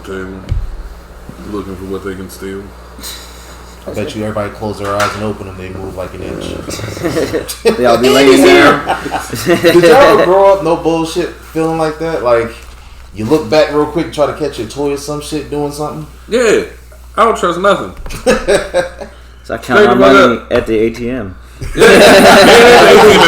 the table, looking for what they can steal. I bet you everybody close their eyes and open them, they move like an inch. They all be laying there. Did y'all ever grow up, no bullshit, feeling like that? Like, you look back real quick and try to catch your toy or some shit doing something? Yeah, I don't trust nothing. So I count my money at the ATM. Yeah,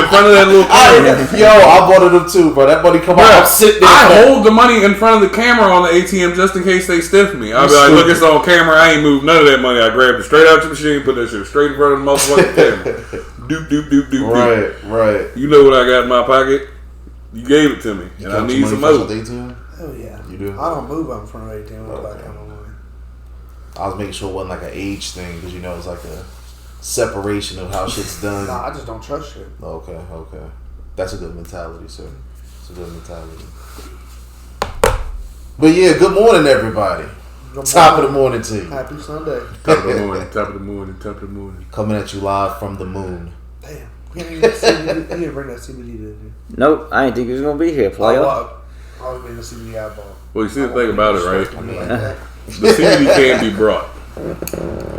in front of that little camera. I bought them too, bro. That money come out, sit there. I hold the money in front of the camera on the ATM just in case they stiff me. I'll be like, look, it's on camera. I ain't moved none of that money. I grabbed it straight out your machine, put that shit straight in front of the motherfucking camera. Doop, doop, doop, doop. Right. You know what I got in my pocket? You gave it to me, and I need some more. Hell yeah. You do? I don't move in front of ATM without counting my money. I was making sure it wasn't like an age thing because it's like a separation of how shit's done. Nah, I just don't trust shit. Okay. That's a good mentality, sir. It's a good mentality. But yeah, good morning, everybody. Top of the morning to you. Happy Sunday. Top of the morning. Coming at you live from the moon. Damn. You didn't bring that CBD, did you? Nope, I didn't think he was gonna be here, player. I was bringing the CBD I bought. Well, you see the thing about it, right? Right? The CBD can be brought.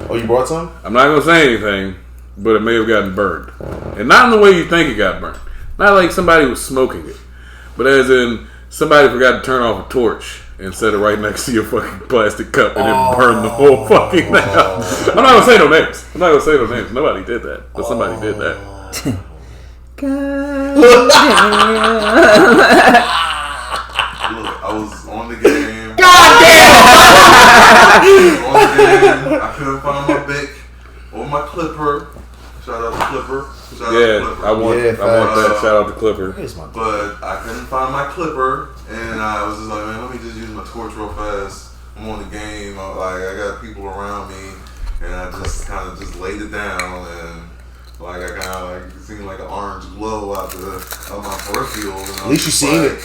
Oh, you brought some? I'm not gonna say anything, but it may have gotten burned, and not in the way you think it got burned. Not like somebody was smoking it, but as in somebody forgot to turn off a torch and set it right next to your fucking plastic cup and then burn the whole fucking thing out. I'm not gonna say no names. Nobody did that, but somebody did that. Look, I was on the game. God damn! On the game. I couldn't find my Bic or my Clipper. Shout out to Clipper. I want that. Shout out to Clipper. But I couldn't find my Clipper, and I was just like, man, let me just use my torch real fast. I'm on the game. I got people around me, and I just kind of just laid it down, and I kind of it seemed like an orange glow out my peripheral. At least you seen it.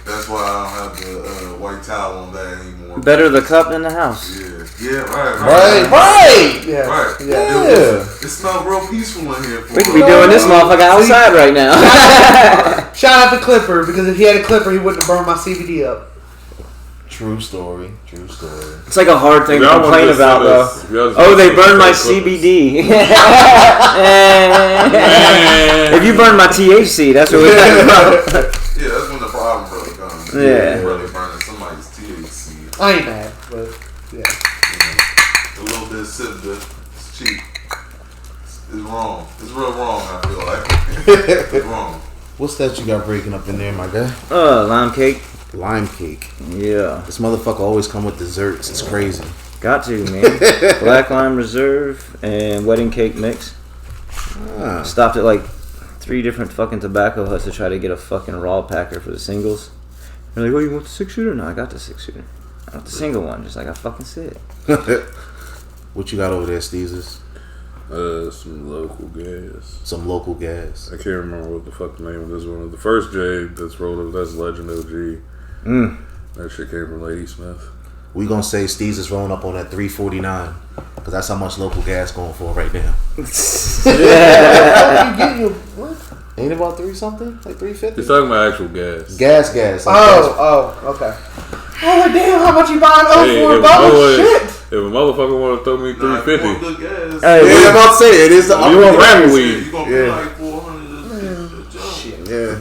That's why I don't have the white towel on that anymore. Better the cup than the house. Yeah, right. Yeah. It smelled real peaceful in here. We could be doing this motherfucker outside right now. Shout out to Clipper, because if he had a Clipper, he wouldn't have burned my CBD up. True story. It's like a hard thing to complain about, though. Oh, they burned my CBD. If you burn my THC, that's what we're talking about. Yeah, that's when the problem really comes. Yeah. Really burning somebody's THC. I ain't mad, but yeah. A little bit of Cibda. It's cheap. It's wrong. It's real wrong, I feel like. It's wrong. What's that you got breaking up in there, my guy? Lime cake. Lime cake. Yeah. This motherfucker always come with desserts. It's crazy. Got to, man. Black lime reserve and wedding cake mix. Stopped at like 3 different fucking tobacco huts to try to get a fucking raw packer for the singles. They're like, oh, you want the 6-shooter? No, I got the 6-shooter. I want the single one, just like I fucking said. What you got over there, Steezers? Some local gas. I can't remember what the fuck the name of this one was. The first J that's rolled up, that's Legend OG. That shit came from Ladysmith. We gonna say Steezers rolling up on that $3.49 because that's how much local gas going for right now. Ain't it about 3 something? Like $3.50? He's talking about actual gas. Gas. Okay. Oh damn! How much you buying $4? Shit. If a motherfucker want to throw me $3.50, I'm about to say it is. You want rabbit weed? You gonna be like $400? Shit. Yeah.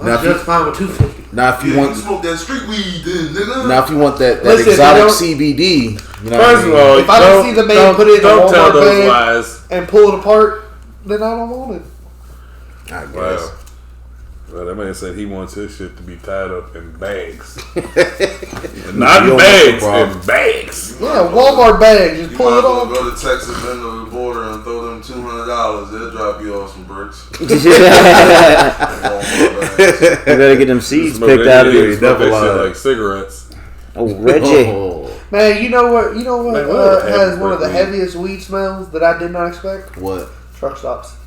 Now just fine with $2.50. Now if you want to smoke that street weed, then nigga. Now if you want that Listen, exotic CBD, first of all, if I don't see the man put it in a Walmart bag lies and pull it apart, then I don't want it. I guess. Wow. Well, that man said he wants his shit to be tied up in bags. Not in bags, in bags. Yeah, Walmart bags. Just pull it on. Go to Texas, bend over the border, and throw them $200. They'll drop you off some bricks. You better get them seeds picked out of here. Like cigarettes. Oh, Reggie. Man, you know what? Man, has one of the heaviest weed smells that I did not expect? What? Truck stops.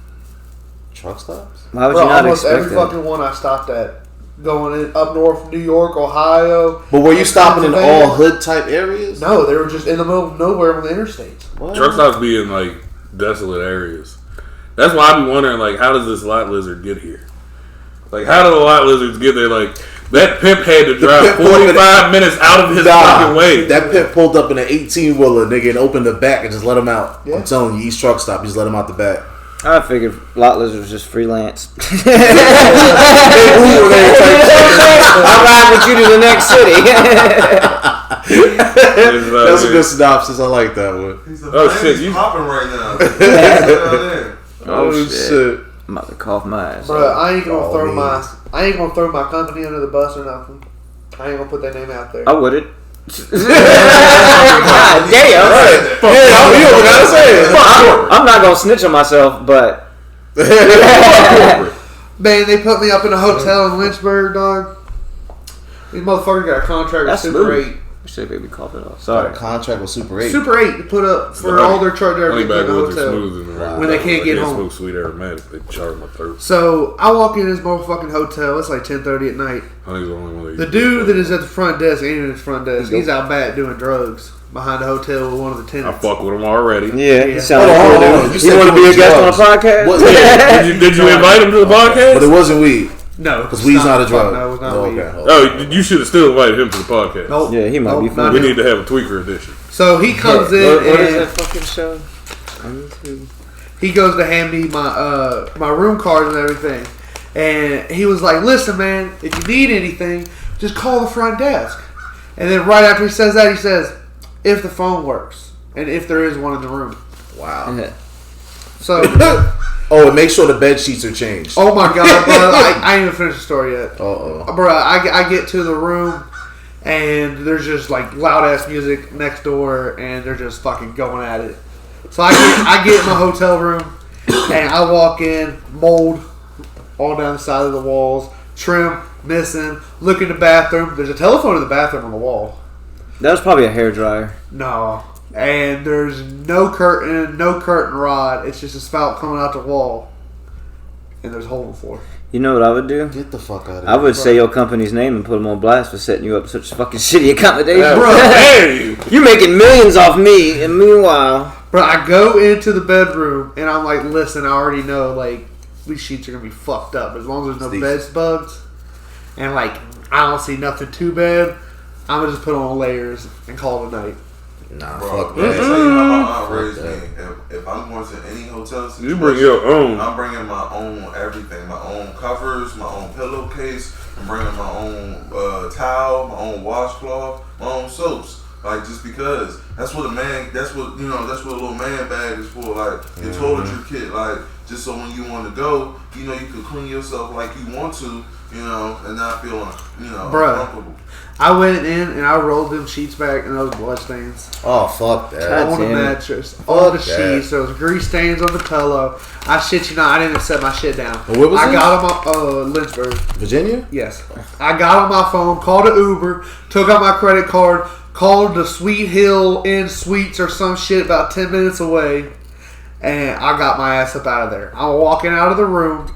Truck stops? Why would you not almost expect every that? fucking one I stopped at, going in up north, New York, Ohio. But were you stopping in all hood type areas? No, they were just in the middle of nowhere on the interstates. What? Truck stops be in like desolate areas. That's why I be wondering, like, how does this lot lizard get here? Like, how do the lot lizards get there? Like, That pimp had to drive 45 minutes out of his fucking way. That pimp pulled up in an 18-wheeler, nigga, and opened the back and just let him out. Yeah. I'm telling you, East Truck Stop, just let him out the back. I figured Lot Lizard was just freelance. They Uber there type shit. I'll ride with you to the next city. That's a good synopsis. I like that one. Oh, shit, you popping right now. Oh shit. I'm about to cough my ass. Bro, I ain't gonna Oh, man. I ain't gonna throw my company under the bus or nothing. I ain't gonna put their name out there. I wouldn't. God damn. You don't gotta say it. I'm not gonna snitch on myself, but Man, they put me up in a hotel in Lynchburg, dog. These motherfuckers got a contract with that's Super smooth. 8. Shit made me cough it off. Sorry. Sorry. Contract with Super 8. Super 8 to put up for all their charge Honey everything in the backwoods are hotel. smooth in the Wow. When they can't get home. Smoke sweet aromatic. They charge my throat. So I walk in this motherfucking hotel. It's like 10:30 at night. Honey's the only one. The dude that is at the front desk ain't in his front desk. He's out back doing drugs behind the hotel with one of the I tenants. fuck with him already. Yeah, Yeah. you sound like Hold on, a hold on. dude. You You said want to you be a was guest on a drugs. podcast? What- Did you invite him to the podcast? But it wasn't weed. No, Because weed's not a drug. No, it's not Oh, weed. okay. Oh, you should have still invited him to the podcast. Nope. Yeah, he might be Nope, fun. not We him. need to have a tweaker edition. So he comes in What is and that fucking show? On YouTube. he goes to hand me my my room cards and everything, and he was like, "Listen, man, if you need anything, just call the front desk." And then right after he says that, he says, "If the phone works and if there is one in the room." Wow. So, Oh, and make sure the bed sheets are changed. oh my god, bro, I ain't even finished the story yet. Uh-oh. Bro, I get to the room and there's just like loud ass music next door and they're just fucking going at it. So I get in my hotel room and I walk in, mold all down the side of the walls, trim missing, look in the bathroom. There's a telephone in the bathroom on the wall. That was probably a hairdryer. No. And there's no curtain rod. It's just a spout coming out the wall. And there's a hole in the floor. You know what I would do? Get the fuck out of here. I would say your company's name and put them on blast for setting you up such fucking shitty accommodation. Bro, Hey! You're making millions off me, and meanwhile, Bro, I go into the bedroom and I'm like, listen, I already know like these sheets are gonna be fucked up. As long as there's no These- bed bugs and like I don't see nothing too bad, I'm gonna just put on layers and call it a night. Nah, Bro, fuck let me that. tell you how my aunt raised Fuck me. that. If I'm going to any hotel situation, You bring your own. I'm bringing my own everything, my own covers, my own pillowcase. I'm bringing my own towel, my own washcloth, my own soaps. Like just because that's what a man, that's what a little man bag is for. Like your toiletry kit, like just so when you want to go, you know you can clean yourself like you want to, you know, and not feel Bruh. uncomfortable. I went in and I rolled them sheets back and those blood stains Oh, fuck that. God on the damn it. mattress, on the Fuck that. sheets. There was grease stains on the pillow. I shit you not, I didn't even set my shit down. And where was I this? got them on Lynchburg. Virginia? Yes. I got on my phone, called an Uber, took out my credit card, called the Sweet Hill Inn Suites or some shit about 10 minutes away, and I got my ass up out of there. I'm walking out of the room.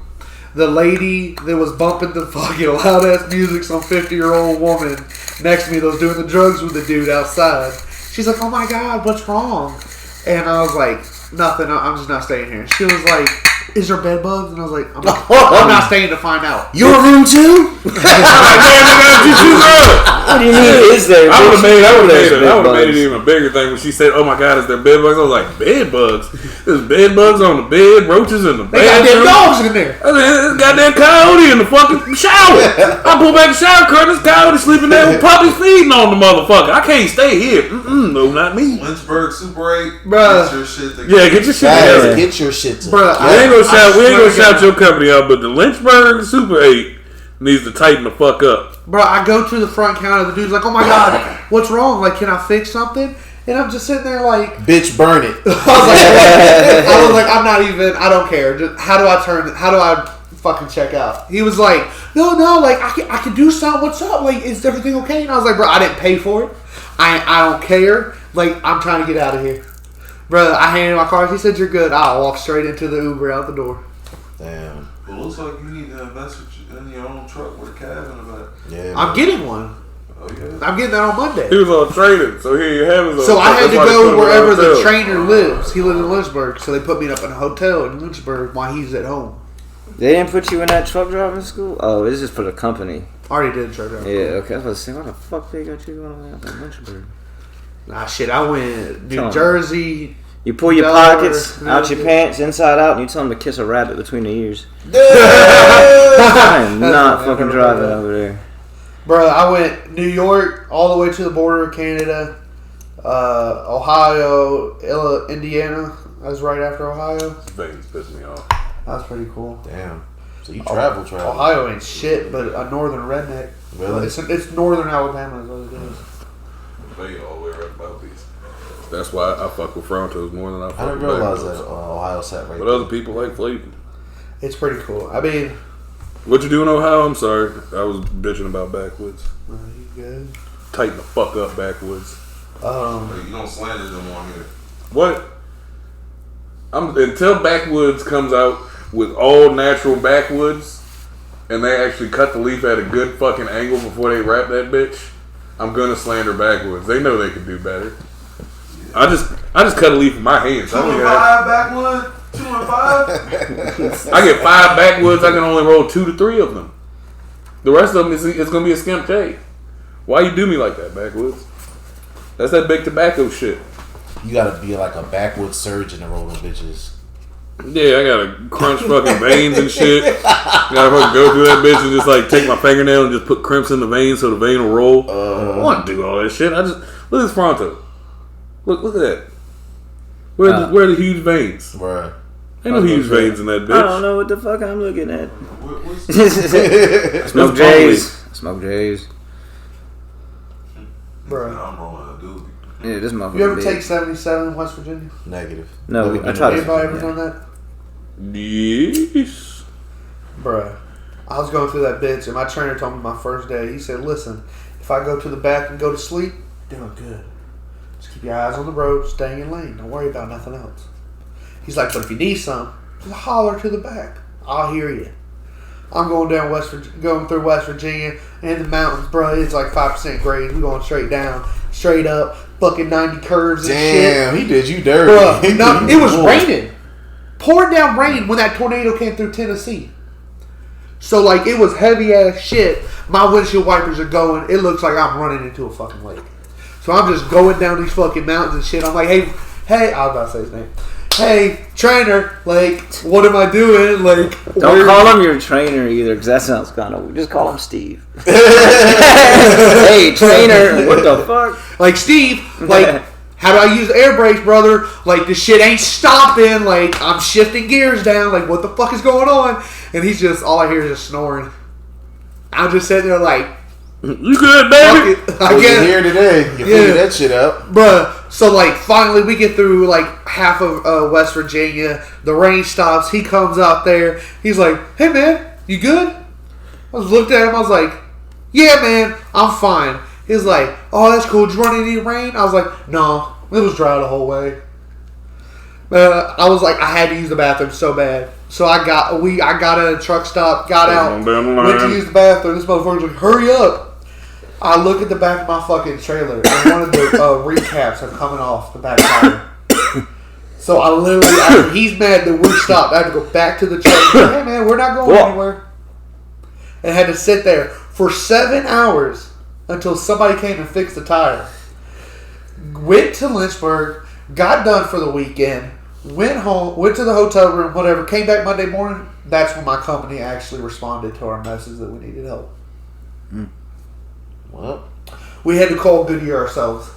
The lady that was bumping the fucking loud ass music, some 50-year-old woman next to me that was doing the drugs with the dude outside. She's like, "Oh my god, what's wrong?" And I was like, "Nothing, I'm just not staying here." She was like, "Is there bed bugs?" And I was like, I'm not staying to find out." Your room too? what do you mean? Is there? I would have made There's it bed even bigger thing when she said, "Oh my God, is there bed bugs?" I was like, "Bed bugs? There's bed bugs on the bed, roaches in the They got bathroom. them dogs in there. I said, "There's goddamn coyote in the fucking shower." I pull back the shower curtain, this coyote sleeping there with puppies feeding on the motherfucker. I can't stay here. No, not me. Lynchburg Super 8, Bruh. get your shit together. Yeah, get your shit Guys, together. get your shit together. Bruh, We ain't gonna shout. We ain't swear gonna to shout God. your company out, but the Lynchburg Super 8 needs to tighten the fuck up. Bro, I go to the front counter. The dude's like, "Oh my god, what's wrong? Like, can I fix something?" And I'm just sitting there like, Bitch, burn it. I was like, I'm not even. I don't care. Just, how do I turn? How do I fucking check out? He was like, "No, like I can do something. What's up? Like, is everything okay?" And I was like, "Bro, I didn't pay for it. I don't care. Like, I'm trying to get out of here." Bro, I handed him my card. He said, "You're good." I'll walk straight into the Uber out the door. Damn. It looks like you need to invest in your own truck with a cab in the back. Yeah. I'm getting one. Oh yeah. I'm getting that on Monday. He was on training, so here you have his. So I had to go wherever the train. trainer lives. He lives in Lynchburg, so they put me up in a hotel in Lynchburg while he's at home. They didn't put you in that truck driving school? Oh, this is for the company. I already did truck driving. Yeah, okay. I was about to say, what the fuck they got you going on that Lynchburg? Nah, shit. I went New Tell 'em. Jersey. You pull your Delaware, pockets out your pants, inside out, and you tell them to kiss a rabbit between the ears. Yeah. I am not fucking driving over there. Bro, I went New York all the way to the border of Canada, Ohio, Indiana. I was right after Ohio. Veins piss me off. That was pretty cool. Damn. So you travel. Ohio ain't shit, but a northern redneck. Really? It's northern Alabama is what it is. They all the way right about these. That's why I fuck with Frontos more than I fuck I didn't with realize Backwoods. that Ohio sat right But there. other people like Flavin. It's pretty cool. I mean, What you do in Ohio? I'm sorry. I was bitching about Backwoods. you good? Tighten the fuck up, Backwoods. Like, you don't slander them on here. What? Until Backwoods comes out with all natural backwoods, and they actually cut the leaf at a good fucking angle before they wrap that bitch, I'm gonna slander Backwoods. They know they can do better. I just cut a leaf with my hands. 2 and 5 backwood. 2 and 5. I get 5 backwoods. I can only roll 2 to 3 of them. The rest of them it's gonna be a skimp J. Why you do me like that, Backwoods? That's that big tobacco shit. You gotta be like a backwoods surgeon to roll them bitches. Yeah, I gotta crunch fucking veins and shit. Gotta fucking go through that bitch and just like take my fingernail and just put crimps in the vein so the vein will roll. I don't want to do all that shit. I just look at this Fronto. Look at that. Where are the huge veins? Bruh. Ain't no huge veins in that bitch. I don't know what the fuck I'm looking at. What's Smoke That's J's. Smoke J's. Bro. I'm rolling a doobie. Yeah, this motherfucker. You ever big. take 77 in West Virginia? Negative. No, Never I been tried there. to- Anybody ever Yeah. done that? Yes. Bruh. I was going through that bitch, and my trainer told me my first day, he said, listen, if I go to the back and go to sleep, doing good. Just keep your eyes on the road, staying in lane. Don't worry about nothing else. He's like, but if you need something, just holler to the back. I'll hear you. I'm going going through West Virginia, and in the mountains, bro, it's like 5% grade. We're going straight down, straight up, fucking 90 curves and shit. Damn, he did you dirty. Bruh, He no, did it you was good. raining. Pouring down rain when that tornado came through Tennessee. So, like, it was heavy ass shit. My windshield wipers are going. It looks like I'm running into a fucking lake. So I'm just going down these fucking mountains and shit. I'm like, hey, I was about to say his name. Hey, trainer, like, what am I doing? Like, Don't where- call him your trainer either, because that sounds kind of. Just call him Steve. Hey, trainer, what the fuck? Like, Steve, like, how do I use the air brakes, brother? Like, this shit ain't stopping. Like, I'm shifting gears down. Like, what the fuck is going on? And he's just, all I hear is just snoring. I'm just sitting there like, You good, baby? fuck it. I Was get in it. here today. You figured that shit out. Bruh, so like finally we get through like half of West Virginia. The rain stops. He comes out there. He's like, hey man, you good? I was looked at him. I was like, yeah man, I'm fine. He's like, oh that's cool. Did you run into any rain? I was like, no, it was dry the whole way. I was like, I had to use the bathroom so bad. So I got at a truck stop, got out, on down the went to line. use the bathroom. This motherfucker's like, hurry up. I look at the back of my fucking trailer, and one of the recaps are coming off the back tire. So I literally, he's mad that we stopped. I had to go back to the truck. Hey man, we're not going anywhere. And had to sit there for 7 hours until somebody came and fixed the tire. Went to Lynchburg, got done for the weekend, went home, went to the hotel room, whatever, came back Monday morning. That's when my company actually responded to our message that we needed help. Well, We had to call Goodyear ourselves.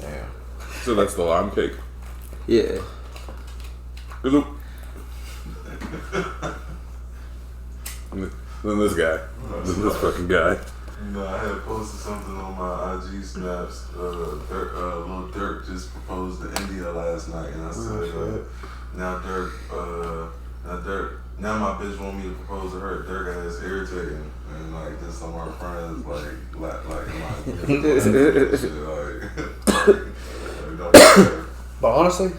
damn. So that's the lime cake. Yeah. Then this guy. This fucking guy. You know, I had posted something on my IG snaps. Lil Durk just proposed to India last night, and I said, now my bitch want me to propose to her. Dirk ass irritating, and like just some of our friends But honestly,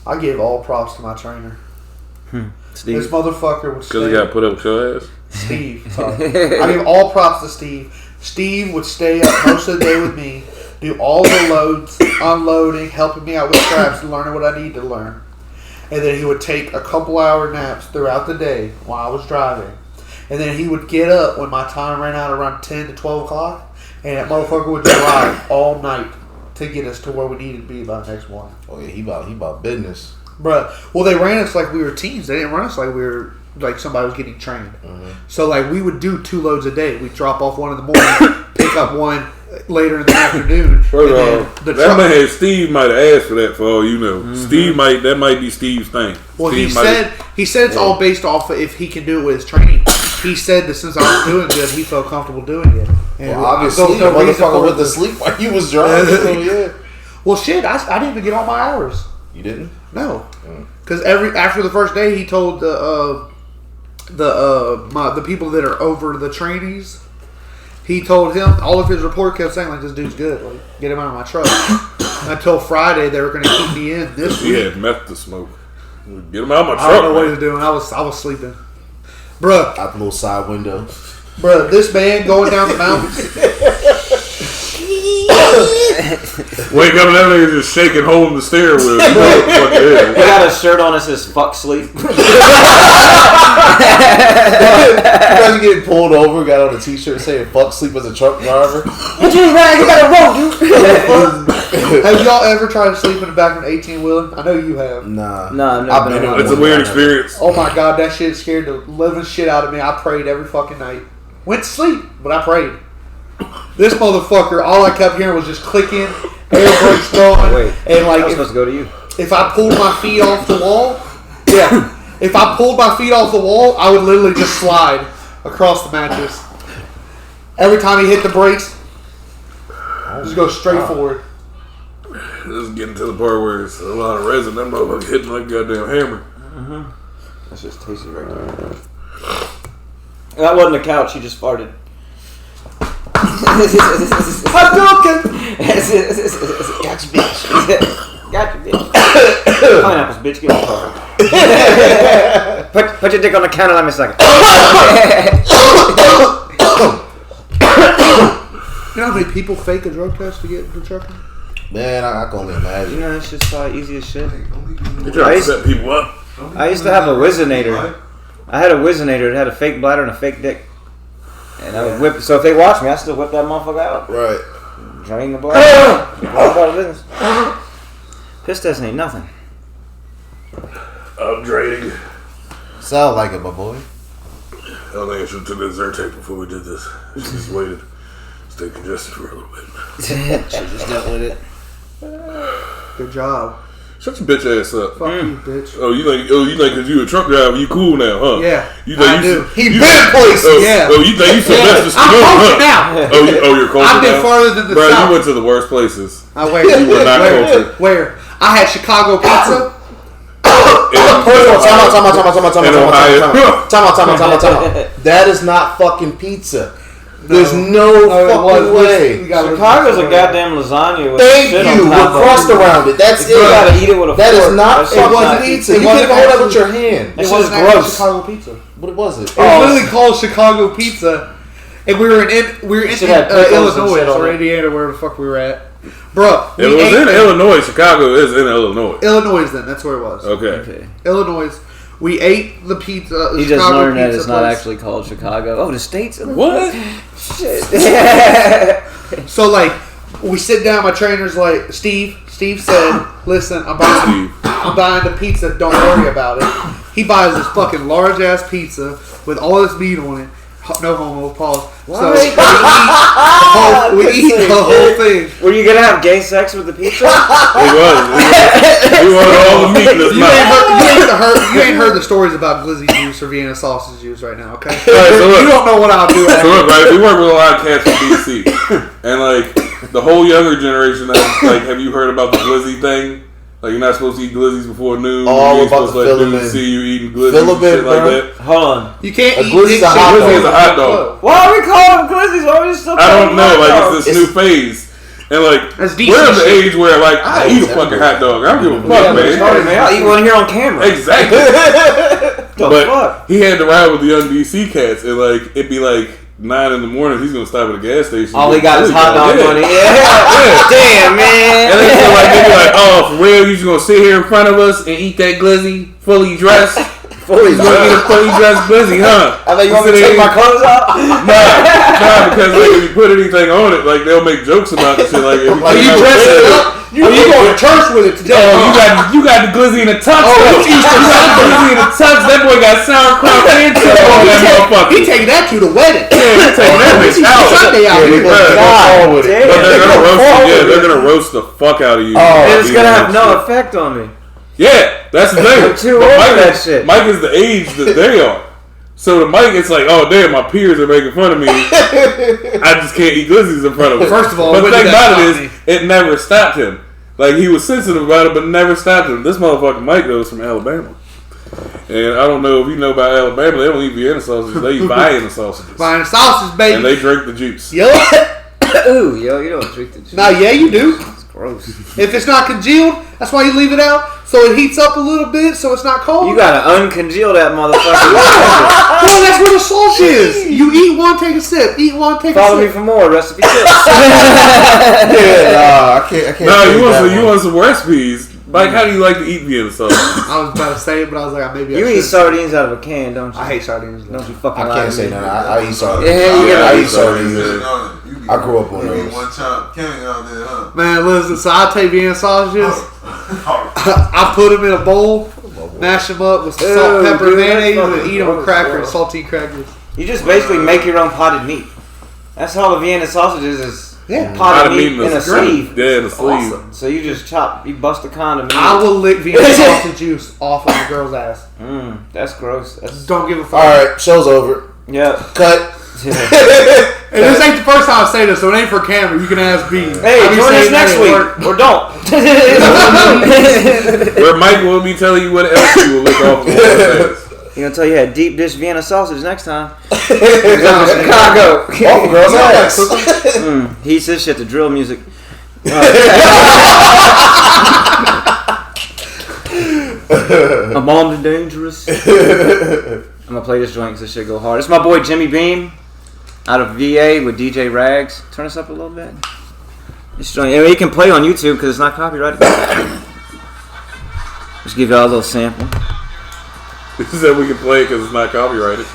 I give all props to my trainer. Steve. This motherfucker would Because he stay. got put up with your ass. Steve, sorry. I give all props to Steve. Steve would stay up most of the day with me, do all the loads, unloading, helping me out with straps, and learning what I need to learn. and then he would take a couple hour naps throughout the day while I was driving. And then he would get up when my time ran out around 10 to 12 o'clock, and that motherfucker would drive all night to get us to where we needed to be by the next morning. Oh yeah, he about business. Bruh, well, they ran us like we were teams. They didn't run us like we were like somebody was getting trained. So like we would do 2 loads a day. We'd drop off one in the morning, pick up one later in the afternoon. That man Steve might have asked for that for all you know. Steve that might be Steve's thing. Well, Steve he said it's all based off of if he can do it with his training. He said that since I was doing good, he felt comfortable doing it. And well, obviously, the motherfucker went to sleep while you was driving. So yeah. Well, shit, I didn't even get all my hours. You didn't? No, because after the first day, he told the people that are over the trainees. He told him all of his report kept saying like this dude's good, like get him out of my truck. Until Friday, they were going to keep me in this week. He had meth to smoke. Get him out of my truck. I don't know what he was doing. I was sleeping, bruh. Out the little side window, bruh. This man going down the mountains. Wake up and that nigga just shaking, holding the steering wheel. You know what the fuck it is. He got a shirt on that says "fuck sleep." you getting pulled over, got on a t-shirt saying "fuck sleep" as a truck driver. What you man? You gotta roll, dude. Have y'all ever tried to sleep in the back of an 18-wheeler? I know you have. Nah, I've been on It's a weird experience. Oh my god, that shit scared the living shit out of me. I prayed every fucking night. Went to sleep, but I prayed. This motherfucker, all I kept hearing was just clicking, air brakes going, Wait, and like I was supposed to go to you. if I pulled my feet off the wall, if I pulled my feet off the wall, I would literally just slide across the mattress. Every time he hit the brakes, just go straight forward. This is getting to the part where it's a lot of resin. That motherfucker hitting like a goddamn hammer. That's just tasty right there. That wasn't a couch. He just farted. Hadouken! Gotcha, bitch. Gotcha, bitch. Pineapples, bitch. Get in the car. Put your dick on the counter. Let me suck it. You know how many people fake a drug test to get into trucking? Man, I can only imagine. You know, it's just easy as shit. You trying to set people up. I used to have a Wizinator. I had a Wizinator. It had a fake bladder and a fake dick. And I would whip. So if they watch me, I still whip that motherfucker out. Right. Drain the bladder. All about the business. Piss test ain't nothing. Upgrading. Sound like it, my boy. I don't think I should have took that Zyrtec before we did this. Just waited. Stay congested for a little bit. Should just dealt with it. Good job. Shut your bitch ass up. Fuck you, bitch. Oh, you like cause you a truck driver, you cool now, huh? Yeah, You think I do. He been places. Yeah. Oh, you think you Sylvester I'm Stallone, cultured huh? now. You're cultured I've been now? farther than the Bro, south. you went to the worst places. I where? You were not where? cultured. Where? I had Chicago pizza. Time out. That is not fucking pizza. There's no fucking way. Chicago's a goddamn lasagna with Thank shit you. on With top of crust it. around it. That's You it. gotta eat it with a That fork. is not That shit's fucking not- pizza. it You can't even wasn't hold that actually- with your hand. That It shit's wasn't actually gross. Chicago pizza. What was it? It was literally called Chicago Pizza, and we were in should have pickles and Illinois shit on or it. Indiana, wherever the fuck we were at. Bruh, It was in Illinois. Chicago is in Illinois. Illinois. Then that's where it was. Okay. Illinois. We ate the pizza. The He just Chicago learned that pizza it's not place. actually called Chicago. Oh, the state's What? shit. So like, we sit down. My trainer's like, Steve. Steve said, "Listen, I'm buying the pizza. Don't worry about it." He buys this fucking large ass pizza with all this meat on it. No homo, pause. So we eat the whole thing. Were you gonna have gay sex with the pizza? It was. We wanted all the meat in this You ain't heard the stories about glizzy juice or Vienna sausage juice right now, okay? Alright, so look. You don't know what I'll do. So look, right? We work with a lot of cats from DC, and like the whole younger generation, like, have you heard about the glizzy thing? Like, you're not supposed to eat glizzies before noon. Oh, you ain't about supposed to to fill let them dudes in. see you eating glizzies Fill and them in, shit like bro. that. Hold on. You can't A eat glizzy's dick a hot shit. dog. Glizzy is a hot dog. Why are we calling them glizzies? Why are we still I calling don't know. them hot Like, dogs? it's this new phase. And like, That's we're decent at the shit. age where like I eat a fucking hot dog. I don't give a fuck, Sorry, man. man. I'll eat one here on camera. Exactly. The But fuck? he had to ride with the young DC cats, and like it'd be like 9 in the morning, he's gonna stop at a gas station. All he got is hot dog money. Yeah. Damn, man. And then so like they be like, oh, for real, you just gonna sit here in front of us and eat that glizzy fully dressed? Fully You gonna eat a fully dressed glizzy, huh? I thought you want me to sit take my there- clothes off. Nah, because like if you put anything on it, like they'll make jokes about the shit. Like if you, Like, come you out dress with- it up. You going to church with it today? Oh, you got the glizzy in a tux. though. You got the glizzy in a tux. That boy got sauerkraut and chili on that motherfucker. He taking that to the wedding. Yeah, he taking that bitch out. Sunday out Yeah, here. they gonna go forward with it. damn. But they're gonna roast you. Yeah, they're gonna roast the fuck out of you. And it's gonna have no Shit. effect on me. Yeah, that's the thing. I'm too But old for that is, shit. Mike is the age that they are. So to Mike, it's like, oh damn, my peers are making fun of me. I just can't eat glizzies in front of them. First of all, but the when thing did that about it stop is, it never stopped him. Like he was sensitive about it, but never stopped him. This motherfucking Mike though is from Alabama, and I don't know if you know about Alabama. They don't eat Vienna sausages. They eat Vienna sausages, Buying sausage, baby. and they drink the juice. Yo. Ooh, yo, you don't drink the juice. Now, yeah, you do. It's gross. If it's not congealed, that's why you leave it out, so it heats up a little bit, so it's not cold. You gotta uncongeal that motherfucker. Well, that's where the sauce is. You eat one, take a sip. Eat one, take Follow a me sip. for more recipe tips. Yeah, nah, I can't. No, do you want that some, you one. want some recipes. Mike, how do you like to eat Vienna sausage? I was about to say it, but I was like, maybe I You eat should. sardines out of a can, don't you? I hate sardines. Don't you fucking I lie can't to say me. nothing. I eat sardines. Yeah, you I gotta eat sardines. You I grew up on you those. eat one chop king out there, huh? Man, listen, so I take Vienna sausages, I put them in a bowl, mash them up with some salt, Ew, pepper, dude, mayonnaise, that's and fucking eat them with gross, crackers, bro. saltine crackers. You just basically make your own potted meat. That's all the Vienna sausages is. Yeah. Potted meat in a is sleeve. Yeah, in a sleeve. Awesome. So you just you bust a condom. I will lick Vienna sausage juice off of a girl's ass. That's gross. That's Don't give a fuck. All right, show's over. yeah. Cut. And this ain't the first time I say this, so it ain't for camera. You can ask B. Hey, I be join us saying next that at week work. or don't. Where Mike will be telling you what else you will lick off of his He gonna tell you had deep dish Vienna sausage next time. Chicago. Off a girl's ass. He says shit to drill music. I'm armed and dangerous. I'm gonna play this joint because this shit go hard. It's my boy Jimmy Beam out of VA with DJ Rags. Turn us up a little bit. This joint, yeah, you can play on YouTube because it's not copyrighted. Just give y'all a little sample. He said we can play it because it's not copyrighted.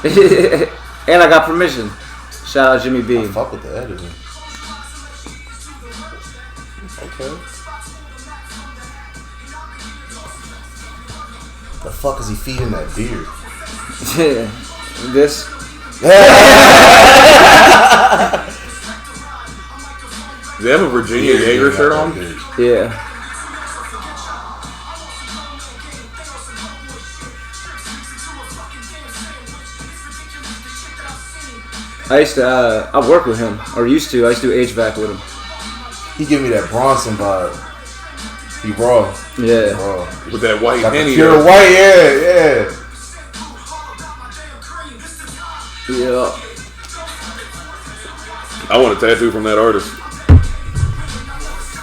And I got permission. Shout out Jimmy I Beam. fuck with the editing. Okay. The fuck is he feeding that beard? This. Does he have a Virginia Jaeger shirt on? Yeah. I used to, I work with him, or used to. I used to do HVAC with him. He give me that Bronson vibe. He raw. Yeah. Raw. With that white Got the henny. pure white, yeah. Yeah. I want a tattoo from that artist.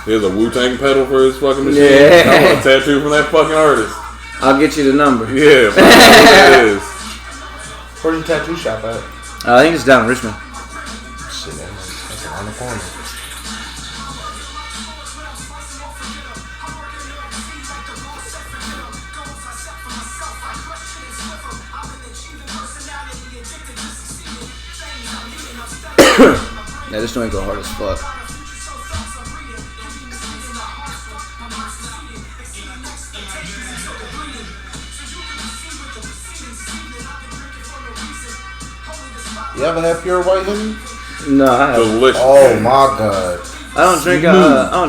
He has a Wu-Tang pedal for his fucking machine. Yeah. I want a tattoo from that fucking artist. I'll get you the number. Yeah, find out what it is. Where's your tattoo shop at? I think it's down in Richmond. Shit, that's around the corner. Yeah, this joint go hard as fuck. You ever have pure white honey? No, I haven't. Delicious. Oh my god. I don't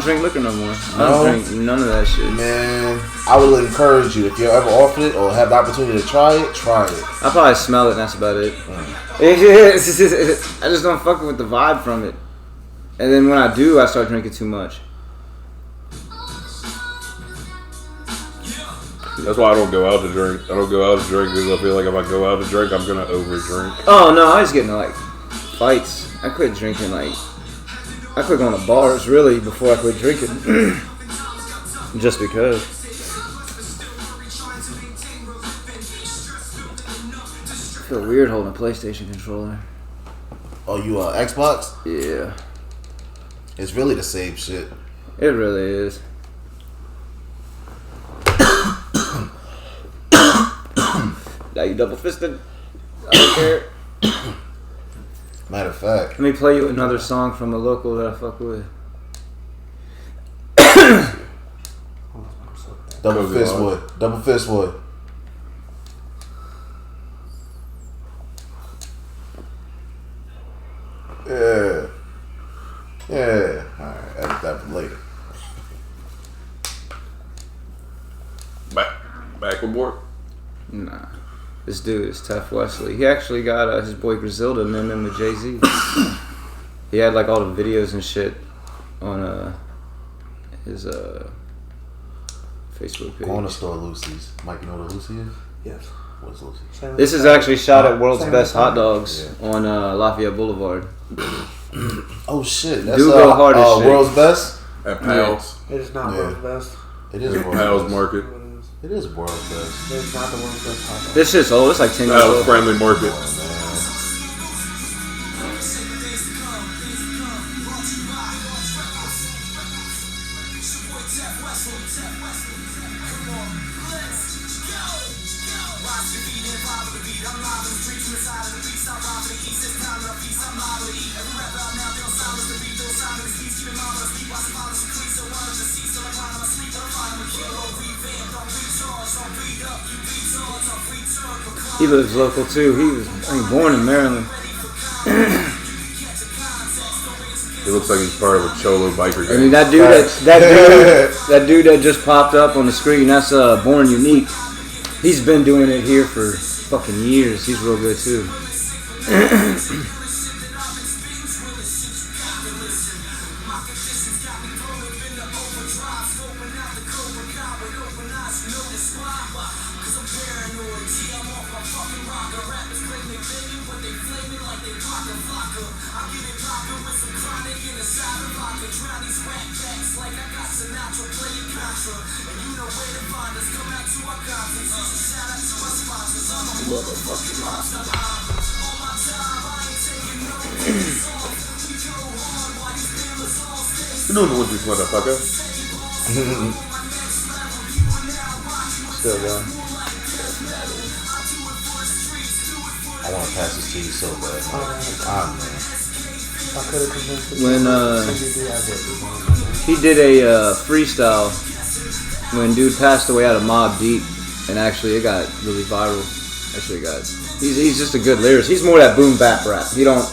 drink liquor no more. I don't No? drink none of that shit. Man, I would encourage you if you're ever offered it or have the opportunity to try it, try it. I probably smell it and that's about it. I just don't fuck with the vibe from it. And then when I do, I start drinking too much. That's why I don't go out to drink. I don't go out to drink because I feel like if I go out to drink, I'm gonna overdrink. Oh no, I was getting like fights. I quit drinking I quit going to bars really before I quit drinking. Just because. I feel weird holding a PlayStation controller. Oh, you Xbox? Yeah, It's really the same shit. it really is. Now you double fisted. I don't care. Matter of fact, Let me play you another song from a local that I fuck with. Double Cozy Fistwood. Double Fistwood. Yeah. Yeah. Alright, edit that for later. Back with work. Nah. This dude is Tef Wesley. He actually got his boy Griselda and them in with Jay-Z. He had like all the videos and shit on his Facebook page. Corner store Lucy's. Mike, you know what a Lucy is? Yes. What's Lucy? This is actually shot at World's Same Best time. Hot Dogs on Lafayette Boulevard. Oh shit. That's Do go hard as shit. World's Best? At Pal's. It is not Yeah. world's best. It is At World's Pal's Best. Market. It is World's Best. It is not the world's best hot dog. This shit's old. It's like 10 years Pal's old. Friendly Market. Oh, man. He lives local too. He was born in Maryland. He looks like he's part of a Cholo biker I gang. mean that dude that just popped up on the screen. That's Born Unique. He's been doing it here for fucking years. He's real good too. You know what this motherfucker? Still going. I want to pass this to you so bad. Man. I could have convinced you. When he did a freestyle when dude passed away out of Mobb Deep, and actually it got really viral. Actually got. He's just a good lyricist. He's more that boom bap rap. He don't.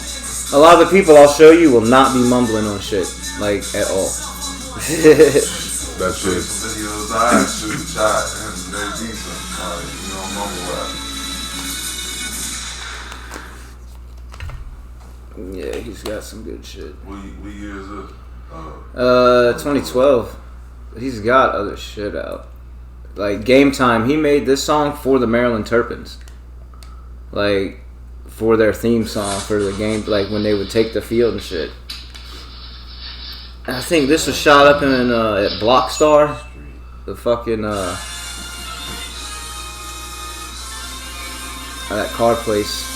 A lot of the people I'll show you will not be mumbling on shit like at all. That shit. Videos I shoot shot and they're decent. You know, mumble rap. Yeah, he's got some good shit. What year is it? 2012. He's got other shit out. Like Game Time, he made this song for the Maryland Terrapins. Like for their theme song for the game, like when they would take the field and shit. And I think this was shot up in at Blockstar, the fucking that car place.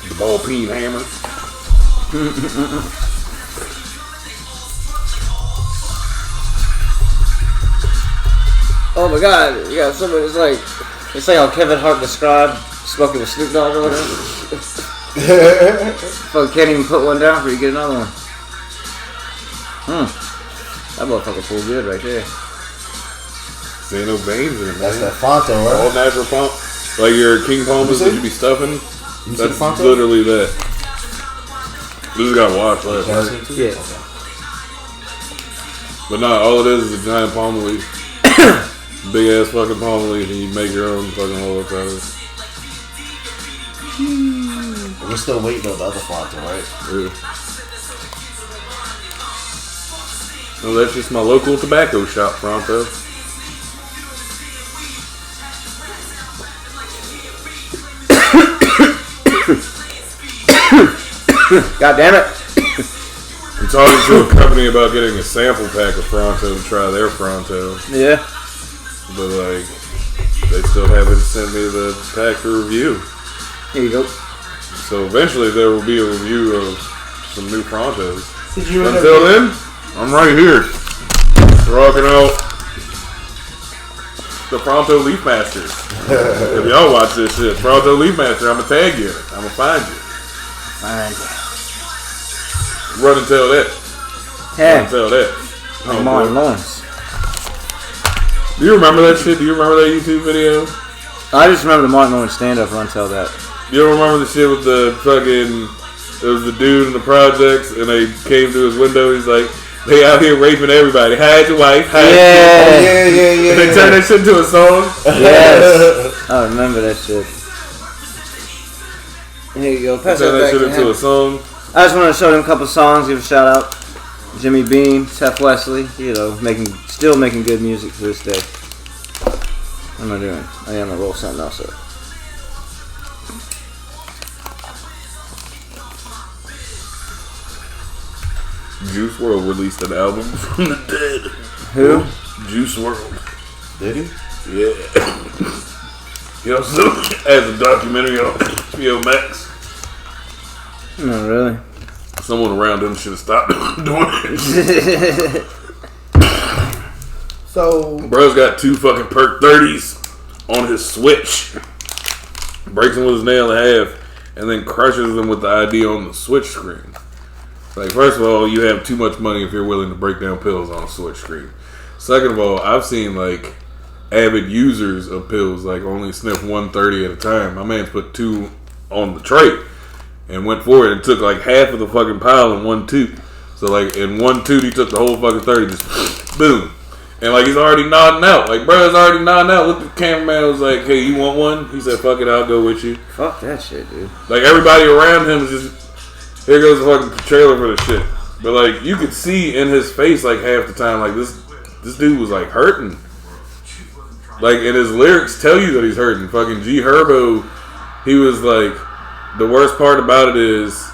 The ball peen hammer. Oh my god, you got somebody, it's like how Kevin Hart described smoking with Snoop Dogg or whatever. Fuck, can't even put one down for you, get another one. That motherfucker pulled good right there. Ain't no veins in it, man. That's that Fonto, All right? natural pump. Like your King Palmas that you be stuffing. You see That's the Fonto? literally that. This got washed last Y'all night. seen it too? Yeah. Okay. But no, all it is a giant palm leaf. Big ass fucking palm leaf, and you make your own fucking hole out of it. We're still waiting on the other Fronto, right? Yeah. No, that's just my local tobacco shop, Pronto. God damn it. I'm talking to a company about getting a sample pack of Pronto to try their Pronto, Yeah. but like, they still haven't sent me the pack to review. Here you go. So eventually there will be a review of some new Prontos. Did you end Until up then, I'm right here, rocking out the Pronto Leaf Masters. If y'all watch this shit, Pronto Leaf Master, I'ma tag you. I'ma find you. Fine. Run and tell that. Run Hey, and tell that. Oh, Martin boy. Lawrence. Do you remember that shit? Do you remember that YouTube video? I just remember the Martin Lawrence stand-up run tell that. You don't remember the shit with the fucking... There was the dude in the projects, and they came to his window. He's like, they out here raping everybody. Hide your wife. Hide your Yeah. And they turned that shit into a song. Yes. I remember that shit. Here you go. Pass Turn that that back shit to into him. a song. I just want to show them a couple songs, give a shout out. Jimmy Bean, Seth Wesley, still making good music to this day. What am I doing? I am gonna roll something else up. Juice WRLD released an album from the dead. Who? Juice WRLD. Did he? Yeah. You know, so as a documentary on HBO Max. No, really. Someone around him should have stopped doing it. so? Bro's got 2 fucking perk 30s on his Switch. Breaks them with his nail in half, and then crushes them with the ID on the Switch screen. Like, first of all, you have too much money if you're willing to break down pills on a Switch screen. Second of all, I've seen, like, avid users of pills, like, only sniff 130 at a time. My man's put 2 on the tray and went for it and took, like, half of the fucking pile in 1 toot. So, like, in 1 toot, he took the whole fucking 30, just boom. And, like, he's already nodding out. Like, bro's already nodding out. Looked at the cameraman, was like, hey, you want one? He said, fuck it, I'll go with you. Fuck that shit, dude. Like, everybody around him is just, here goes the fucking trailer for the shit. But, like, you could see in his face, like, half the time, like, this dude was, like, hurting. Like, and his lyrics tell you that he's hurting. Fucking G Herbo, he was like, the worst part about it is,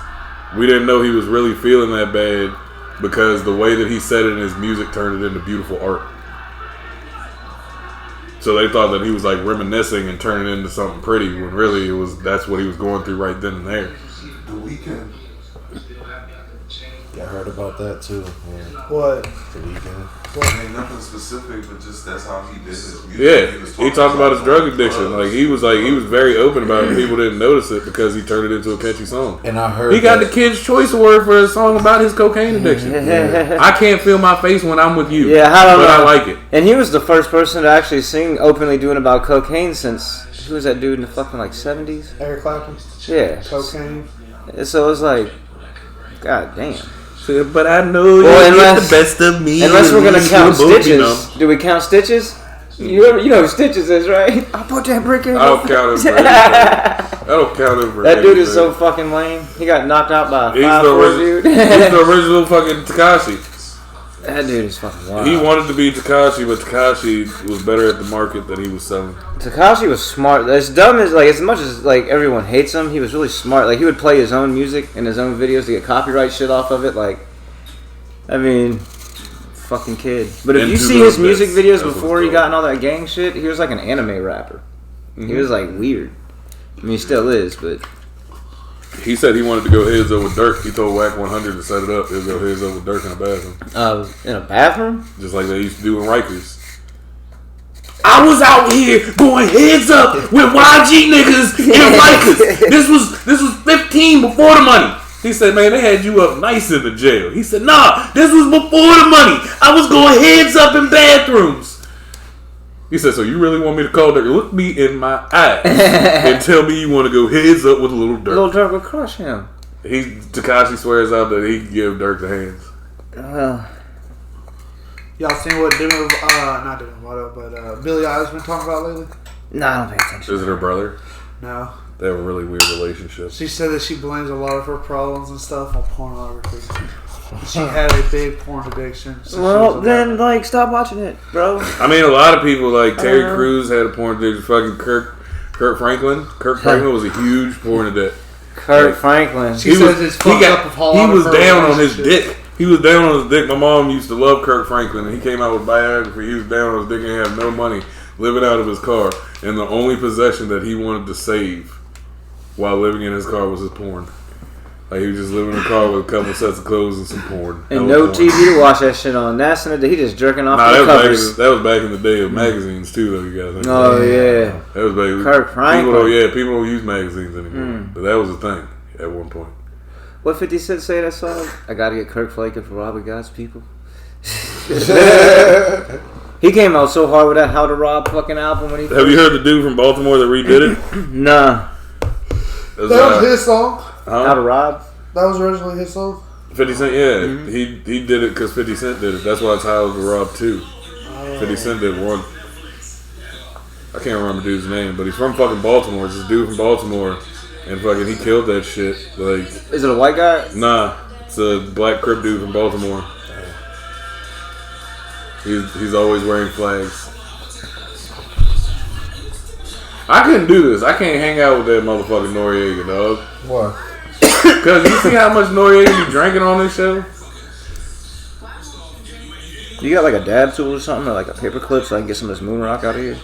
we didn't know he was really feeling that bad because the way that he said it in his music turned it into beautiful art. So they thought that he was, like, reminiscing and turning it into something pretty, when really that's what he was going through right then and there. The Weeknd. Yeah, I heard about that too. Yeah. What? The Weeknd. Ain't nothing specific, but just that's how he did his music. Yeah, was he talked about his drug addiction. Like, he was very open about it. People didn't notice it because he turned it into a catchy song. And I heard He got the Kids' Choice Award for a song about his cocaine addiction. I can't feel my face when I'm with you. Yeah, I don't but know. I like it. And he was the first person to actually sing openly doing about cocaine since, who was that dude in the fucking, like, 70s? Eric Clapton? Yeah. Cocaine? So it was like, god damn. But I know Well, you get unless- the best of me. Unless we're gonna You count both, you Stitches. know. Do we count Stitches? You know who Stitches is, right? I put that brick in. I don't count him for anything. I don't count him for That dude is so anything. fucking lame. He got knocked out by a He's 5'4" dude. He's the original fucking Tekashi. That dude is fucking wild. He wanted to be Tekashi, but Tekashi was better at the market that he was selling. Tekashi was smart. As dumb as, like, as much as, like, everyone hates him, he was really smart. Like, he would play his own music and his own videos to get copyright shit off of it. Like, I mean, fucking kid. But if you Into see the his music abyss. videos That's before what's he up. got in all that gang shit, he was like an anime rapper. He was, like, weird. I mean, he still is, but... He said he wanted to go heads up with Dirk. He told Whack 100 to set it up. He'll go heads up with Dirk in the bathroom. in a bathroom? Just like they used to do in Rikers. I was out here going heads up with YG niggas in Rikers. This was 15 before the money. He said, man, they had you up nice in the jail. He said, nah, this was before the money. I was going heads up in bathrooms. He said, so you really want me to call Dirk? Look me in my eyes and tell me you want to go heads up with Little Dirk. Little Dirk would crush him. Tekashi swears out that he can give Dirk the hands. Y'all seen what not Demi Lovato, but Billie Eilish been talking about lately? No, I don't pay attention. Is it her brother? No. They have a really weird relationship. She said that she blames a lot of her problems and stuff on pornography. She had a big porn addiction. So Well, then, like, stop watching it, bro. I mean, a lot of people, like Terry Crews had a porn addiction. Fucking Kurt Franklin. Kurt Franklin was a huge porn addict. Kurt Franklin. She says it's fucked up of all He of was her down on his relationships. dick. He was down on his dick. My mom used to love Kurt Franklin, and he came out with biography. He was down on his dick and had no money, living out of his car, and the only possession that he wanted to save while living in his car was his porn. Like, he was just living in a car with a couple sets of clothes and some porn. And Hella no porn. TV to watch that shit on. That's in the day. He just jerking off Nah, the that covers. was back in the day of magazines too, though. You gotta think. Oh, yeah. That was back. Kirk Franklin. People don't use magazines anymore, but that was a thing at one point. What 50 Cent say that song? I gotta get Kirk Franklin for robbing God's people. He came out so hard with that How to Rob fucking album when he. Have you heard the dude from Baltimore that redid it? Nah. That That was his song. How to Rob? That was originally his song. 50 Cent, yeah. He did it because 50 Cent did it. That's why it's How to Rob 2. 50 Cent did one. I can't remember the dude's name, but he's from fucking Baltimore. It's this dude from Baltimore, and fucking he killed that shit. Like, Is it a white guy? nah, it's a black Crip dude from Baltimore. He's always wearing flags. I couldn't do this. I can't hang out with that motherfucking Noriega, dog. Why? Cause you see how much Noriega be drinking on this show? You got like a dab tool or something, or like a paper clip so I can get some of this moon rock out of here?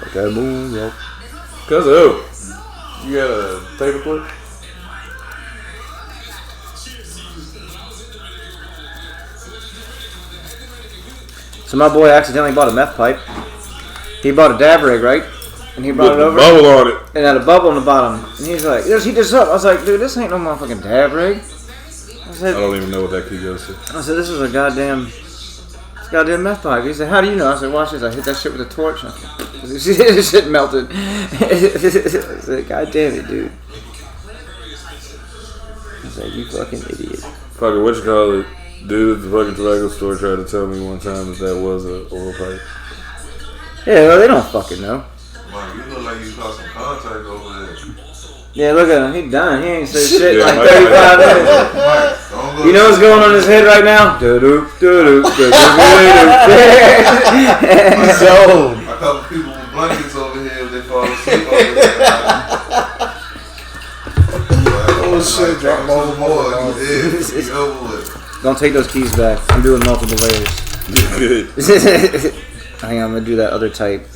Like that moon rock. Cause of who? You got a paper clip? So my boy accidentally bought a meth pipe. He bought a dab rig, right? And he brought With it the over. bubble on it. And had a bubble on the bottom. And he's like, "Let's heat this up." I was like, "Dude, this ain't no motherfucking dab rig." I I said, don't even know what that key goes to. "This is a goddamn meth pipe." He said, "How do you know?" I said, "Watch this. I hit that shit with a torch. This shit melted." I said, "God damn it, dude." He's like, "You fucking idiot." Fucking what you call it? Dude at the fucking tobacco store tried to tell me one time that was a oil pipe. Yeah, well, they don't fucking know. Mike, you look like you got some contact over there. Yeah, look at him. He done. He ain't said shit Yeah, like Mike- 35 minutes. Mike, don't go You know what's going on in his head right now? Do-do, do-do, do-do, do-do. So, A couple people with blankets over here, if they fall asleep over there. oh shit, drop More, more. you over with. Don't take those keys back. I'm doing multiple layers. Good. Hang on, I'm gonna do that other type.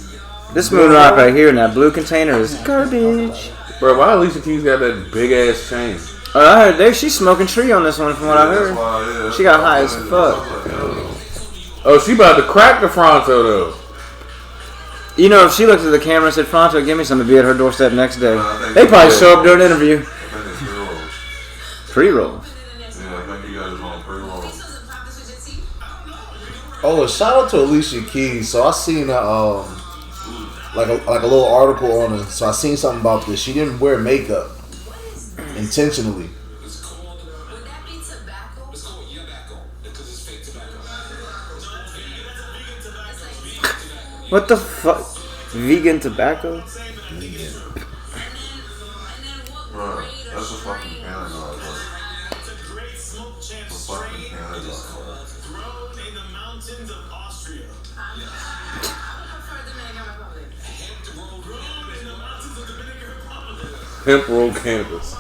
This moon rock right here in that blue container is garbage. Bro, why Alicia Keys got that big ass chain? I heard she's smoking tree on this one from what I That's heard. why, yeah, She got high as that's fuck. Oh, she about to crack the Fronto though. You know, if she looked at the camera and said, "Fronto, give me some," to be at her doorstep next day. They probably show up during an interview. I think it's pre-rolls. Pre-roll. Yeah, I think he got his own pre-roll. Oh, shout out to Alicia Keys. So I seen like a little article on her. So I seen something about this. She didn't wear makeup intentionally. What the fuck? Vegan tobacco? Bro, that's a fucking Canada, bro. That's a fucking Canada, bro. Hemp rolled cannabis.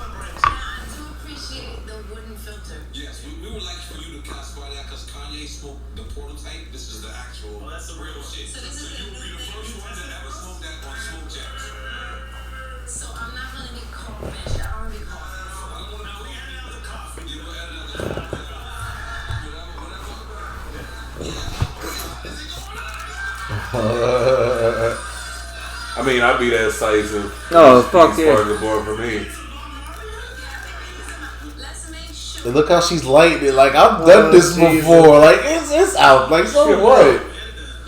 Yes, we would like for you to classify that because Kanye smoked the prototype. This is the actual. Well, that's the real shit. So you will be the first one to ever smoke that on Smoke Jacks. So I'm not gonna be cough, bitch. I don't really cough. Now we had another cough. You know, another. I mean, I'd be that size of. Oh, fuck yeah. yeah. Part of the board for me. Let's make sure. And look how she's lighting it. Like I've done this Jesus. before. Like it's out. Like so Shit, what?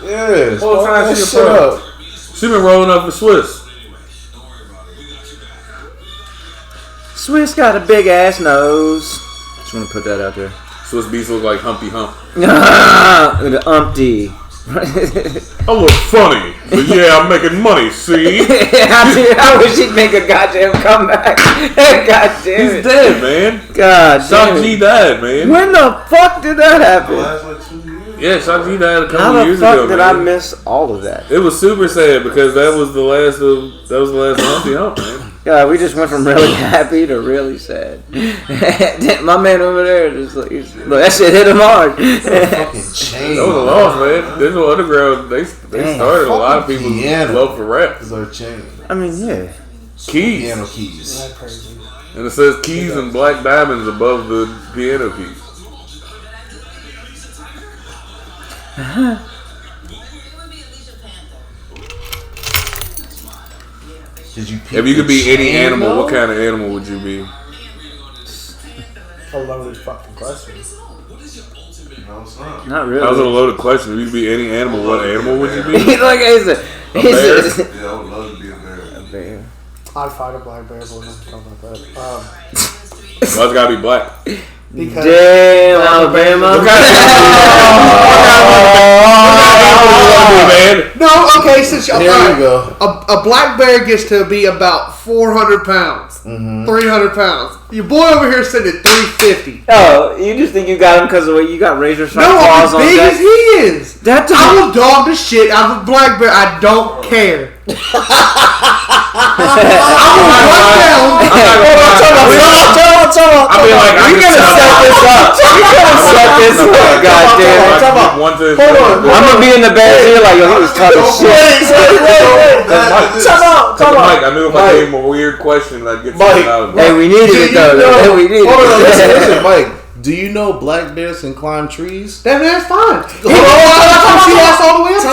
Yes. Whole time that she a shit pro. up. She been rolling up for Swiss. Swiss got a big ass nose. Just want to put that out there. Swiss beats look like Humpty Hump. The umpty. I look funny, but yeah, I'm making money, see? I wish he'd make a goddamn comeback. God damn it. He's dead, man. God Shock damn G it. died, man. When the fuck did that happen? Last like 2 years. Yeah, Shock G died a couple How the years fuck ago, did man. I miss all of that? It was super sad because that was the last of Humpty Hump, man. God, we just went from really happy to really sad. My man over there just like, look, that shit hit him hard. Fucking chain. That was a loss, man. Digital Underground, they started a lot of fucking people's piano. love for rap. Is our chain. I mean, yeah. Keys. Piano keys. That's crazy. And it says keys and black diamonds above the piano keys. It would be Alicia Panther. Did you pick If you could the be any chain, animal, though? what kind of animal would you be? A loaded fucking question. No, it's not. Not That was a really. loaded question. If you could be any animal, what animal would you be? Like I said, bear? Yeah, I would love to be a bear. I'd fight a black bear, but we're not talking about that. Well, it's gotta be black. Because damn, Alabama. What kind of animal would you be, man? no, okay, since There you go. A black bear gets to be about 400 pounds, 300 pounds. Your boy over here sitting at 350. Oh, you just think you got him because of the way you got razor sharp No, I'm claws as on big as that? he is. That I will dog the shit out of a black bear. I don't care. I will run down. I mean, like, We gotta set this up. We gotta set this up, goddamn. I'm gonna be in the bear's ear like, yo, he was talking shit. Mike, I knew if I gave him a weird question, I'd get something out of it. Hey, we needed it though. We needed Hold on, listen, it. listen, Mike. Do you know black bears can climb trees? That man's fine. He can see us all the way up.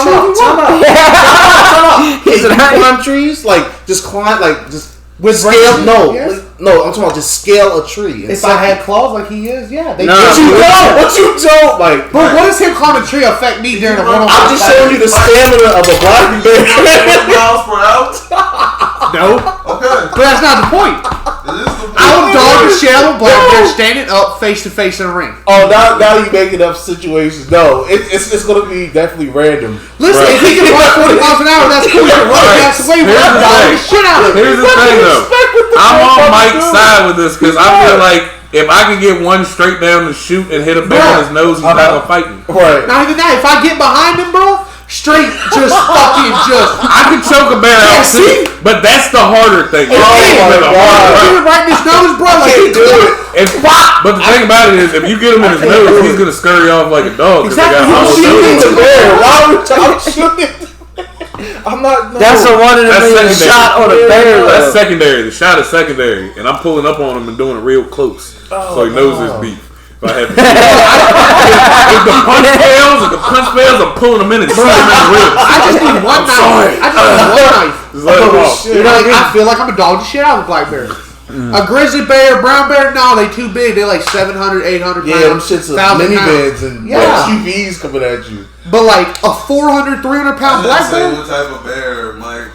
He can climb trees, like just climb, like just With scale. branches? No, Yes. no, I'm talking about just scale a tree. If I had claws like he is, yeah. They No. What you don't, what you don't, like. But what does him climbing a tree affect me during a one-on-one? I'm just showing you the stamina of a black bear. 1 miles per hour? No, Okay. but that's not the point. It is the I would dog the shit out of a black bear standing up face to face in a ring. Oh, now you making up situations. No, it's gonna be definitely random. Listen, if he can run 40 miles an hour, that's cool. He can run fast away. We're Here's the dog thing. the shit out of him. Here's the thing, though. I'm on Mike's side with this because I feel like if I can get one straight down the chute and hit a bear in his nose, he's not gonna fight me. Right. Not even that. If I get behind him, bro, straight, just fucking, just. I can choke a bear out see? too, but that's the harder thing. Oh my God. Even right in his nose, bro. Like, Can't do it. But the thing about it is, if you get him in his nose, he's gonna scurry off like a dog. 'Cause Exactly. they got I'm hollow shooting noses. the bear. Why would I'm shooting? I'm not. No. That's a one in a That's million secondary. shot on a bear. That's though. secondary. The shot is secondary, and I'm pulling up on him and doing it real close, so he knows his beef. If I have to, if the punch fails, I'm pulling him in and shooting him in the ribs. I just need one knife. I just need one knife. Just let him off. You know, I feel like I'm a dog the shit out of a black bear. A grizzly bear, brown bear, no, they too big. They're like 700, 800 pounds. Yeah, them shits are 1,000 minivans pounds. and Yeah. SUVs coming at you. But like a 400, 300 pound I black didn't say bear. what type of bear, Mike.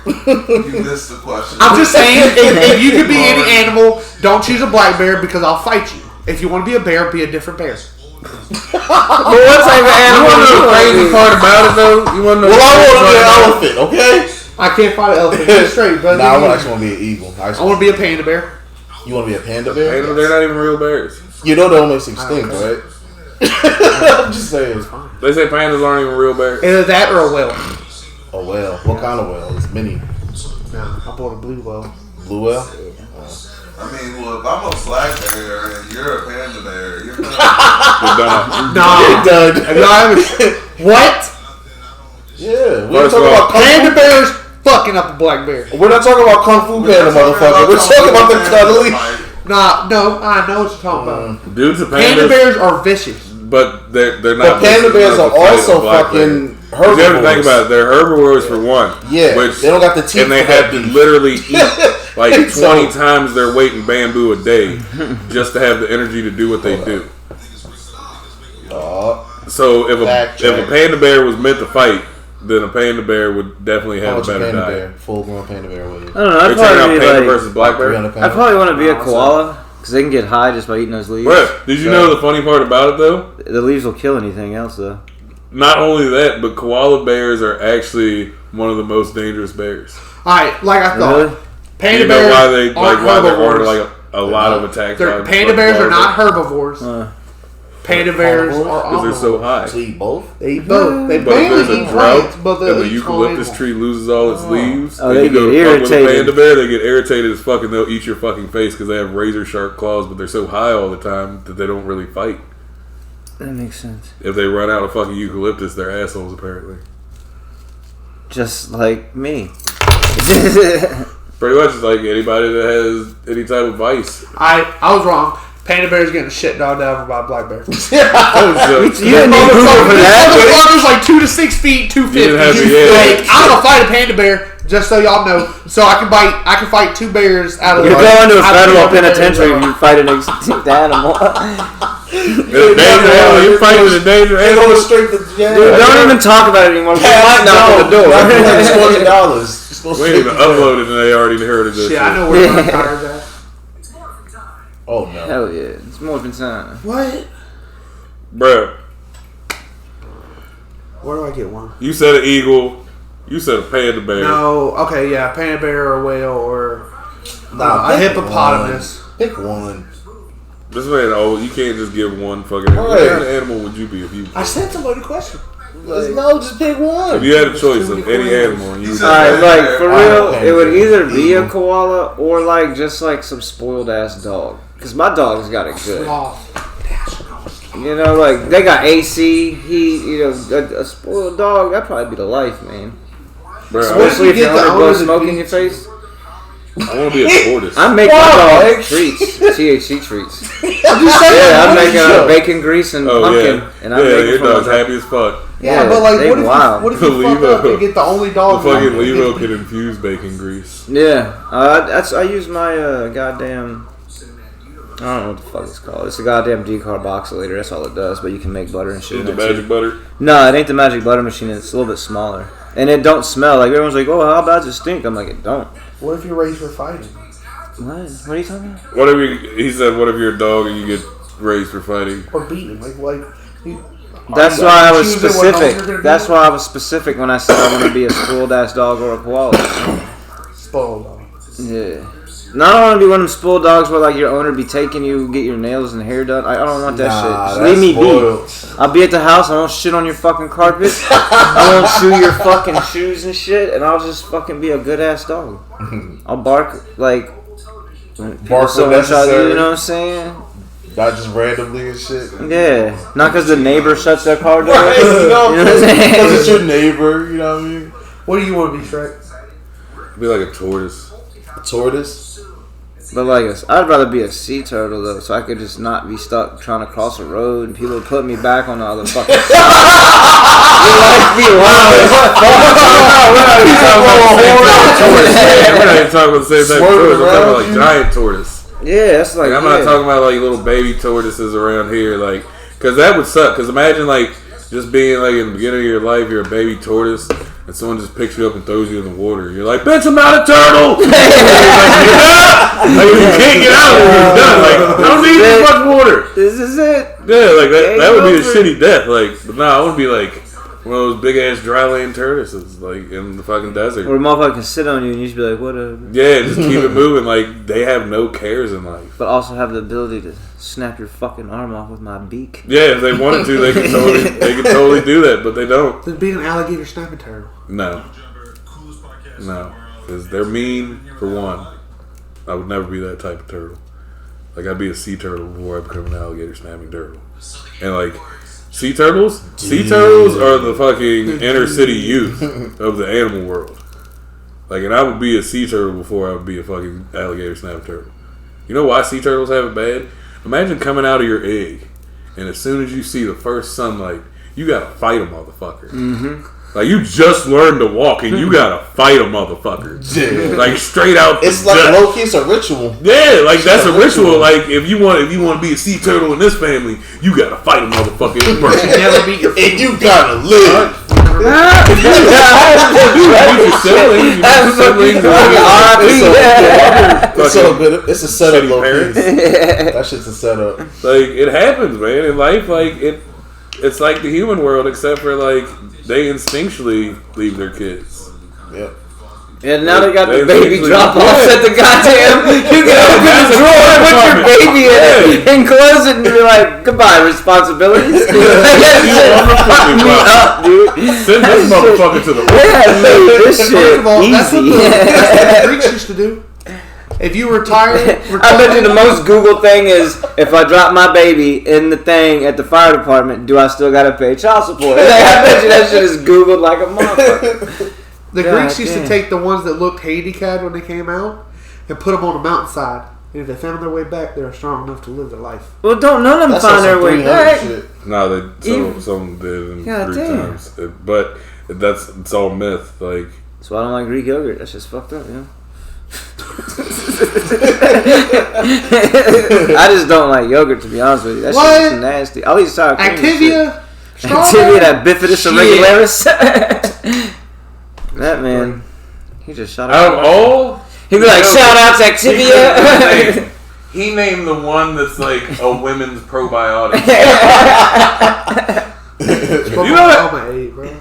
You missed the question. I'm just saying, if you could be any animal, don't choose a black bear because I'll fight you. If you want to be a bear, be a different bear. But what type of You animal want to know the you crazy wanna part about it, though? You want to know? Well, I want to be an elephant, okay? I can't fight an elephant. Just straight, but Nah, I actually want to be an eagle. I want to be a panda bear. You want to be a panda Hey, bear? they're not even real bears. You know they're almost extinct, right? I'm just saying. They say pandas aren't even real bears. Either that or a whale. A whale. What kind of whale? It's mini. No, I bought a blue whale. Blue whale? I mean, well, if I'm a black bear and you're a panda bear, you're kind of They're done. Nah. Done. Have y'all ever? What? Yeah, First of all, Panda bears fucking up a black bear. We're not talking about Kung Fu Panda, motherfucker. We're talking about the cuddly. Nah, no, I know what you're talking about. Dudes are Panda pandas, bears are vicious. but they're But not. panda vicious bears enough are to fight a also black bear. fucking You have to think herbivores. about it. They're herbivores for one. Yeah, which, they don't got the teeth and they for that have to beef. literally eat like So- 20 times their weight in bamboo a day just to have the energy to do what they do. Oh, So if Fact a check. panda bear was meant to fight, then a panda bear would definitely How have a much a better panda diet. bear? Full grown panda bear with you. I don't know. Are I'd you talking about probably be panda like. versus black bear? 300 I pounds. probably want to be a Oh, koala because they can get high just by eating those leaves. Bruh, did you know the funny part about it though? The leaves will kill anything else though. Not only that, but koala bears are actually one of the most dangerous bears. Alright, like I thought. Really? Do Panda you know bears why they aren't why there are herbivores. like a lot of attacks? Panda bears are not herbivores. Panda bears are because they're so high. So eat both? They eat both. They But if mainly there's a eat plants, drought but and they the eat eucalyptus small tree loses all its leaves, Oh, and they you go get fuck with a irritated. panda bear, they get irritated as fuck and they'll eat your fucking face because they have razor sharp claws, but they're so high all the time that they don't really fight. That makes sense. If they run out of fucking eucalyptus, they're assholes apparently. Just like me. Pretty much it's like anybody that has any type of vice. I was wrong. Panda bear's getting shit dogged out by a black bear. Oh, so, You didn't need Google for that. Motherfucker's like 2 to 6 feet, 250. You didn't have to- yeah. Like, I'm gonna fight a panda bear, just so y'all know. So I can fight 2 bears out of. You're going to a out of federal 200 bears. penitentiary if you fight an extinct animal. you're fighting a danger They go animal. straight to jail. Dude, don't even talk about it anymore. We might knock on the door. $20. We ain't even uploaded and they already heard of this. Shit, shit. I know where my tire's at. Oh no. Hell yeah, it's morphin' time. What? Bruh, Where do I get one? you said an eagle, you said a panda bear. No, okay, yeah, panda bear or a whale or Nah, a pick hippopotamus. one. Pick one. This man old. You can't just give one fucking animal. What Right. kind of animal would you be if you? I sent somebody a question. No, just pick one. If you had a choice of any animal, and you would Alright, like for real, Okay. it would either be a koala or like just like some spoiled ass dog. Cause my dog's got it good. Oh, You know, like they got AC. A spoiled dog. That'd probably be the life, man. Bro, Especially if you your get the owner blows owner to smoke be- in your face. I want to be a tortoise. I make my dog treats, THC treats. Yeah, I'm making bacon grease and Oh pumpkin, yeah, and I'm yeah. making Your for dog's my dog. happy as fuck. yeah, but like, they what if wild. you fuck Levo. up and get the only The dog? fucking you Levo get- can infuse bacon grease. Yeah, I use my goddamn. I don't know what the fuck it's called. It's a goddamn decarboxylator. That's all it does. But you can make butter and shit. Is in the it, too. magic butter? No, it ain't the magic butter machine. It's a little bit smaller, and it don't smell. Like everyone's like, "Oh, how bad does it stink?" I'm like, "It don't." What if you're raised for fighting? What? What are you talking about? What if he said? What if you're a dog and you get raised for fighting? Or beaten? You, That's are why I you was choosing what dog you're specific. gonna That's be? why I was specific when I said I want to be a spoiled ass dog or a koala. Spoiled dog. Yeah. No, I don't want to be one of them spoiled dogs where like your owner be taking you, get your nails and hair done. I don't want that shit. Just leave me be. I'll be at the house. I won't shit on your fucking carpet. I won't chew your fucking shoes and shit. And I'll just fucking be a good ass dog. I'll bark like when people Bark so when much out there, necessary. you know what I'm saying? Not just randomly and shit. Yeah. Not because the neighbor shuts their car door. Right, you know, You know what I'm saying? because it's your neighbor, you know what I mean? What do you want to be, Shrek? Be like a tortoise. A tortoise. But like, I'd rather be a sea turtle though, so I could just not be stuck trying to cross a road and people would put me back on the other fucking side. We're not even talking about the same type of tortoise. I'm talking about like Swerving giant tortoise. Yeah, that's like. Like, I'm yeah. not talking about like little baby tortoises around here, like, cause that would suck. Cause imagine like just being like in the beginning of your life, you're a baby tortoise, and someone just picks you up and throws you in the water. You're like, bitch, I'm not a turtle. Like, get out! Like, you can't get out if you're done. Like, I don't need this much water. This is it. Yeah, like that would be a over. shitty death. Like, but nah, I would be like one of those big ass dry land tortoises, like in the fucking desert. Or a motherfucker can sit on you and you just be like, whatever. Yeah, just keep it moving. Like they have no cares in life. But also have the ability to snap your fucking arm off with my beak. Yeah, if they wanted to, they could totally do that, but they don't. Then beat an alligator snapping turtle. No, because they're mean for one. I would never be that type of turtle. Like I'd be a sea turtle before I become an alligator snapping turtle. And like sea turtles are the fucking inner city youth of the animal world. Like, and I would be a sea turtle before I would be a fucking alligator snapping turtle. You know why sea turtles have it bad? Imagine coming out of your egg, and as soon as you see the first sunlight, you gotta fight a motherfucker. Mm-hmm. Like you just learned to walk, and you gotta fight a motherfucker. Yeah. Like straight out. It's the like gut. low key, it's a ritual. Yeah, like that's a ritual. Like if you want to be a sea turtle in this family, you gotta fight a motherfucker in person. Never beat your And you gotta live. remember. It's a setup, Shitty low parents. That shit's a setup. Like, it happens, man. In life, like, it's like the human world, except for, like, they instinctually leave their kids. Yep. And now they got the They baby basically- drop off at the goddamn. You can open the drawer and put your baby in it and close it and be like, goodbye, responsibilities. Fuck me up, dude. Send this motherfucker to the Yeah, man, this First shit of all, that's what easy. the Greeks used to do. If you retire, I bet you the most Google thing is, if I drop my baby in the thing at the fire department, do I still gotta pay child support? Like, I bet you that shit is Googled like a motherfucker. The God Greeks used damn. to take the ones that looked handicapped when they came out and put them on a mountainside. And if they found their way back, they were strong enough to live their life. Well, don't none of them That's find on their some way 300 back. shit. No, Even- some did in God Greek damn. times. But it's all myth. Like, That's why I don't like Greek yogurt. That's just fucked up, yeah. I just don't like yogurt, to be honest with you. That What? shit's nasty. I'll eat sour cream. and shit. Activia, Activia, strawberry. that bifidus Shit. irregularis. That man, he just shot out of up. all, He'd be like, shout out to Activia. he named the one that's like a women's probiotic. You know that- Mama ate, bro.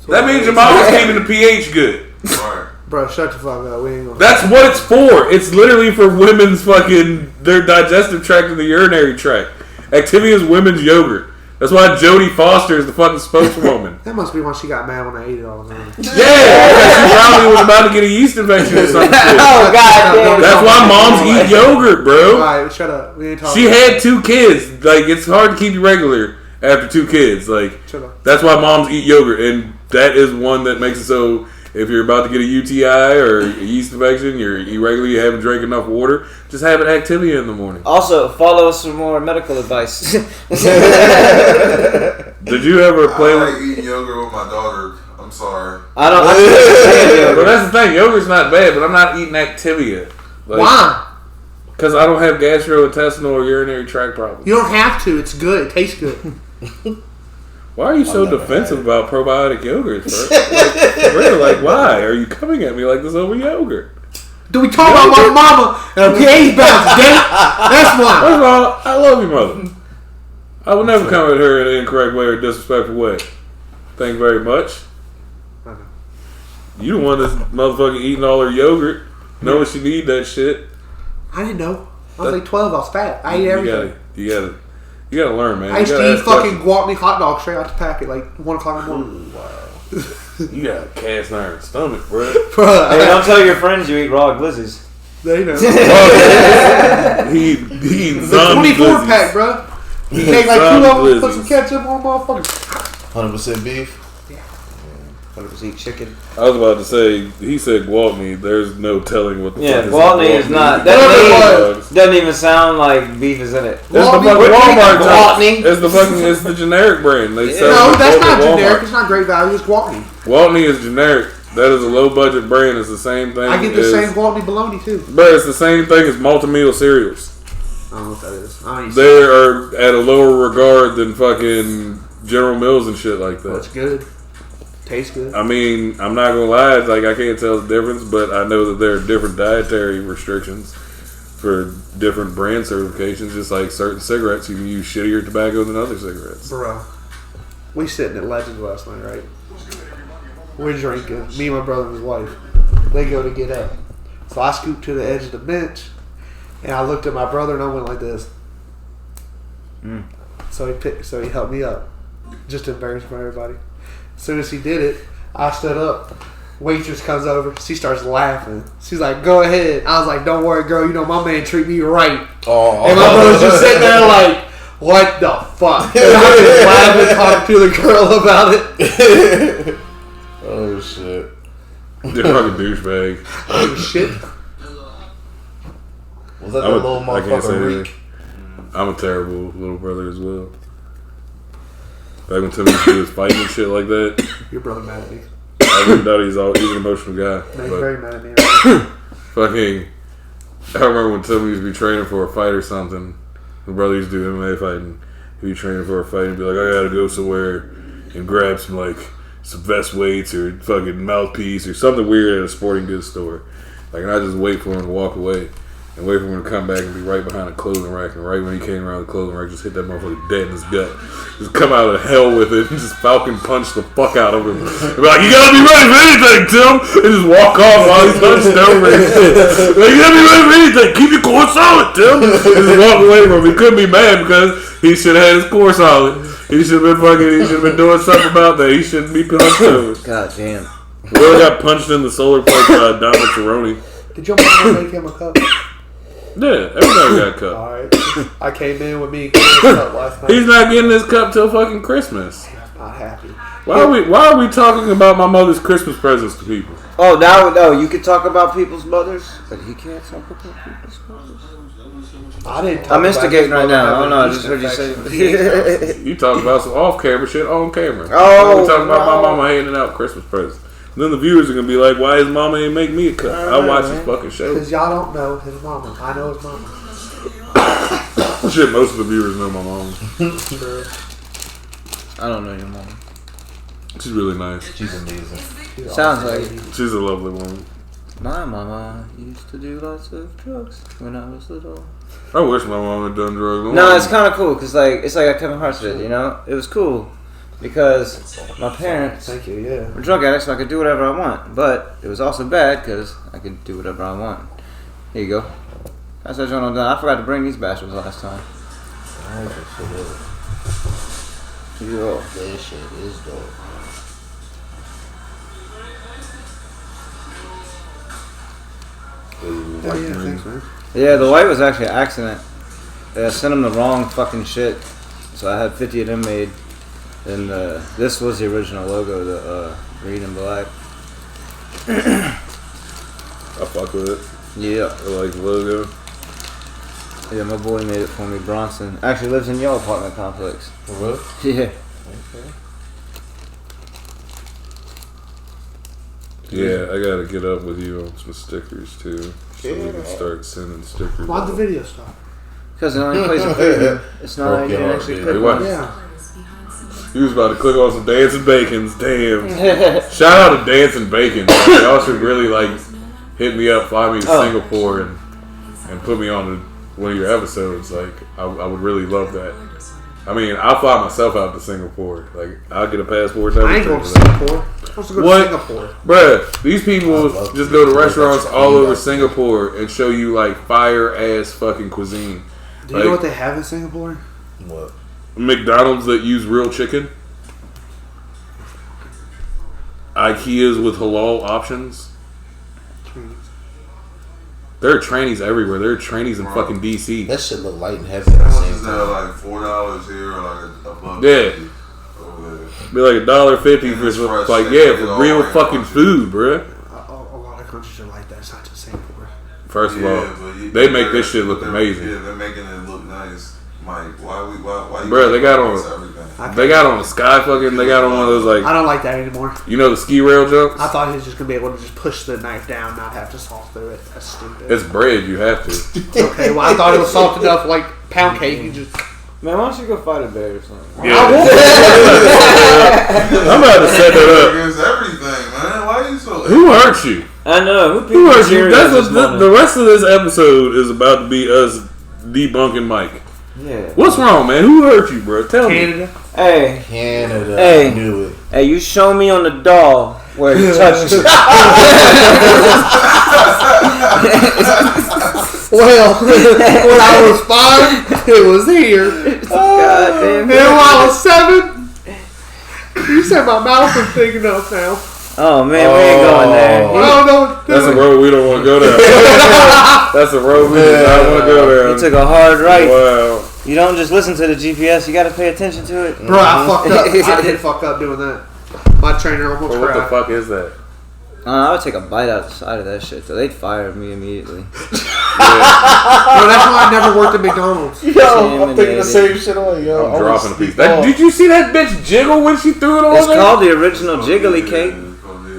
That means your mama's keeping the pH good. Right. Bro, shut the fuck up. We ain't gonna. That's what it's for. It's literally for women's fucking their digestive tract and the urinary tract. Activia is women's yogurt. That's why Jodie Foster is the fucking spokeswoman. That must be why she got mad when I ate it all the time. Yeah, because she probably was about to get a yeast infection or something. Oh, god damn. That's why moms eat yogurt, bro. Alright, shut up. We ain't talking. She had 2 kids. Like, it's hard to keep you regular after 2 kids. Like, Shut up. that's why moms eat yogurt, and that is one that makes it so if you're about to get a UTI or a yeast infection, you're irregular, you haven't drank enough water, just have an Activia in the morning. Also, follow us for more medical advice. Did you ever play I with? like eating yogurt with my daughter. I'm sorry. I don't. But that's the thing. Yogurt's not bad, but I'm not eating Activia. Like, Why? Because I don't have gastrointestinal or urinary tract problems. You don't have to. It's good. It tastes good. Why are you so never defensive had about probiotic yogurts, bro? Like, for real, like, why are you coming at me like this over yogurt? Do we talk about my mama and her pH balance today? That's why. First of all, I love your mother. I will never come at her in an incorrect way or disrespectful way. Thank you very much. You the one that's motherfucking eating all her yogurt, knowing she need that shit. I didn't know. I was like 12. I was fat. I ate everything. You gotta learn, man. I used You to gotta eat ask fucking questions. Gwaltney hot dog straight out the packet like 1 o'clock in the morning. You got a cast iron stomach, bro. Bruh, Hey, don't tell your friends you eat raw glizzies. they know. He The zombie 24 glizzies. pack, bro. You take like 2 of them, put some ketchup on motherfuckers. 100% beef. 100% chicken. I was about to say, he said Gwaltney. There's no telling what the Yeah, fuck Gwaltney is not. Whatever it That was. name doesn't even sound like beef is in it. It's the Gwaltney, fucking Walmart Gwaltney. joint. It's the generic brand. They sell No, it that's at not Walmart. generic. It's not great value. It's Gwaltney. Gwaltney is generic. That is a low budget brand. It's the same thing. I get the as, same Gwaltney bologna too. Bro, it's the same thing as multi-meal cereals. I don't know what that is. I don't eat They are at a lower regard than fucking General Mills and shit like Well, it's that. good. Tastes good. I mean, I'm not gonna lie. It's like I can't tell the difference, but I know that there are different dietary restrictions for different brand certifications. Just like certain cigarettes, you can use shittier tobacco than other cigarettes. Bro, we sitting at Legends last night, right? We're drinking. Me and my brother and his wife. They go to get up. So I scooped to the edge of the bench, and I looked at my brother and I went like this. So he helped me up, just to embarrass for everybody. As soon as he did it, I stood up. Waitress comes over. She starts laughing. She's like, "Go ahead." I was like, "Don't worry, girl. You know my man treat me right." Oh, And my brother's just sitting there like, "What the fuck?" And I just laughing, talking to the girl about it. Oh shit. They're fucking douchebag. Oh shit! Was that the I little can't say motherfucker anything. Reek? I'm a terrible little brother as well. Back when Timmy was fighting and shit like that, Your brother mad at me. I really thought he's an emotional guy. No, he's But very mad at me. Right? fucking, I remember when Timmy used to be training for a fight or something. My brother used to do MMA fighting. He'd be training for a fight and be like, I gotta go somewhere and grab some like some vest weights or fucking mouthpiece or something weird at a sporting goods store. Like, and I just wait for him to walk away and wait for him to come back and be right behind the clothing rack. And right when he came around the clothing rack, just hit that motherfucker dead in his gut. Just come out of hell with it and just Falcon punch the fuck out of him. And be like, you gotta be ready for anything, Tim. And just walk off while he's hunched over and shit. Like, you gotta be ready for anything. Keep your core solid, Tim. And just walk away from him. He couldn't be mad because he should have had his core solid. He should have been doing something about that. He shouldn't be punched over. God damn. Will got punched in the solar plate by Dominic Cerrone. Did your mom make him a cup? Yeah, everybody got a cup. Alright. I came in with me and Chris cup last night. He's not getting his cup till fucking Christmas. Not happy. Why are we talking about my mother's Christmas presents to people? Oh, now you can talk about people's mothers, but he can't talk about people's mothers. I didn't talk I'm instigating about right now. I don't know. I his just heard you say. infection. You talk about some off-camera shit on camera. Oh, we talking about no. my mama handing out Christmas presents. And then the viewers are gonna be like, "Why his mama ain't make me a cup?" I watch his fucking show. Because y'all don't know his mama. I know his mama. Shit, most of the viewers know my mom. I don't know your mom. She's really nice. She's amazing. Sounds like it. She's a lovely woman. My mama used to do lots of drugs when I was little. I wish my mom had done drugs. No, it's kind of cool because it's like a Kevin Hart did, you know. It was cool because my parents Thank you, yeah. were drug addicts, so I could do whatever I want. But it was also bad because I could do whatever I want. Here you go. That's that joint I'm done. I forgot to bring these bastards last time. Yo. This shit is dope. Thanks, man. Yeah, the white was actually an accident. I sent them the wrong fucking shit, so I had 50 of them made. And this was the original logo, the green and black. I fuck with it. Yeah. I like the logo. Yeah, my boy made it for me, Bronson. Actually lives in your apartment complex. What? Yeah. Yeah, I gotta get up with you on some stickers too, so we can start sending stickers. Why'd the out. video stop? Because it only plays a preview. It's not like you can actually Yeah, click what? on it. Yeah. He was about to click on some dancing bacons. Damn! Shout out to Dancing Bacon. Y'all should really like hit me up, fly me to Singapore, and put me on one of your episodes. Like I would really love that. I mean, I'll fly myself out to Singapore. Like I'll get a passport. I ain't going to Singapore. I'm supposed to go What? to Singapore. Bruh, these people just go to restaurants all over Singapore and show you like fire ass fucking cuisine. Do you know what they have in Singapore? What? McDonald's that use real chicken. IKEAs with halal options. There are trannies everywhere. There are trannies in fucking DC. That shit look light and heavy at How the much same is that? time. Like $4 here, or like a buck? Yeah. Over there. Be like $1.50 for It's some, fresh like chicken, for all real right, fucking bunch of- food, bruh. A lot of countries are like that. It's not just Singapore. First of Yeah, all, but they make this shit look they're- amazing. Yeah, they're making it look nice. Mike, why you Bruh, they got on- everything? They got on the sky fucking. They got on one of those I like, don't like that anymore. you know, the ski rail jumps. I thought he was just going to be able to just push the knife down, not have to saw through it. That's stupid. It's bread. You have to. Okay, well, I thought it was soft enough, like pound cake. You just. Man, why don't you go fight a bear or something? Yeah. I'm about to set that Against everything, man. Why are you so? up. Who hurt you? I know. Who Who hurt you? serious That's this what morning? the rest of this episode is about to be us debunking Mike. Yeah. What's wrong, man? Who hurt you, bro? Tell me. Canada. Hey, Canada. Hey. I knew it. hey, you show me on the doll where he touched you. Well, when I was 5, it was here. God damn And when I was 7, you said my mouth is big enough now. Oh man, we ain't going there. Well, no, That's a road we don't want to go down. That's a road we do not want to go You down. took a hard right. Wow. You don't just listen to the GPS. You got to pay attention to it. bro, I fucked up. I did fuck up doing that. My trainer almost Well, what the cried. fuck is that? I would take a bite out the side of that shit. Though they'd fire me immediately. Bro, that's why I never worked at McDonald's. Yo, I'm thinking the same shit on yo. I'm dropping a piece. Did you see that bitch jiggle when she threw it on It's there? called the original jiggly cake.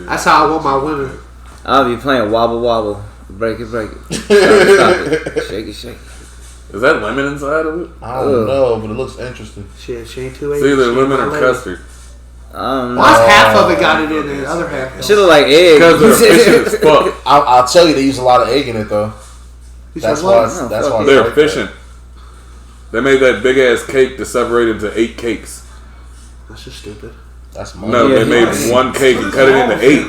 That's how I want my women. I'll be playing wobble wobble, break it, break it, stop it, shake it, shake it. Is that lemon inside of it? I don't know, but it looks interesting. Shit, she ain't It's 280. either She ain't lemon my or lady. custard. Why's half of it got it in there? The other half. Should look like egg. Because they're efficient as fuck. I'll tell you, they use a lot of egg in it though. You That's said why. what? That's why They're it's like that. efficient. They made that big ass cake to separate into 8 cakes. That's just stupid. That's money. No, Yeah, they made he- one cake and cut it into 8.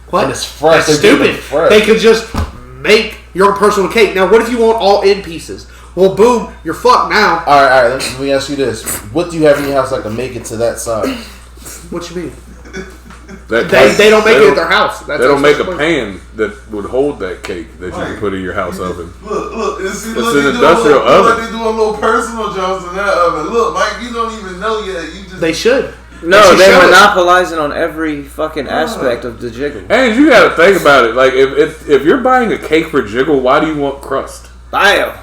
What? And it's fresh. That's They do it stupid. fresh. They could just make your personal cake. Now, what if you want all in pieces? Well, boom, you're fucked now. All right. Let me ask you this: what do you have in your house that can make it to that size? What you mean? That They don't make they it at their house. That's They don't make a point. pan that would hold that cake that you can put in your house oven. Look, it's It's an industrial oven. They do a little personal jobs in that oven. Look, Mike, you don't even know yet. You just They should. No, should they're show it. monopolizing on every fucking aspect of the jiggle. And you gotta think about it. Like, if you're buying a cake for Jiggle, why do you want crust? Bio.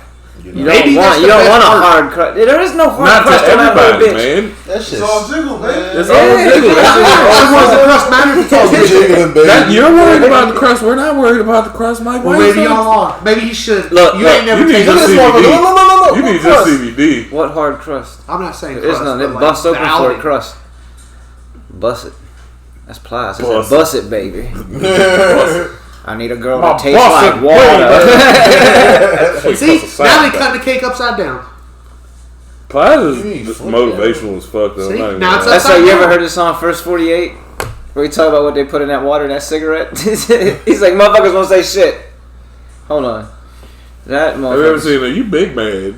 You Maybe don't that's want the best a part. hard crust. There is no hard Not crust to on that whole everybody, bitch. man. That shit's it's all jiggle, baby. It's all Jiggle. Why does the crust matter if it's all jiggle? jiggling, baby. That, you're worried about the crust. We're not worried about the crust, Mike. Well, Why maybe you so- y'all are. Maybe you should. Look, you look, ain't never you need tasted to it. see- No. You need just CBD. What hard crust? I'm not saying There's crust. none. but It like busts open for valley. a crust. Bust it. That's plies. It's Bust a bust it, baby. I need a girl My that tastes bust like it, water. See, now they cutting the cake upside down. Plies You need is flip motivational as fuck, though. See? I'm not even Now it's gonna lie. That's like, you ever heard the song First 48? Where he talk about what they put in that water in that cigarette? He's like, motherfuckers won't say shit. Hold on. That Have you ever motherfucker. seen that? You big mad.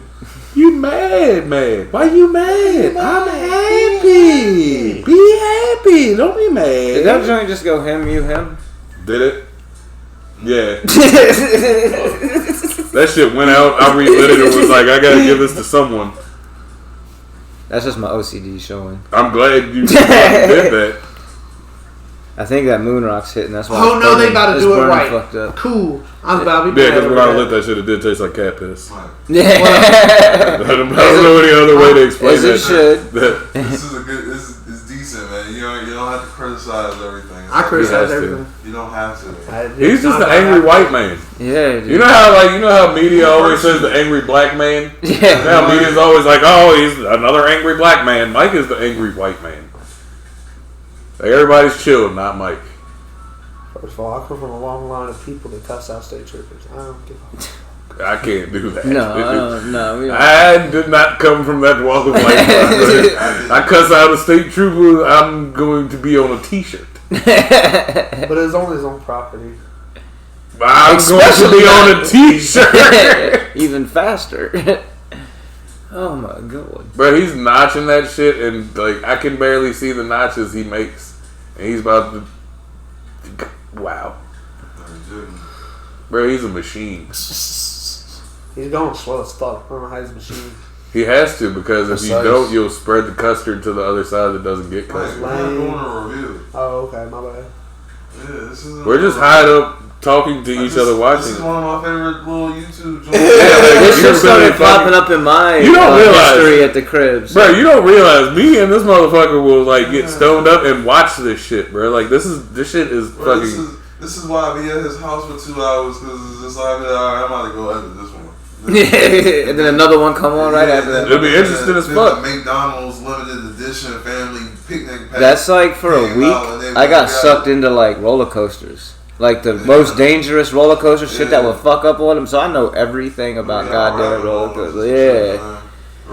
You mad. Why you mad? I'm happy. Be happy. Don't be Did that mad. joint just go him, you, him? Did it? Yeah. That shit went out. I relit it and was like, I gotta give this to someone. That's just my OCD showing. I'm glad you did that. I think that moon rock's hitting. That's why. Oh it's no, they burning- about to it's do it burning right. Fucked up. Cool. I'm about to be Yeah, mad because when over I that. lit that shit, it did taste like cat piss. Yeah. I don't know any other way to explain As it that. should. That- This is a good. This is decent, man. You don't have to criticize everything. I criticize has to. everything. You don't have to. He's just an angry white man. Yeah, dude. You know how media always says the angry black man? Yeah. Now media's always like, oh, he's another angry black man. Mike is the angry white man. Like, everybody's chill, not Mike. First of all, I come from a long line of people that cuss out state troopers. I don't give a fuck. I can't do that. No, we don't. I did not come from that walk of life. I cuss out a state trooper, I'm going to be on a t-shirt. But it's on his own property. I'm Especially going to be not- on a t-shirt. Even faster. Oh my god. Bro, he's notching that shit, and like I can barely see the notches he makes, and he's about to. Wow, bro, he's a machine. He's going slow as fuck. I don't know how he's a machine. He has to, because if you Precise. don't, you'll spread the custard to the other side that doesn't get Mike, custard. we're not doing a review. Oh, okay, my bad. Yeah, this is. We're just high up talking to each other, watching. This is one of my favorite little YouTube joints. This You're shit started really funny. popping up in my You don't realize- history at the cribs. Bro, you don't realize me and this motherfucker will like get stoned up and watch this shit, bro. Like this shit is Bro, fucking. this is why I be at his house for 2 hours, because it's just like, alright, I'm about to go edit this one. And then another one come on right after that. It'll be interesting as Then fuck. the McDonald's limited edition family picnic pack. That's like for a came week. out, and then I got we sucked into like roller coasters, like the most dangerous roller coaster shit that Yeah. would fuck up on them. So I know everything about goddamn roller coasters. Yeah.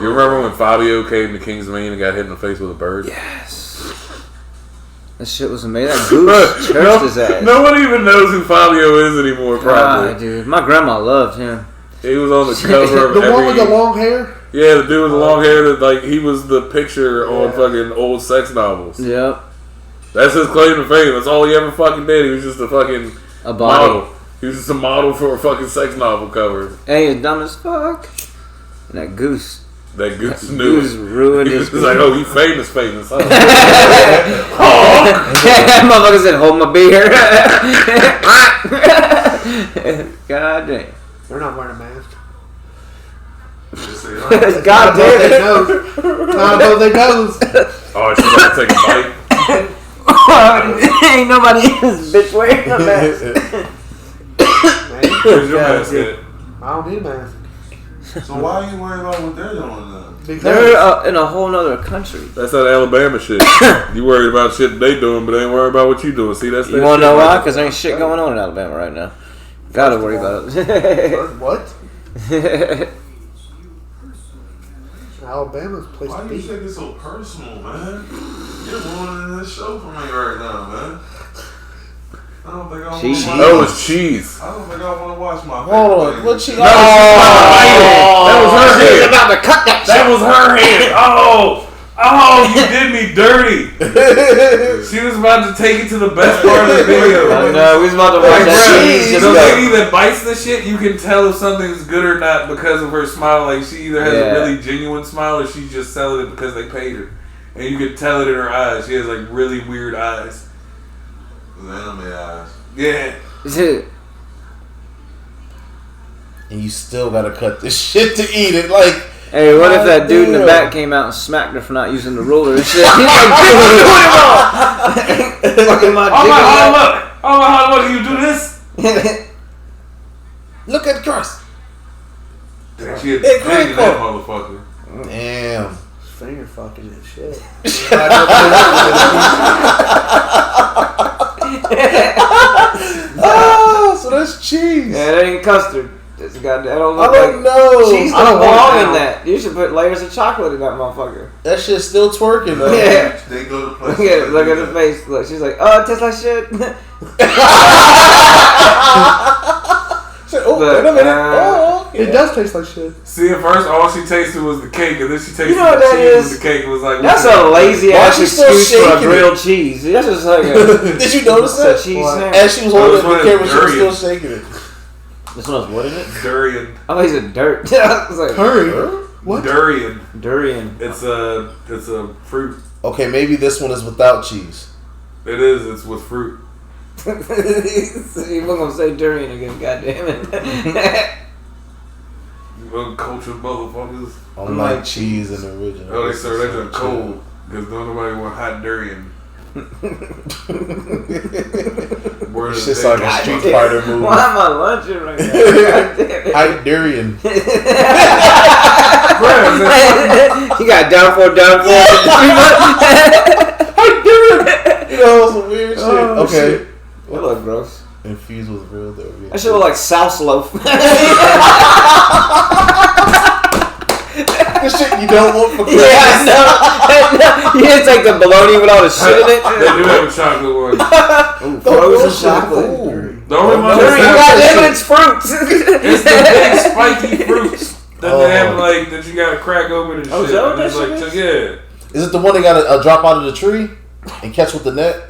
You remember when Fabio came to Kings Dominion and got hit in the face with a bird? Yes. That shit was amazing. That goose churched his ass. No one even knows who Fabio is anymore. Probably. God, dude, my grandma loved him. He was on the cover of The every. one with the long hair? Yeah, the dude with the long hair. That like he was the picture on fucking old sex novels. Yep. That's his claim to fame. That's all he ever fucking did. He was just a fucking A body. model. He was just a model for a fucking sex novel cover. And he was dumb as fuck. And that goose. That goose knew Goose it. ruined He his. was like, oh, he famous. Huh? Motherfucker said, hold my beer. God damn. They're not wearing a mask. God damn They it. knows. Not above their nose. Oh, she's about to take a bite. Ain't nobody in this bitch wearing a mask. Where's your mask at? I don't need a mask. So why are you worried about what they're doing then? Because in a whole nother country. That's that Alabama shit. You worried about shit they doing, but ain't worried about what you doing. See, that's You want to know why? Because there ain't shit going on in Alabama right now. Gotta worry about it. what? Alabama's a place Why to do you be. take it so personal, man? You're ruining this show for me right now, man. I don't think I want to Cheese. watch. Oh, it's cheese. I don't think I want to watch my. Hold on. favorite What thing. she? That was her hand. about to cut that That was her hand. Oh, you did me dirty. She was about to take it to the best part of the video. No, we was about to watch that cheese. The Just lady that bites the shit, you can tell if something's good or not because of her smile. Like, she either has a really genuine smile or she's just selling it because they paid her. And you can tell it in her eyes. She has, like, really weird eyes. The anime eyes. Yeah. And you still gotta cut this shit to eat it. Like, Hey, what if that dude in the damn. back came out and smacked her for not using the ruler and shit? He's like, do it all. Fucking my Oh my, dick. look, do you do this? look at Christ. She had Hey, banging Grandpa. that motherfucker. Damn. Finger fucking and shit. Oh, so that's cheese. Yeah, that ain't custard. It's got that don't I look don't like know. cheese. I don't don't want belong it in now. that. You should put layers of chocolate in that motherfucker. That shit's still twerking though. Yeah. They go to places. Look at it. that Look do at the that. face. Look, she's like, oh, it tastes like shit. Oh, But, wait a minute. Oh, okay. It does taste like shit. See, at first, all she tasted was the cake, and then she tasted You know what the that cheese is? with the cake and was like, That's "What's a that?" lazy Why ass she still excuse for a shaking grilled cheese. That's just like a, Did you notice a that? cheese What? sandwich. As she was holding This the one is camera, she was durian. still shaking it. This one has what in it? Durian. Oh, he's a dirt. I was like, Curry. What? Durian. durian. It's a fruit. Okay, maybe this one is without cheese. It is. It's with fruit. You we're gonna say durian again, goddamn it. You uncultured motherfuckers. Unlike cheese in the original. Oh, they serve that junk cold because don't nobody want hot durian. Word of the Shit's day. like a Street Fighter movie. Why am I lunching right now? God damn it. Hype durian. You got down for. Hype durian. You know, some weird shit. Oh, Okay. shit. That look gross. Infused with real durian. That shit look like South loaf. The shit you don't want for Christmas. Yeah, I know. You didn't take the bologna with all the shit in it. They do have a chocolate one. Ooh, frozen chocolate. Ooh. The only one Durian, that's goddamn it, it's fruits. it's the big spiky fruits that they have like that you gotta crack open and Oh, shit. is that what And it's that like, shit yeah, Is it the one that got to drop out of the tree and catch with the net?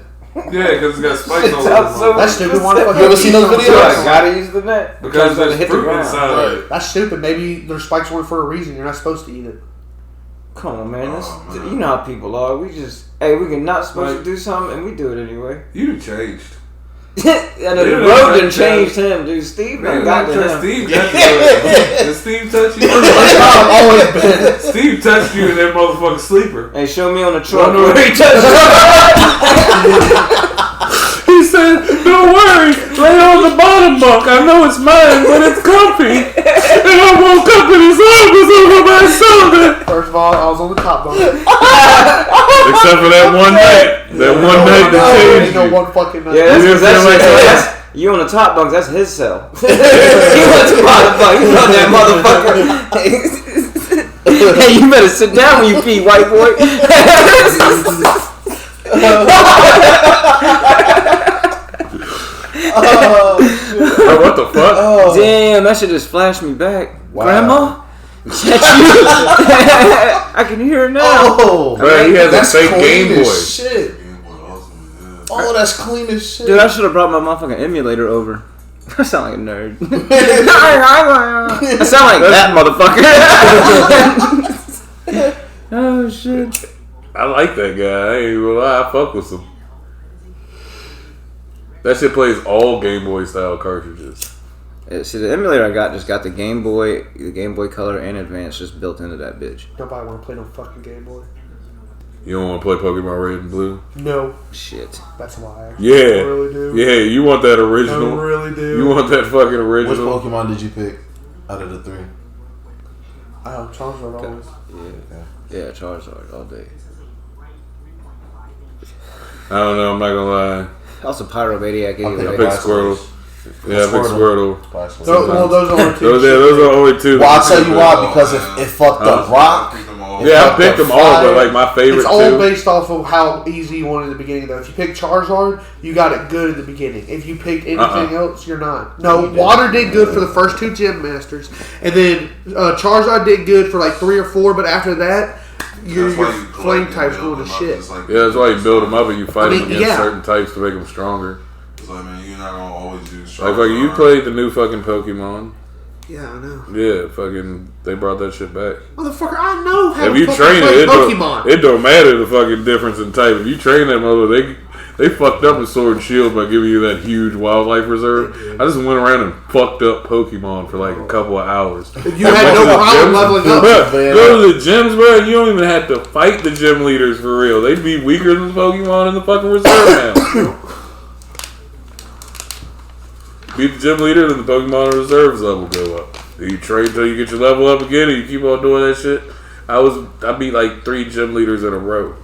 yeah, because it's got spikes all Sounds so over That's stupid. Why the fuck You ever seen those So videos? I gotta use the net because it there's hit the fruit ground. inside of it. That's stupid. Maybe their spikes were for a reason. You're not supposed to eat it. Come on, man. Oh, man. You know how people are. We just, hey, we can not supposed to do something, and we do it anyway. You done changed. I know the Yeah, road done that's- changed him, dude. Steve done Man, got not to just him. Steve got you. Did Steve touch you? I've always been. Steve touched you in that motherfucking sleeper. Hey, show me on the truck no. where he touched He said, "Don't worry, lay on the bottom bunk. I know it's mine, but it's comfy." And I woke up and his arm was over my shoulder. First of all, I was on the top bunk. Except for that one night. That one night that Ain't changed no you. one fucking night. Yeah, that's You because didn't feel like that's you on the top bunk. That's his cell. He went to bottom bunk. You know that motherfucker. Hey, you better sit down when you pee, white boy. Oh, what the fuck? Damn, that shit just flashed me back. Wow. Grandma? Is that you? I can hear her now. Oh, Man, he has a that's fake clean Game Boy. as shit. Game Boy Ultimate, yeah. Oh, that's clean as shit. Dude, I should have brought my motherfucking emulator over. I sound like a nerd. I sound like that motherfucker. Oh, shit. I like that guy. I ain't even gonna lie. I fuck with him. That shit plays all Game Boy style cartridges. Yeah, see, the emulator I got just got the Game Boy Color and Advance just built into that bitch. Nobody want to play no fucking Game Boy. You don't want to play Pokemon Red and Blue? No, Shit. that's a lie. Yeah. I really do. Yeah, you want that I original. really do. You want that fucking Which original. Pokemon did you pick out of the three? Charizard always. Yeah, Charizard all day. I don't know. I'm not gonna lie. Also, Pyromaniac I anyway. I picked Squirtle. Yeah, I picked Squirtle. Those are only two. Those are only two. Well, I'll tell you why, because it fucked up Rock. Yeah, I picked them all, but like my favorite It's all two. based off of how easy you want it in the beginning, though. If you pick Charizard, you got it good at the beginning. If you picked anything else, you're not. No, Water did good for the first two Gym Masters, and then Charizard did good for like 3 or 4, but after that, your flame type's going to shit. Yeah, that's why you build them up and you fight them against yeah. certain types to make them stronger. So, I mean, you're not gonna always use Like you played the new fucking Pokemon. Yeah, I know. Yeah, fucking, they brought that shit back. Motherfucker, I know how If to you fucking train play it, Pokemon. it don't matter the fucking difference in type. If you train that mother, they fucked up the Sword and Shield by giving you that huge wildlife reserve. I just went around and fucked up Pokemon for like a couple of hours. You had no problem leveling up. Go to the gyms, bro. You don't even have to fight the gym leaders for real. They'd be weaker than the Pokemon in the fucking reserve now. Beat the gym leader, then the Pokemon reserves level go up. You train until you get your level up again, and you keep on doing that shit. I beat like 3 gym leaders in a row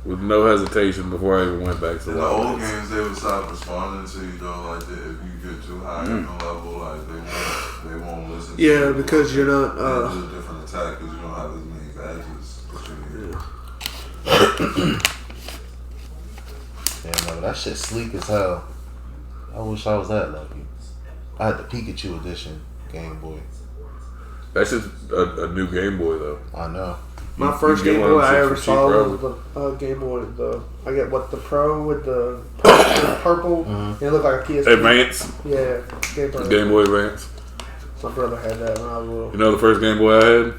with no hesitation before I even went back to In the level. old games, they would stop responding to you though. Like if you get too high in the level, like they won't listen. to Yeah, you. because you're not. They do a different attack because you don't have as many badges. That you need. Yeah, no, that shit sleek as hell. I wish I was that lucky. I had the Pikachu edition Game Boy. That's just a new Game Boy though. I know. My You first get Game one of Boy them I shits ever for cheap, saw bro. was the Game Boy. I get the Pro with the purple. Mm-hmm. It looked like a PSP. Advance, Yeah, Game Boy. Game Boy Advance. My brother had that when I was little. You know the first Game Boy I had?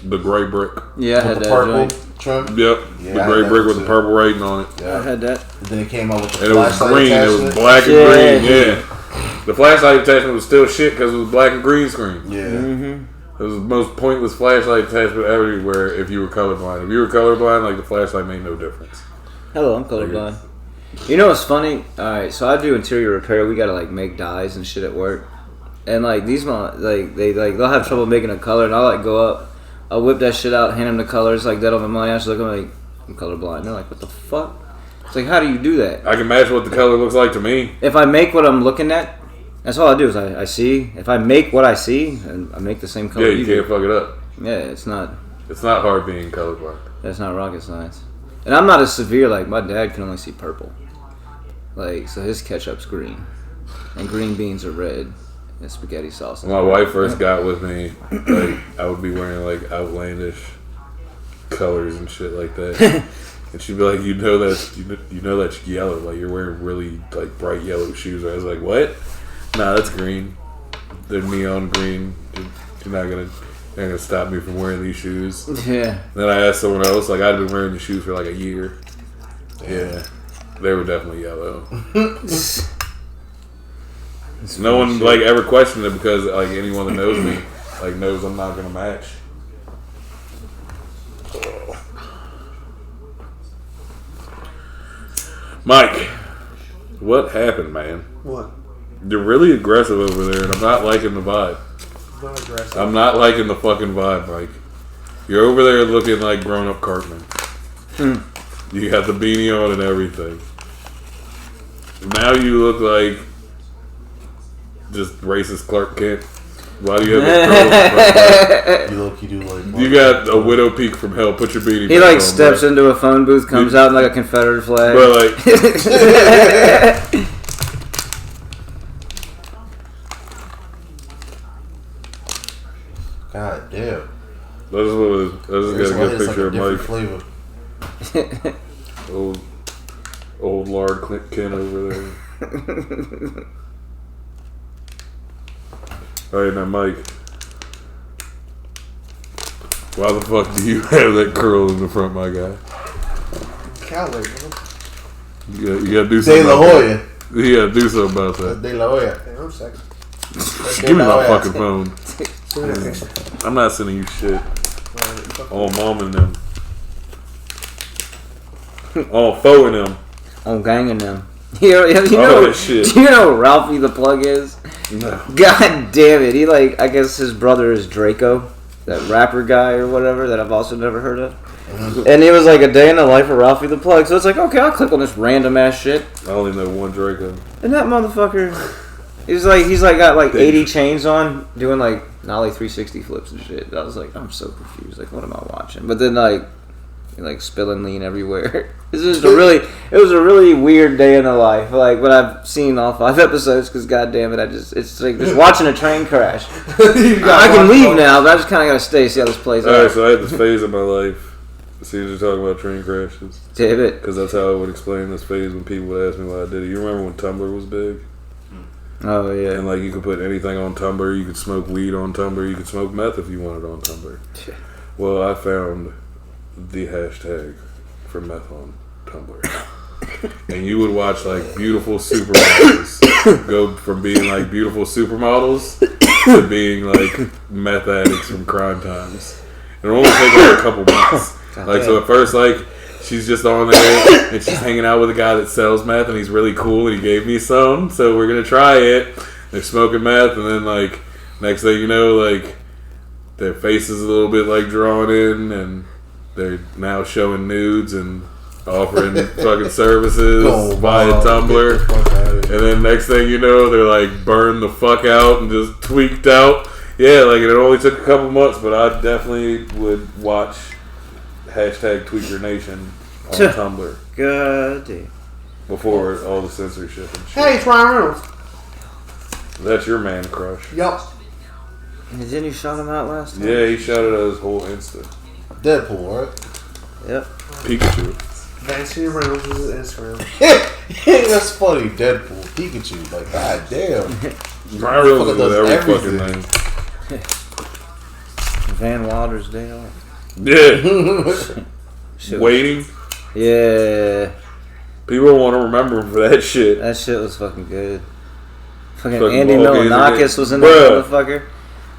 The gray brick. Yeah, I had With the that purple joint. trim. Yep, Yeah, the I gray had that brick with too. the purple rating on it. I Yeah. had that. And then it came out with the And it was flashlight green. It was attachment. black and Yeah. green. Yeah. The flashlight attachment was still shit because it was black and green screen. Yeah. Mm-hmm. It was the most pointless flashlight attachment everywhere if you were colorblind. If you were colorblind, like the flashlight made no difference. Hello, I'm colorblind. You know what's funny? Alright, so I do interior repair. We gotta like make dyes and shit at work. And like these they'll have trouble making a color, and I'll like go up, I'll whip that shit out, hand them the colors like that on my money. I just look at them like, I'm colorblind. And they're like, what the fuck? It's like, how do you do that? I can match what the color looks like to me. If I make what I'm looking at, that's all I do is I see. If I make what I see, and I make the same color. Yeah, you can't fuck it up. Yeah, it's not hard being colorblind. That's not rocket science. And I'm not as severe, like my dad can only see purple. Like, so his ketchup's green. And green beans are red. And spaghetti sauce. When my wife first got with me, like I would be wearing like outlandish colors and shit like that. And she'd be like, you know that's yellow, like you're wearing really like bright yellow shoes. I was like, what? Nah, that's green. They're neon green. You're not gonna stop me from wearing these shoes. Yeah. Then I asked someone else, like I'd been wearing the shoes for like a year. Yeah, they were definitely yellow. No one like ever questioned it because like anyone that knows me like knows I'm not gonna match. Mike, what happened, man? What? You're really aggressive over there, and I'm not liking the vibe. Not aggressive. I'm not liking the fucking vibe, Mike. You're over there looking like grown-up Cartman. You got the beanie on and everything. Now you look like just racist Clark Kent. Why do you have a You look, you do like. You got a widow peak from hell. Put your beanie. He back like on, steps bro. into a phone booth, comes out in like a Confederate flag. But like, God damn. let's just get a good picture of Mike. Flavor. Old Lard Kent over there. Alright, now Mike. Why the fuck do you have that curl in the front, my guy? Cali, bro. You gotta do De something La about Hoya. that. You gotta do something about that. De La Hoya. Hang on a second. Give me my fucking phone. I'm not sending you shit. On mom and them. On Fo and them. On ganging them. You know that shit. Do you know who Ralphie the Plug is? No. God damn it. He like, I guess his brother is Draco. that rapper guy or whatever that I've also never heard of. And it was like a day in the life of Ralphie the Plug. So it's like, okay, I'll click on this random ass shit. I only know one Draco. And that motherfucker, he's like got like 80 chains on, doing like nollie 360 flips and shit. I was like, I'm so confused. Like, what am I watching? But then like spilling lean everywhere. It was a really weird day in the life. Like, but I've seen all 5 episodes because goddamn it, it's like just watching a train crash. I can leave now, but I just kind of gotta stay, see how this plays out. Alright, so I had this phase in my life. As soon as you're talking about train crashes. Damn it. Because that's how I would explain this phase when people would ask me why I did it. You remember when Tumblr was big? Oh yeah. And like you could put anything on Tumblr. You could smoke weed on Tumblr. You could smoke meth if you wanted on Tumblr. Well, I found the hashtag for meth on Tumblr. And you would watch like beautiful supermodels go from being like beautiful supermodels to being like meth addicts from Crime Times. It only take like a couple months. Like, so at first, like, she's just on there and she's hanging out with a guy that sells meth and he's really cool and he gave me some, so we're gonna try it. They're smoking meth, and then like next thing you know, like their face is a little bit like drawn in and they're now showing nudes and offering fucking services via Tumblr. And then next thing you know, they're like burned the fuck out and just tweaked out. Yeah, like it only took a couple months, but I definitely would watch hashtag Tweaker Nation on Tumblr. God damn. Before all the censorship and shit. Hey, it's Ryan Reynolds. That's your man crush. Yup. And didn't you shout him out last time? Yeah, he shouted out his whole Insta. Deadpool, right? Yep. Pikachu. Vance Reynolds is Instagram. That's funny. Deadpool, Pikachu. Like, god damn. Ryan Reynolds is does every fucking everything. thing. Van Wilder's Day Off. Yeah. Shit. Waiting. Yeah. People want to remember him for that shit. That shit was fucking good. Fucking Fucking Andy ball games Milonakis again. was in Bruh. that motherfucker.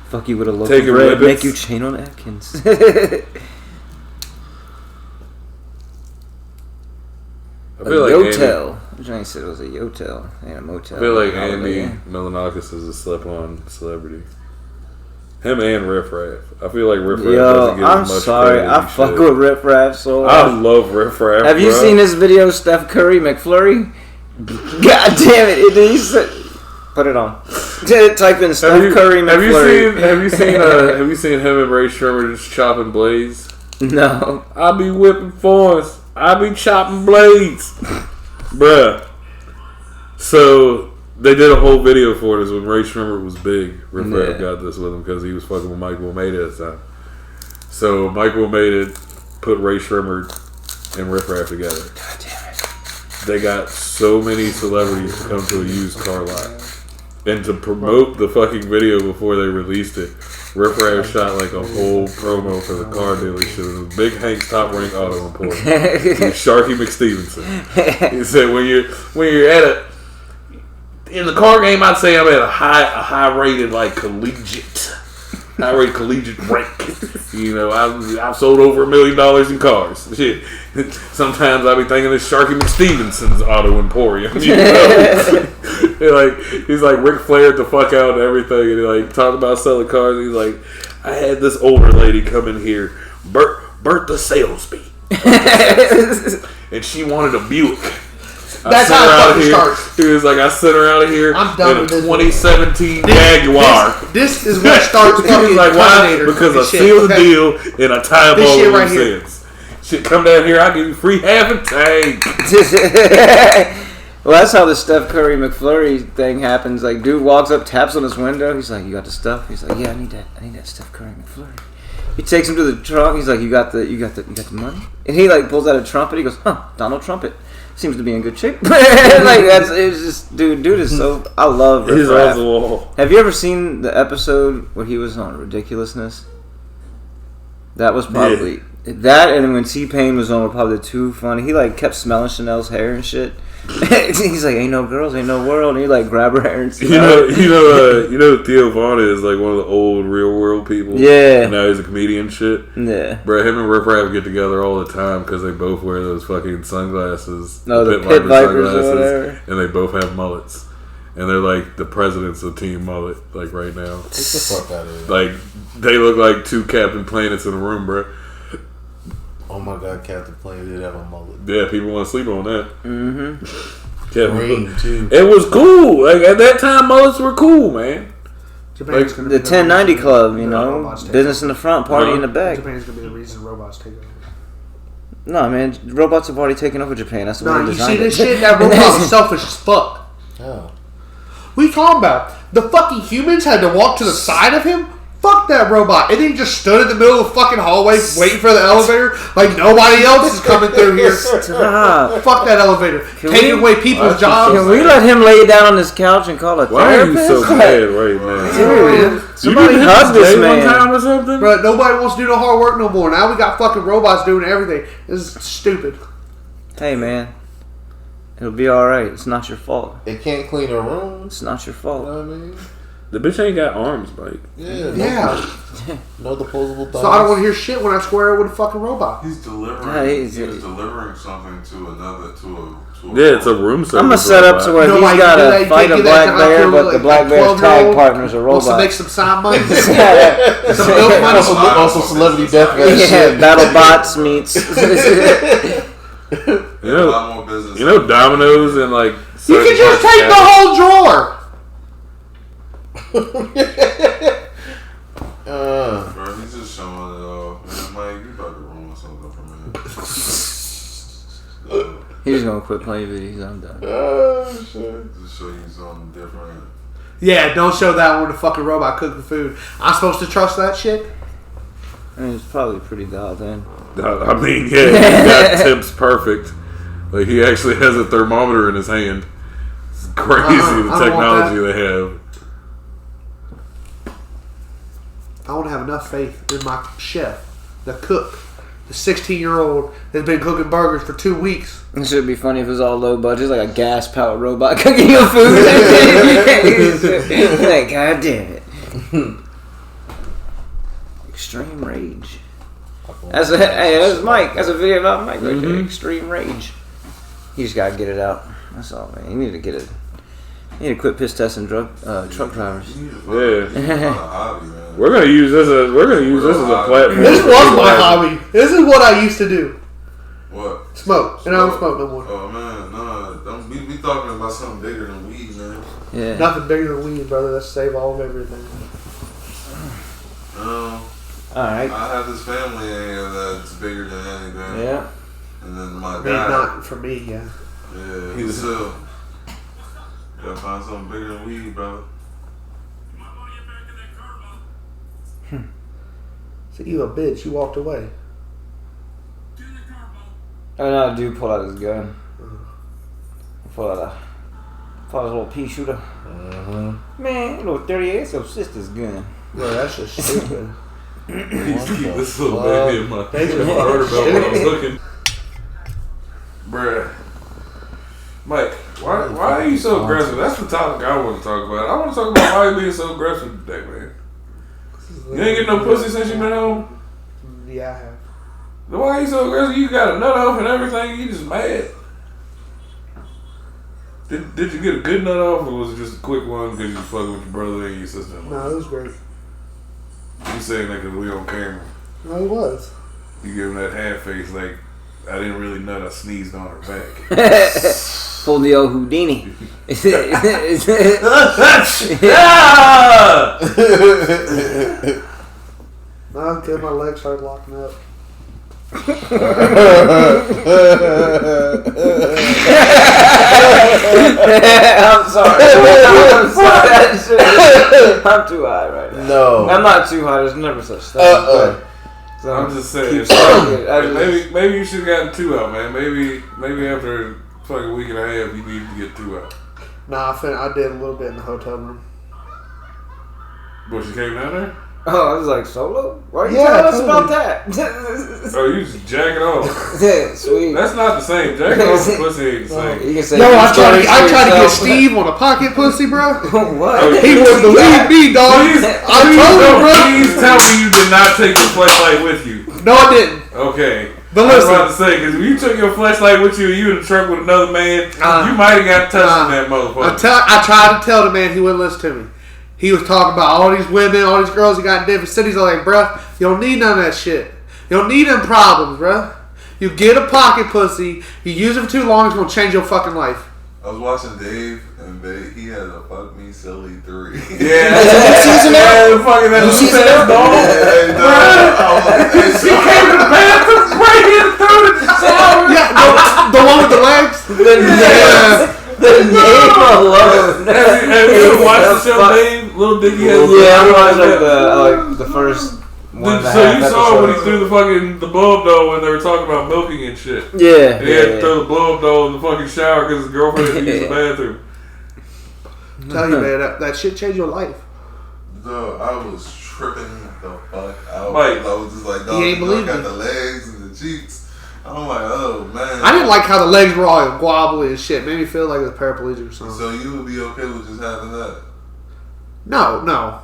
Fuck you with a loaf Taking of bread, ribbons. make you chain on Atkins. I feel like Yotel. Johnny said it was a Yotel. Ain't a motel. I feel like Holiday Andy Inn. Milonakis is a slip-on celebrity. Him and Riff Raff. I feel like Riff Raff Yo, doesn't get I'm as much sorry. credit I as he fuck should. with Riff Raff so I hard. love Riff Raff. Have you bro. seen this video, Steph Curry McFlurry? God damn it! He said, put it on. Type in Steph Curry McFlurry. Have you seen him and Ray Sherman just chopping blades? No. I be whipping forms. I be chopping blades, bruh. So they did a whole video for this when Ray Sherman was big. Riff Raff Yeah. got this with him because he was fucking with Mike Wilmeda at the time. So Mike Wilmeda put Ray Sherman and Riff Raff together. God damn it. They got so many celebrities to come to a used car lot. And to promote the fucking video before they released it, Riff Raff shot like a whole promo for the car dealership. It was Big Hank's Top Rank Auto Import. It was Sharky McStevenson. He said, when you're at in the car game, I'd say I'm at a high rated like collegiate rank. You know, I've sold over $1 million in cars. Shit. Sometimes I be thinking it's Sharky McStevenson's Auto Emporium. You know? He's like Ric Flair the fuck out and everything, and he like talked about selling cars. He's like, I had this older lady come in here, Bertha Salesby, and she wanted a Buick. That's how it fucking starts. He was like, I sent her out of here I'm done in a with this. 2017 Jaguar. This is what starts He fucking was like, why? Terminator Because I shit, sealed the okay? deal and I tie up This all shit of right them here. sins. Shit, come down here, I'll give you free half a tank. Well, that's how the Steph Curry McFlurry thing happens. Like, dude walks up, taps on his window. He's like, "You got the stuff?" He's like, "Yeah, I need that Steph Curry McFlurry." He takes him to the trunk. He's like, "You got the money?" And he like pulls out a trumpet. He goes, "Huh, Donald Trumpet. Seems to be in good shape." Like it's just dude is so. I love Riff He's Raff. off the wall. Have you ever seen the episode where he was on Ridiculousness? That was probably that, and when T-Pain was on were probably the two funny. He like kept smelling Chanel's hair and shit. He's like, "Ain't no girls, ain't no world." And he like grab her hair and smell it. You know, Theo Vaughn is like one of the old Real World people. Yeah. And now he's a comedian and shit. Yeah. Bro, him and Riff Raff get together all the time because they both wear those fucking sunglasses. No, the Pit Vipers or whatever. And they both have mullets. and they're like the presidents of Team Mullet, like right now. Get the fuck out of here. Like they look like two Captain Planets in a room, bro. Oh my god, Captain Planet did have a mullet. Yeah, people want to sleep on that. Mm-hmm. Green too. It was cool. Like at that time, mullets were cool, man. Japan's Like, gonna The be 1090 reason Club, you the know, robots take business in the front, party in the back. Japan's gonna be the reason robots take over. No, man, robots have already taken over Japan. That's the way Nah, they you see designed this it. shit? That robot was selfish as fuck. Oh. What are you talking about? The fucking humans had to walk to the side of him? Fuck that robot. And then he just stood in the middle of the fucking hallway waiting for the elevator like nobody else is coming through here. Stop. Fuck that elevator. Taking we- away people's jobs. Can we let him lay down on his couch and call a Why are you therapist? so mad right now? Dude, somebody you hug this one man. time or something? But nobody wants to do no hard work no more. Now we got fucking robots doing everything. This is stupid. Hey, man, it'll be all right. It's not your fault. They can't clean their rooms. It's not your You fault. know what I mean? The bitch ain't got arms, Mike. Yeah. Yeah. No disposable thumbs. So I don't want to hear shit when I square it with a fucking robot. He's delivering. Yeah, he he's- was delivering something to another to a. Yeah, it's a room service. I'm gonna set up to where No, he's like, got you to can't fight a get black that bear, guy but like the black bear's 12-year-old tag partner's a Wants to make robot. some side money. Yeah, Some milk money. Also celebrity death match yeah, shit. BattleBots meets. You A lot know, more business. you know Domino's and like. You certain can just parts take of the whole drawer. Bro, he's just showing it off. Man, Mike, you about to ruin something for me. He's gonna quit playing videos. I'm done. Oh shit. Just show you something different. Yeah, don't show that when the fucking robot cooking food. I'm supposed to trust that shit? I mean, it's probably pretty dialed in. I mean, yeah, he got temps perfect. Like he actually has a thermometer in his hand. It's crazy I the don't want technology they have. I want to have enough faith in my chef, the cook, the 16-year-old that's been cooking burgers for 2 weeks. It should be funny if it was all low budget, like a gas powered robot cooking your food. Like, God damn it. Extreme rage. That's Mike. That's a video about Mike right there. Extreme rage. You just gotta get it out. That's all, man. You need to get it. You need to quit piss testing truck drivers. You need to Yeah. find a hobby, man. We're gonna use this as a platform. This for was people my to- hobby. This is what I used to do. What? Smoke. And I don't smoke no more. Oh man, no, don't we talking about something bigger than weed, man. Yeah. Nothing bigger than weed, brother. Let's save all of everything. No, Alright. I have this family in here that's bigger than anything. Yeah. And then my I mean, dad. not for me, yeah. Yeah, he's still. Gotta find something bigger than weed, brother. So you a bitch. You walked away. Oh no, dude pull out his gun. Pull out a little pea shooter. Man, little 38, so sister's gun. Bro, that's just stupid. Please keep this little baby in my They just heard about when I was stupid. looking. Bruh. Mike, why are you so aggressive? That's the topic I want to talk about. I want to talk about why you being so aggressive today, man. You ain't getting no pussy since you been home? Yeah, I have. Then why are you so aggressive? You got a nut off and everything. You just mad. Did you get a good nut off, or was it just a quick one because you was fucking with your brother and your sister? No, it was great. You saying that because we on camera. No, it was. You give him that half face like, I didn't really nut, I sneezed on her back. Pull the old Houdini. No, until my legs started locking up. I'm sorry. I'm too high right now. No. I'm not too high. There's never such thing. So I'm just saying, keep talking. I just- maybe you should have gotten 2 out, man. Maybe after a fucking week and a half, you needed to get 2 out. Nah, I did a little bit in the hotel room. But you came down there? Oh, I was like, solo? Why are you Yeah, telling us totally. about that? Oh, you just jacking off. Yeah, sweet. That's not the same. Jacking off and pussy ain't the same. You can say No, you I tried to started get yourself. Steve on a pocket pussy, bro. What? He wouldn't believe me, dog. Please, I told him, bro. please tell me you did not take the flashlight with you. No, I didn't. Okay. But I was listen. about to say, because if you took your flashlight with you, you in the truck with another man, you might have got touched in that motherfucker. I tried to tell the man, he wouldn't listen to me. He was talking about all these women, all these girls he got in different cities. I'm like, bruh, you don't need none of that shit. You don't need them problems, bruh. You get a pocket pussy, you use it for too long, it's gonna change your fucking life. I was watching Dave, and he had a Fuck Me Silly 3. Yeah. season now? Yeah, fucking that New loose season ass now? dog. She came to the bathroom, right in through the shower. Yeah, the one with the legs? The name alone. Have you ever watched the show, Dave? Little Dicky has Yeah, I watched the first one. So you saw when he threw the fucking the blow up doll when they were talking about milking and shit. Yeah. And he had to throw the blow up doll in the fucking shower because his girlfriend had to use the bathroom. I'm telling you, man, that shit changed your life. Dog, I was tripping the fuck out. Mike. I was just like, He dog, ain't the believe got me. the legs and the cheeks. I'm like, oh man. I didn't like how the legs were all wobbly and shit. Made me feel like it was paraplegic or something. So you would be okay with just having that? No.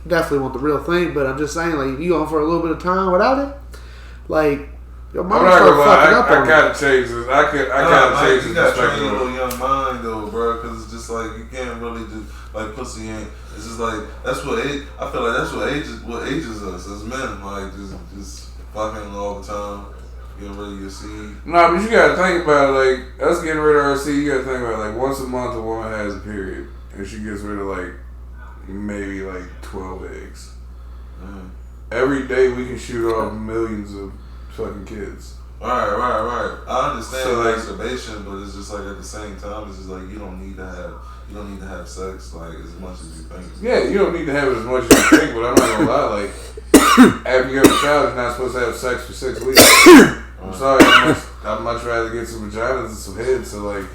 Definitely want the real thing, but I'm just saying, like, if you going for a little bit of time without it, like, your I'm mom not start gonna fucking lie, up I on kind of changed this. I kind of changed You this gotta train perspective. your little young mind though, bro, because it's just like you can't really just like pussy ain't. It's just like that's what age. I feel like that's what ages us as men. Like just fucking all the time, getting rid of your seed. No, but you gotta think about it. Like us getting rid of our seed, you gotta think about it. Like once a month, a woman has a period, and she gets rid of like maybe like 12 eggs. Every day we can shoot off millions of fucking kids. Right. I understand So, like- masturbation, but it's just like at the same time, it's just like you don't need to have sex like as much as you think. Yeah, you don't need to have it as much as you think, but I'm not gonna lie. Like after you have a child, you're not supposed to have sex for 6 weeks. I'm sorry, I'd much rather get some vaginas and some head. So like,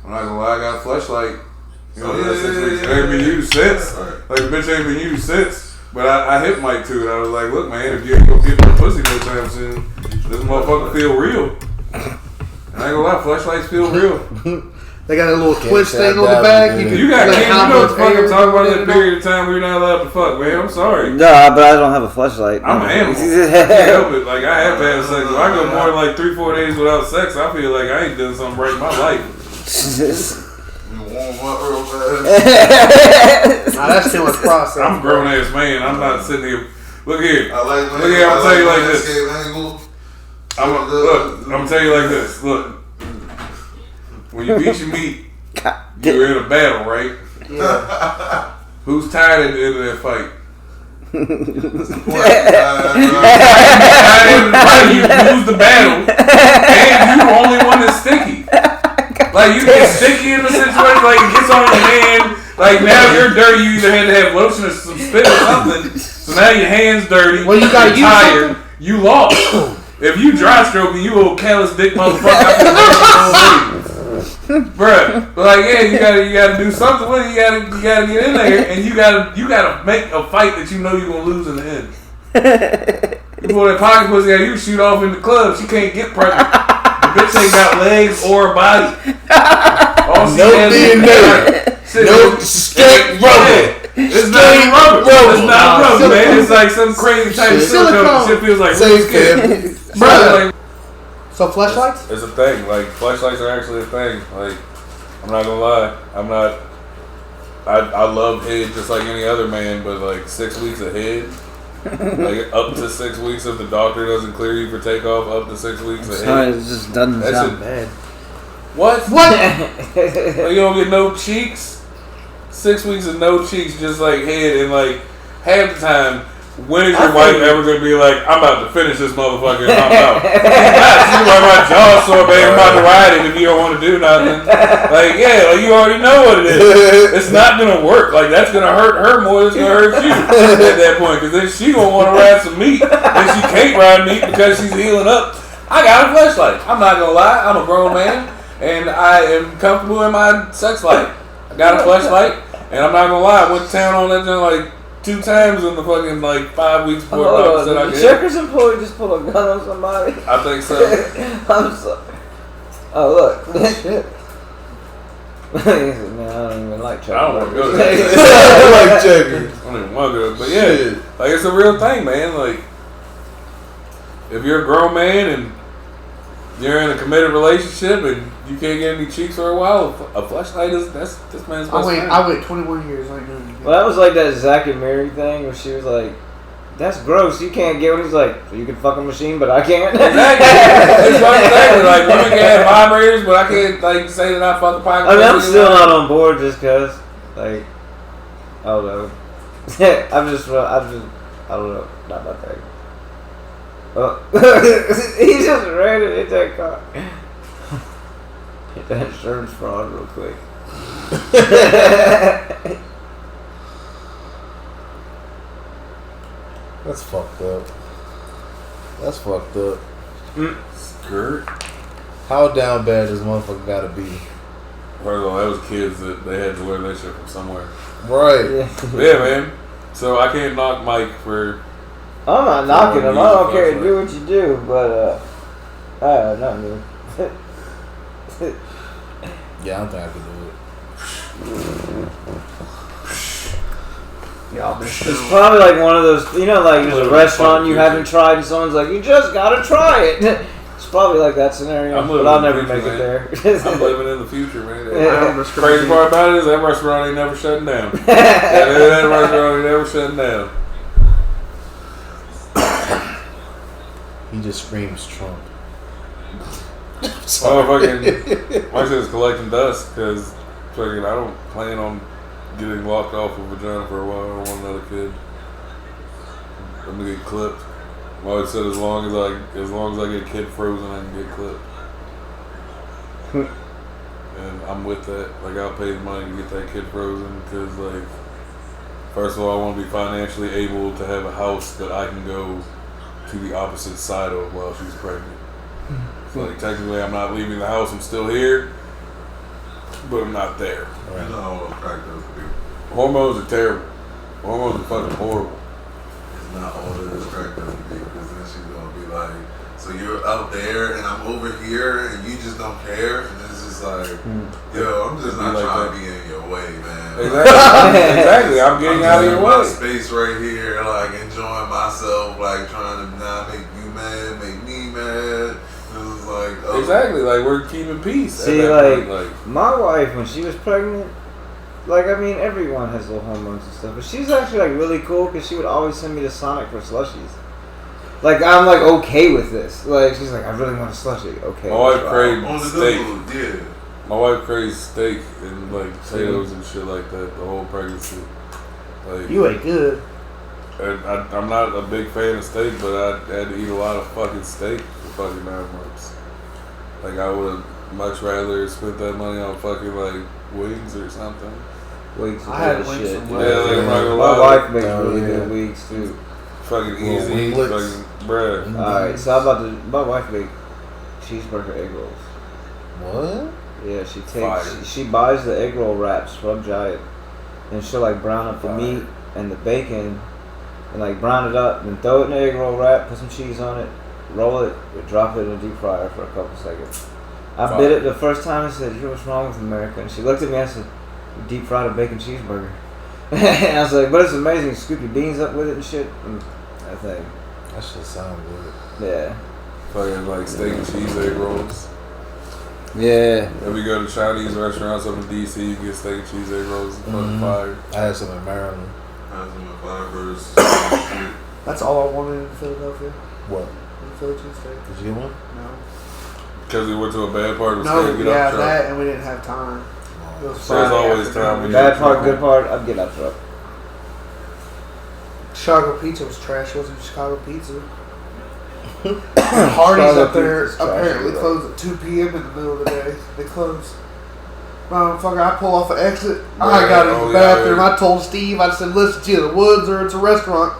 I'm not gonna lie, I got a fleshlight. You know, that's 6 weeks. It ain't been used since. Like, the bitch ain't been used since. But I hit Mike too. And I was like, look, man, if you ain't gonna get no pussy no time soon, this motherfucker feel real. And I ain't gonna lie, fleshlights feel real. They got a little Can't twist say thing I on the doubt back. it, You dude. can You got like kids, how you know what the much fuck I'm air talking about in that and period of time where you're not allowed to fuck, man. I'm sorry. No, but I don't have a flashlight. I'm an animal. I can't help it. Like, I have to have sex. If I go more than like 3-4 days without sex, I feel like I ain't done something right in my life. You warm up real fast. Nah, that's too much process. I'm a grown ass man. I'm not sitting here. Look here. I like Look here, I'm gonna tell you like this. Angle. I'm gonna tell you like this. Look. When you beat your meat, you're in a battle, right? Yeah. Who's tired at the end of that fight? You lose the battle, and you the only one that's sticky. Like you get sticky in the situation, like it gets on your hand. Like now you're dirty. You either had to have lotion or some spit or something. So now your hands dirty. Well, you gotta you're use tired. something? You lost. If you dry stroking, you old callous dick motherfucker. I feel bruh, but like yeah, you gotta do something with it. You gotta get in there, and you gotta make a fight that you know you're gonna lose in the end. You pull that pocket pussy out, you shoot off in the club. She can't get pregnant. The bitch ain't got legs or a body. All she No has is DNA. No straight rubber. It's not rubber. It's not rubber, Silicone. man. It's like some crazy type of silicone. Shit feels like real Same skin. family. Bruh, like, So flashlights? it's a thing. Like flashlights are actually a thing. Like I'm not gonna lie. I love head just like any other man, but like 6 weeks of head, like up to 6 weeks if the doctor doesn't clear you for takeoff, up to 6 weeks of Sorry, head. it just doesn't That's sound it. bad. What? What? Like, you don't get no cheeks? 6 weeks of no cheeks, just like head, and like half the time. When is your wife ever gonna be like, I'm about to finish this motherfucker and I'm out? She's like, my jaw's sore, babe, I'm about to ride it if you don't want to do nothing. Like, yeah, like you already know what it is. It's not gonna work. Like, that's gonna hurt her more than it's gonna hurt you at that point. Because then she gonna want to ride some meat, and she can't ride meat because she's healing up. I got a fleshlight. I'm not gonna lie. I'm a grown man, and I am comfortable in my sex life. I got a fleshlight, and I'm not gonna lie. I went to town on that thing like 2 times in the fucking like 5 weeks before Hold said I on, could. Checkers employee just pulled a gun on somebody. I think so. I'm sorry. Oh look. Man, I don't even like checkers. I don't want to go to that. Like checkers. I don't even want to go. But yeah, like it's a real thing, man. Like if you're a grown man and you're in a committed relationship and you can't get any cheeks for a while, a fleshlight is that's this man's best friend. I wait 21 years. I ain't doing anything. Well, that was like that Zack and Mary thing where she was like, "That's gross. You can't get one." He's like, "So you can fuck a machine, but I can't." Exactly. It's exactly like women can have vibrators, but I can't like say that I fuck a pocket. I mean, I'm still not on board just cause, like, I don't know. I don't know. Not my thing. Oh. He just ran it in that car. Hit that insurance fraud real quick. That's fucked up. That's fucked up. Skirt. How down bad does motherfucker gotta be? First of all, that was kids that they had to learn that shit from somewhere. Right. Yeah, man. So I can't knock Mike for. I'm not knocking him. I don't care. Do what you do, but not me. Yeah, I don't think I can do it. Y'all been It's probably like one of those, like there's a restaurant you haven't tried, and someone's like, "You just gotta try it." It's probably like that scenario, but I'll never make it there. I'm living in the future, man. Yeah. Crazy part about it is that restaurant ain't never shutting down. That restaurant ain't never shutting down. He just screams Trump. Oh, fucking, my shit is collecting dust because fucking I don't plan on getting locked off of vagina for a while. I don't want another kid. I'm gonna get clipped. I always said as long as I get kid frozen, I can get clipped. And I'm with that. Like I'll pay the money to get that kid frozen because like, first of all, I want to be financially able to have a house that I can go to the opposite side of while she's pregnant. So like technically I'm not leaving the house, I'm still here, but I'm not there. You know how attractive it is. Hormones are terrible. Hormones are fucking horrible. It's not all that attractive to me because then she's gonna be like, so you're out there and I'm over here and you just don't care, and it's just like, yo, I'm just not Like trying that. to be in your way, man. Exactly. I'm getting out of your my way. space right here, like enjoying myself, like trying to not make you mad, make me mad. It's like, oh. Exactly. Like we're keeping peace. See, at that like, point. my wife, when she was pregnant, like, I mean, everyone has little hormones and stuff, but she's actually, like, really cool because she would always send me to Sonic for slushies. Like, I'm, like, okay with this. Like, she's like, I really want a slushie. Okay. My wife on craved the steak. good food, yeah. My wife craves steak and like potatoes and shit like that the whole pregnancy. Like You ain't good. I'm not a big fan of steak, but I had to eat a lot of fucking steak for fucking 9 months. Like I would have much rather spent that money on fucking like wings or something. Wigs are I had good as wings shit. from dude. Yeah, like, I'm not gonna My lie. wife makes Oh, really yeah. good wigs, too. Fucking Well, easy, winglets. fucking bruh. Alright, so my wife make cheeseburger egg rolls. What? Yeah, she Fire. takes she buys the egg roll wraps from Giant, and she'll like brown up the Fire. meat and the bacon, and like brown it up, and throw it in the egg roll wrap, put some cheese on it, roll it, and drop it in a deep fryer for a couple seconds. I Fire. bit it the first time and said, "You know what's wrong with America?" And she looked at me and said, "You deep fried a bacon cheeseburger." And I was like, "But it's amazing. You scoop your beans up with it and shit." And that thing, That shit sound good. yeah, Fucking like steak and cheese egg rolls. yeah. If we go to Chinese restaurants up in DC, you get steak and cheese egg rolls. It's fucking fire. I had some in Maryland. Has some fibers. That's all I wanted in Philadelphia. What? Philly cheesesteak. Did you get one? No. Because we went to a bad part of the No, state, get yeah, off the truck. that, and we didn't have time. It was There's Friday always afternoon. time when you- Bad part, good part. I'd get out truck. Chicago pizza was trash. It wasn't Chicago pizza. Hardee's Chicago up there pizza's trash, apparently yeah. closed at 2 p.m. in the middle of the day. They closed. Motherfucker, I pull off an exit. I Right, got in oh, the yeah, bathroom. yeah. I told Steve, I said, listen, it's either Woods or it's a restaurant.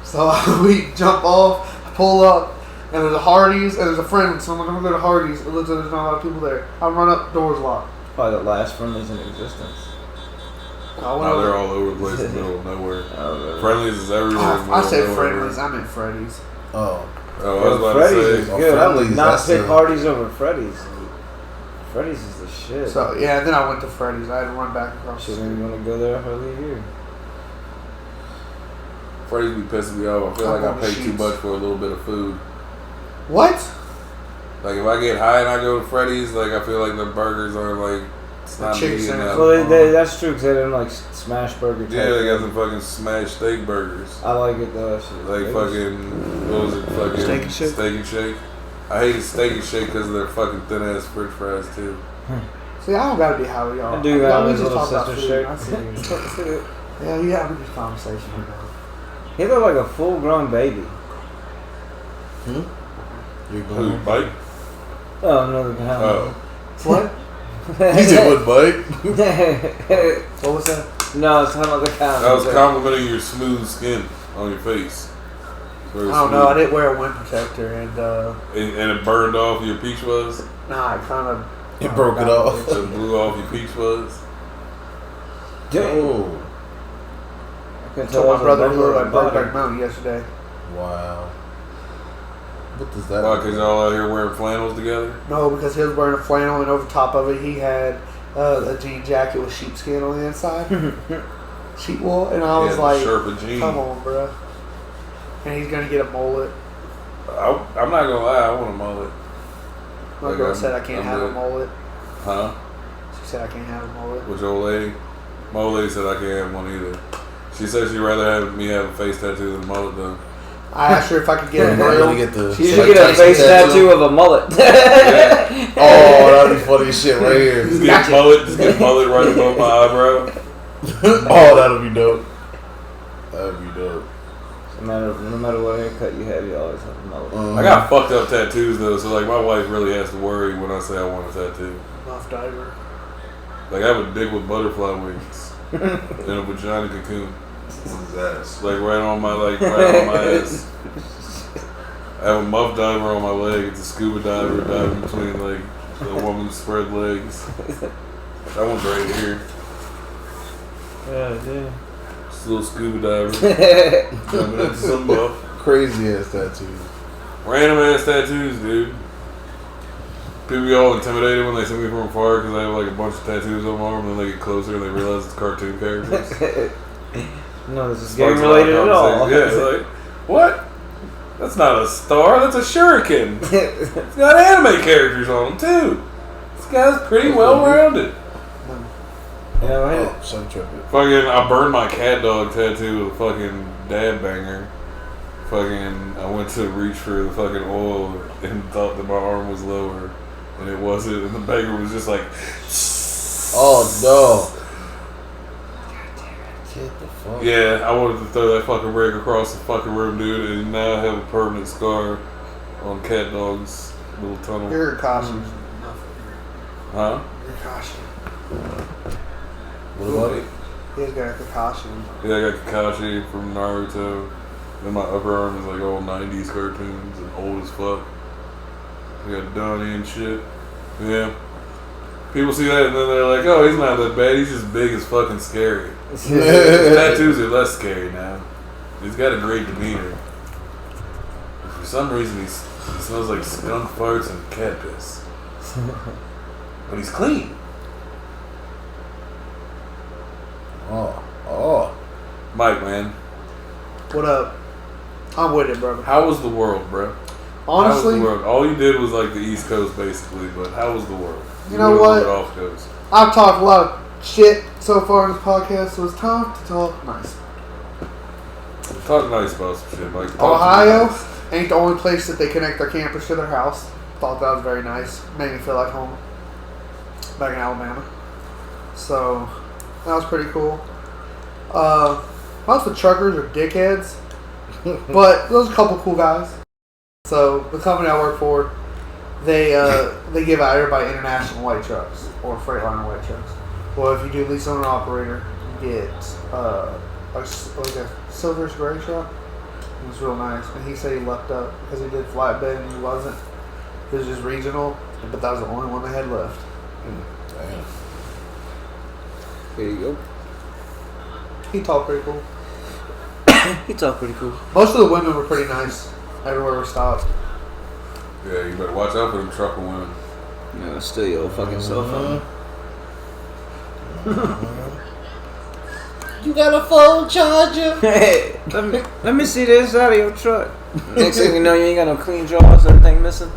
So we jump off, pull up, and there's a Hardee's, and there's a friend. So I'm going to go to Hardee's. It looks like there's not a lot of people there. I run up, door's locked. Probably the last Friendlies in existence. I went Now they're over. all over the place in the middle of nowhere. Oh, really? Friendlies is everywhere. in the I middle said of nowhere. Friendlies. I meant Freddy's. Oh. Oh, I was about Freddy's to is say. good. I would Friendly's, not that's pick the- Hardee's over Freddy's. Freddy's is the shit. So, yeah, and then I went to Freddy's. I had to run back across the Shouldn't street. even want to go there hardly here. Freddy's be pissing me off. I feel like I pay too much for a little bit of food. What? Like if I get high and I go to Freddy's, like I feel like the burgers are like it's not chicken me enough. Well, that's true because they didn't like smash burger. Yeah, they got some fucking smashed steak burgers. I like it though. That shit. Like fucking what was it? Fucking Steak and Shake? Steak and Shake. I hate Steak and Shake because of their fucking thin ass French fries too. See, I don't gotta be high with y'all. I do got Y'all his just little talk about sister food. shake. I see you. Yeah, you have this conversation with them. He looked like a full-grown baby. You're Who, going. Mike? Oh, another guy. Oh. What? He said, "What, Mike?" What was that? No, it's talking about the cow. I was complimenting your smooth skin on your face. I don't know. I didn't wear a wind protector, and And it burned off your peach fuzz? nah, it kind of. It broke it off. It blew off your peach fuzz? Oh, I couldn't I tell told my it was brother a who butter were or at butter. Brokeback Mountain yesterday. wow. What does that? Why, because y'all out here wearing flannels together? No, because he was wearing a flannel, and over top of it, he had a jean jacket with sheepskin on the inside, sheep wool, and I was Yeah, like, Sherpa jeans. "Come on, bro." And he's gonna get a mullet. I'm not gonna lie, I want a mullet. My Like, girl I'm- said I can't I'm have a good. mullet. Huh? She said I can't have a mullet. With your old lady? My old lady said I can't have one either. She said she'd rather have me have a face tattoo than a mullet though. I asked her if I could get a Really nail. get the You should Mike get a Tyson face tattoo of a mullet. Yeah. Oh, that'd be funny as shit right here. Just get a mullet, right above my eyebrow. Oh, that'll be dope. That'd be dope. No matter what haircut you have, you always have a mullet. I got fucked up tattoos though, so like my wife really has to worry when I say I want a tattoo. Muff diver. Like I have a dick with butterfly wings and a vagina cocoon. On his ass. Like right on my ass. I have a muff diver on my leg. It's a scuba diver diving between like a woman's spread legs. That one's right here. Yeah, damn. Just a little scuba diver. Jumping into some buff. Crazy ass tattoos. Random ass tattoos, dude. People be all intimidated when they see me from afar because I have like a bunch of tattoos on my arm, and then they get closer and they realize it's cartoon characters. No, this is Sparks game a lot of related at all. conversation. Yeah, like, what? That's not a star, that's a shuriken. It's got anime characters on them too. This guy's pretty well rounded. Yeah, right. Oh, some tripping. Fucking, I burned my cat dog tattoo with a fucking dad banger. Fucking, I went to reach for the fucking oil and thought that my arm was lower. And it wasn't, and the banger was just like, Oh no. Get the fuck. yeah, I wanted to throw that fucking rig across the fucking room, dude, and now I have a permanent scar on cat dog's little tunnel. You're Kakashi. Huh? You're Kakashi. What about it? He's got Kakashi. Yeah, I got Kakashi from Naruto. Then my upper arm is like all 90s cartoons and old as fuck. I got Donnie and shit. Yeah. People see that and then they're like, oh, he's not that bad. He's just big as fucking scary. His tattoos are less scary now. He's got a great demeanor. For some reason, he smells like skunk farts and cat piss. But he's clean. Oh. Mike, man. What up? I'm with it, brother. How was the world, bro? Honestly, how was the world? All you did was like the East Coast, basically. But how was the world? You know went a what? little bit Off Coast. I've talked a lot of shit so far in this podcast, so it's time to talk nice. Talk nice about some shit, Mike. Talk Ohio nice. ain't the only place that they connect their campers to their house. Thought that was very nice. Made me feel like home. Back in Alabama. So, that was pretty cool. Most of the truckers are dickheads. But there's a couple cool guys. So, the company I work for, they give out everybody international white trucks. Or Freightliner white trucks. Well, if you do lease owner operator, you get like a Silver's gray truck. It was real nice. And he said he left up because he did flatbed and he wasn't. It was just regional, but that was the only one they had left. Damn. There you go. He talked pretty cool. He talked pretty cool. Most of the women were pretty nice everywhere we stopped. Yeah, you better watch out for them trucker women. No, still your fucking cell phone. You You got a phone charger? Hey, let me see this out of your truck. Next thing you know, you ain't got no clean drawers, everything missing.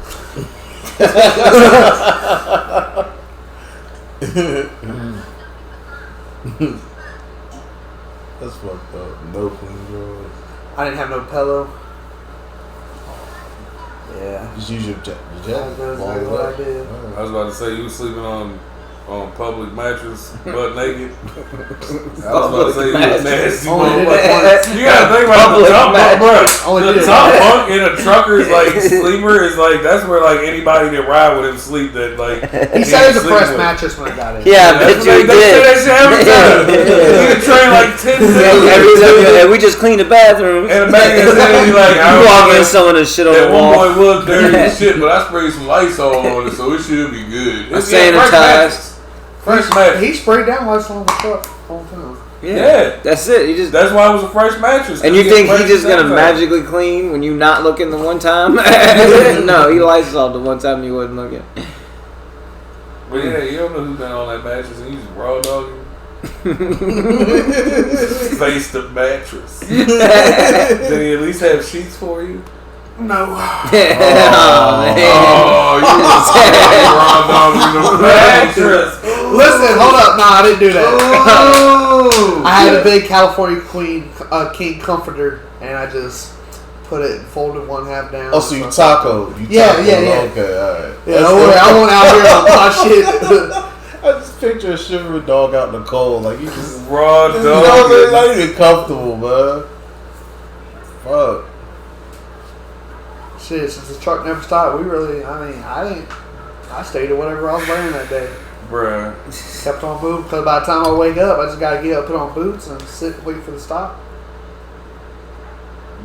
That's fucked up. No clean drawers. I didn't have no pillow. Yeah. Just use your jacket. That's exactly what I did. I was about to say you was sleeping on public mattress, butt naked. I was about to say you was nasty. You gotta think about the top bunk, bro. The top bunk in a trucker's like sleeper is like that's where like anybody that ride with him sleep that like. He said it was a fresh mattress when I got it. Yeah, I bet you They say did. that shit every time. You can train like 10 Every time and we just cleaned the bathrooms. And back in the day, like You walk in, some of the shit on that the one wall. boy was dirty as shit, but I sprayed some Lysol on it, so it should be good. It's Sanitized. fresh mattress. He sprayed down lights on the truck all the time. Yeah. That's it. You just That's why it was a fresh mattress. and you think fresh he's just gonna sanitizer. magically clean when you not looking the one time? No, he lights off the one time you wasn't looking. But yeah, you don't know who's been on that mattress and you just raw dogging. Face the mattress. Did he at least have sheets for you? No. Oh, man. Oh, you was raw dogging the mattress. Listen, hold up. Nah, I didn't do that. I had a big California King comforter, and I just put it and folded one half down. Oh, so you taco? You Yeah, taco. yeah, yeah. Okay, all right. Yeah, don't worry, I went out here on my shit. I just picture a shivering dog out in the cold, like you just. Raw You know, dogging. it's not even comfortable, man. Fuck. Shit, since the truck never stopped, I stayed at whatever I was wearing that day. Bruh. Kept on moving, because by the time I wake up, I just gotta get up, put on boots, and sit and wait for the stop.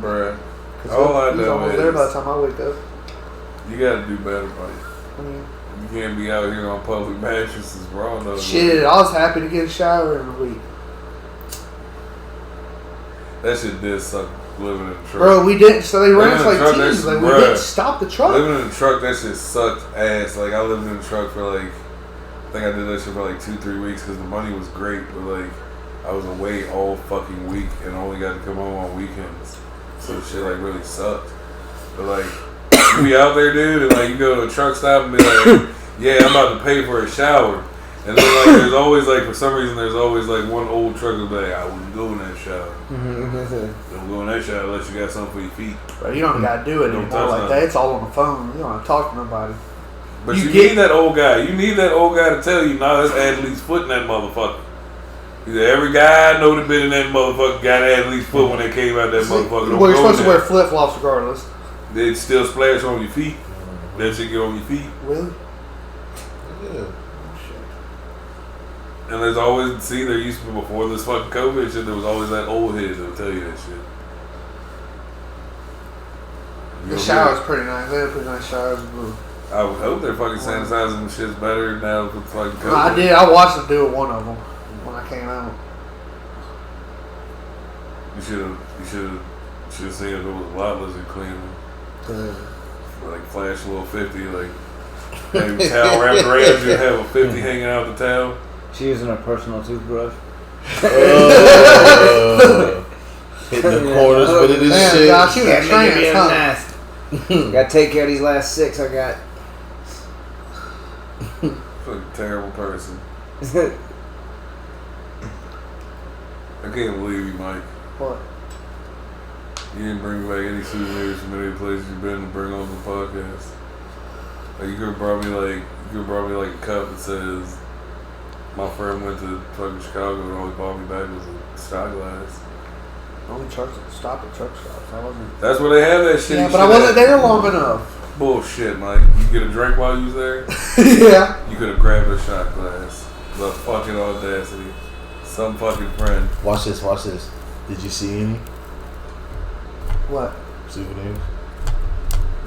Bruh. 'Cause All I he's know almost there by the is time I wake up. you gotta do better, buddy. I mean, You can't be out here on public mattresses raw dogging. shit, I was happy to get a shower in a week. That shit did suck living in a truck. Bro, we didn't. So they ran us Living in a like truck, teams. that's- Like we bruh. didn't stop the truck. Living in a truck, that shit sucked ass. Like, I lived in a truck for like, I think I did that shit for like 2-3 weeks because the money was great, but like, I was away all fucking week and only got to come home on weekends. So shit like really sucked. But like, you be out there, dude, and like you go to a truck stop and be like, yeah, I'm about to pay for a shower. And then like, there's always like, for some reason, there's always like one old truck that'll be like, I wouldn't go in that shower. Don't go in that shower unless you got something for your feet. Bro, you don't gotta do it Don't anymore touch like nothing. that. It's all on the phone. You don't have to talk to nobody. But You you get- need that old guy. You need that old guy to tell you, nah, that's Adley's foot in that motherfucker. He said, every guy I know that been in that motherfucker got Adley's foot when they came out that motherfucker. Don't Well, you're go supposed in to wear there. flip flops regardless. They still splash on your feet. That shit get on your feet. Really? Yeah. And there's always, see, there used to be before this fucking COVID shit, there was always that old head that would tell you that shit. The shower's pretty nice. They have pretty nice showers. I would hope they're fucking sanitizing the shit's better now with fucking COVID. I did. I watched them do it. One of them when I came out. You should have seen if it was a lot lizard cleaning. Like flash a little 50, like maybe towel wrapped around you, have a 50 hanging out the towel. She using her personal toothbrush. Hitting the corners with it and Man, shit. God, she was a trans, huh? Gotta take care of these last 6 I got. Fucking terrible person. I can't believe you, Mike. What? You didn't bring back any souvenirs from any places you've been to bring on the podcast. Like you could have brought me like a cup that says my friend went to fucking Chicago and all he bought me back was a shot glass. Only trucks that stop at truck stops. I wasn't. That's where they have that shit. Yeah, but I wasn't there long enough. Bullshit, Mike. You get a drink while you was there? Yeah. You could have grabbed a shot glass. The fucking audacity. Some fucking friend. Watch this, watch this. Did you see any What? souvenirs?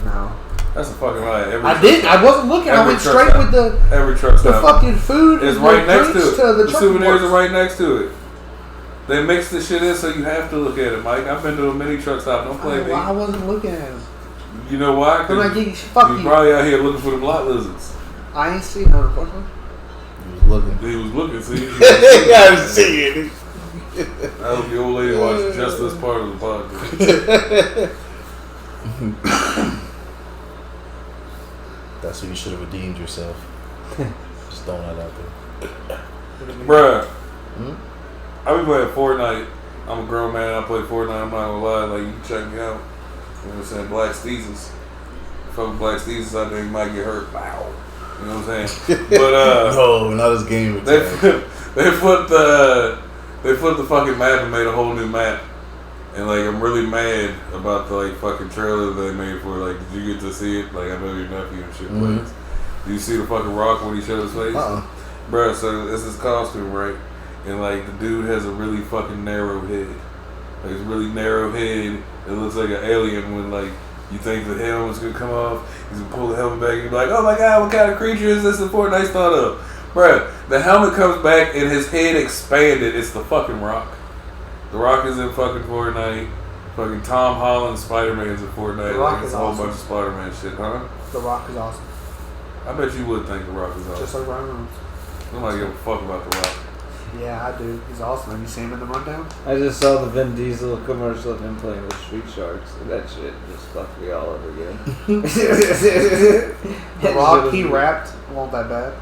No. That's a fucking lie. I didn't. I wasn't looking. I Every went truck straight stop. with the Every truck stop. fucking food. It's and right the next to drinks it. the The truck souvenirs works. are right next to it. They mix the shit in so you have to look at it, Mike. I've been to a mini truck stop. Don't play I me. wasn't looking at them. You know why? I'm not getting you fuck was you. probably out here looking for them lot lizards. I ain't seen none, unfortunately. He was looking. He was looking, see? You gotta see it. I hope the old lady watched just this part of the podcast. That's when you should have redeemed yourself. Just throwing that out there. Bruh, I be playing Fortnite. I'm a grown man. I play Fortnite. I'm not gonna lie. Like, you can check me out. You know what I'm saying? Black Steezes. Fuck Black Steezes out there, you might get hurt. Wow. You know what I'm saying? But no, not this game. they flipped the fucking map and made a whole new map. And like, I'm really mad about the like fucking trailer they made for it. Like, did you get to see it? Like, I know your nephew and shit plays. Did you see the fucking Rock when he showed his face? Bruh, so it's his costume, right? And like, the dude has a really fucking narrow head. Like, it's really narrow head. It looks like an alien when like, you think the helmet's gonna come off, he's gonna pull the helmet back and you're like, oh my god, what kind of creature is this the Fortnite's thought of? Bruh, the helmet comes back and his head expanded. It's the fucking Rock. The Rock is in fucking Fortnite. Fucking Tom Holland, Spider-Man's in Fortnite. The Rock Like, it's is a whole awesome. bunch of Spider-Man shit, huh? The Rock is awesome. I bet you would think The Rock is awesome. Just like Ryan Reynolds. Nobody give a fuck about The Rock. Yeah, I do. He's awesome. Have you seen him in the rundown? I just saw the Vin Diesel commercial of him playing with Street Sharks, and that shit just fucked me all over again. The Rock, he rapped. Wasn't that bad?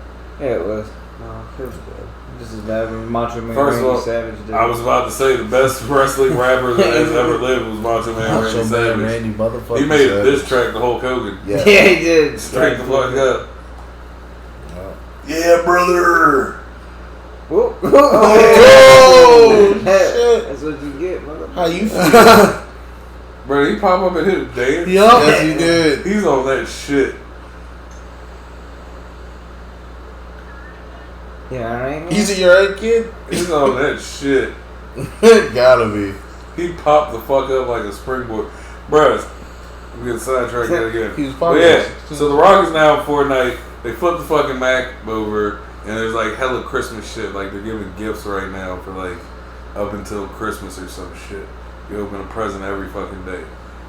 Yeah, it was. No, it was good. Just as bad when Macho Man First of Randy all, Savage did. I was about to say the best wrestling rapper that has ever lived was Macho Man Macho Randy Man Savage. Randy motherfucker. He made a Savage. diss track to Hulk Hogan. Yeah. Yeah, he did. Straight the fuck up. Yeah. Yeah, brother. Whoop. Oh, shit. That's what you get, motherfucker. How you feel? Bro, he pop up and hit a dance. Yes, he did. He's on that shit. Yeah, alright. He's your right kid? He's on that shit. Gotta be. He popped the fuck up like a springboard. Bruh, we get sidetracked that again. He was But probably yeah, so The Rock is now in Fortnite. They flipped the fucking map over, and there's like hella Christmas shit. Like, they're giving gifts right now for like up until Christmas or some shit. You open a present every fucking day.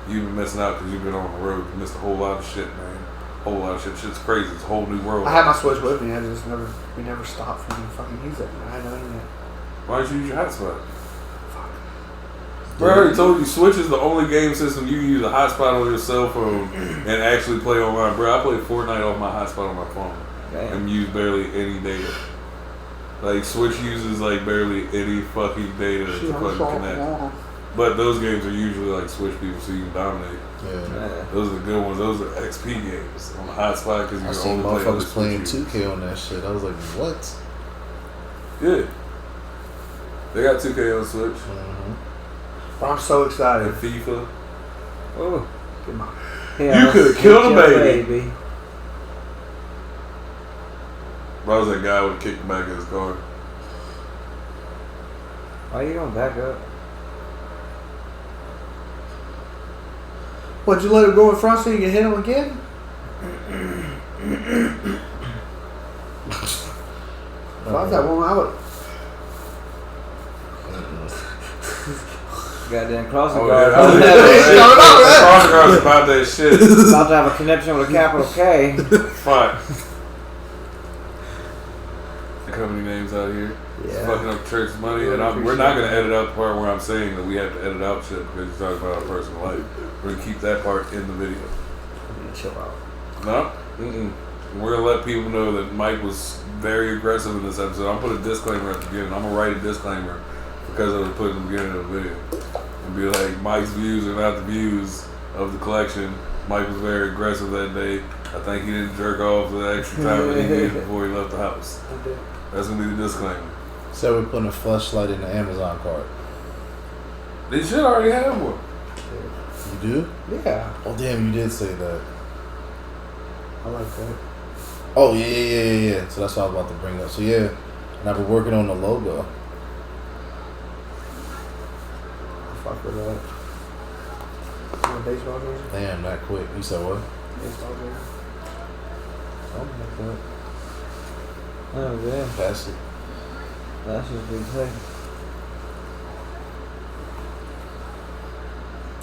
You've been missing out because you've been on the road. You missed a whole lot of shit, man. Whole lot of shit. Shit's crazy. It's a whole new world. I had my Switch with me. We never stopped from fucking use it. I had no internet. Why don't you use your hotspot? Bro, I already told you, Switch is the only game system you can use a hotspot on your cell phone and actually play online. Bro, I play Fortnite off my hotspot on my phone and use barely any data. Like, Switch uses like barely any fucking data to fucking connect. But those games are usually like Switch people, so you can dominate. Yeah. Those are the good ones. Those are XP games on the hotspot because you I can seen only play other motherfuckers Switch playing users. 2K on that shit. I was like, what? Yeah. They got 2K on Switch. But I'm so And excited. FIFA. Oh. Get my- Yeah, You could've switch killed a your baby. Bro, I was that guy with kicked the back of his car. Why you don't back up? What, you let him go in front so you can hit him again? If I was that woman, I would. Goddamn crossing Oh, guard. yeah. I was Shut up, Crossing about that shit. About to have a connection with a capital K. Fuck. Company names out here. It's Yeah. fucking up church money. And we're not going to edit out the part where I'm saying that we have to edit out shit because you're talking about our personal life. We're going to keep that part in the video. Chill out. No? Mm-mm. We're going to let people know that Mike was very aggressive in this episode. I'm going to put a disclaimer at the beginning. I'm going to write a disclaimer because I was put in the beginning of the video. And be like, Mike's views are not the views of the collection. Mike was very aggressive that day. I think he didn't jerk off the extra time that he needed before he left the house. That's going to be the disclaimer. So we're putting a flashlight in the Amazon cart. They should already have one. You do? Yeah. Oh, damn, you did say that. I like that. Oh, yeah. So that's what I was about to bring up. So, yeah. And I've been working on the logo. I fuck with that. You want a baseball jersey? Damn, that quick. You said what? Baseball jersey. Something like that. Oh, yeah. Pass it. That's just big thing.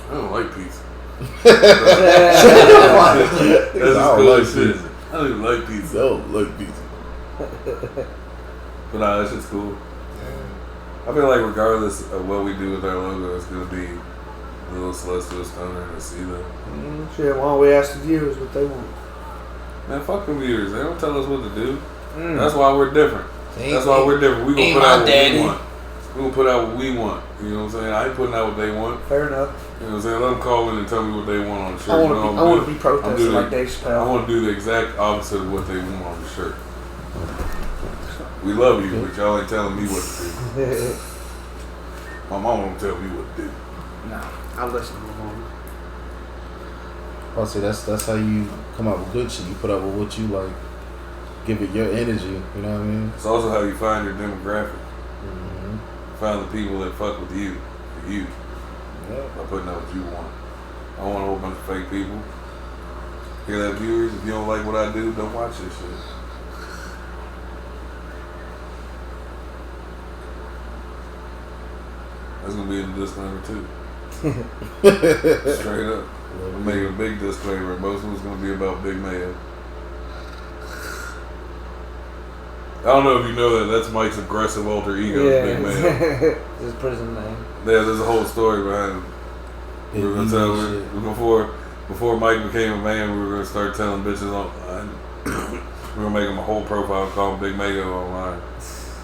I don't like pizza. I That's just don't cool like as shit. pizza. I don't even like pizza. Don't look pizza. But nah, that shit's cool. I feel like regardless of what we do with our logo, it's gonna be a little Celestial Stoner and a Sila. Shit, why don't we ask the viewers what they want? Man, fuck them viewers. They don't tell us what to do. That's why we're different. That's why we're different. We gonna put out what we want. We gonna put out what we want. You know what I'm saying? I ain't putting out what they want. Fair enough. You know what I'm saying? Let them call in and tell me what they want on the shirt. I want to be protesting like Dave I Chappelle. want to do the exact opposite of what they want on the shirt. We love you, but y'all ain't telling me what to do. My mama don't tell me what to do. I listen to my mom. I'll say that's how you come out with good shit. You put up with what you like. Give it your energy. You know what I mean? It's also how you find your demographic. Find the people that fuck with you. For you. Yeah. By putting out what you want. I want a whole bunch of fake people. Hear that, viewers? If you don't like what I do, don't watch this shit. That's gonna be in the disclaimer too. Straight up. I'm making a big disclaimer. Most of it's gonna be about Big Mayo. I don't know if you know that. That's Mike's aggressive alter ego, Big Mayo. His prison name. Yeah, there's a whole story behind it. We were gonna tell before Mike became a man, we were gonna start telling bitches online. We were gonna make him a whole profile called Big Mayo online.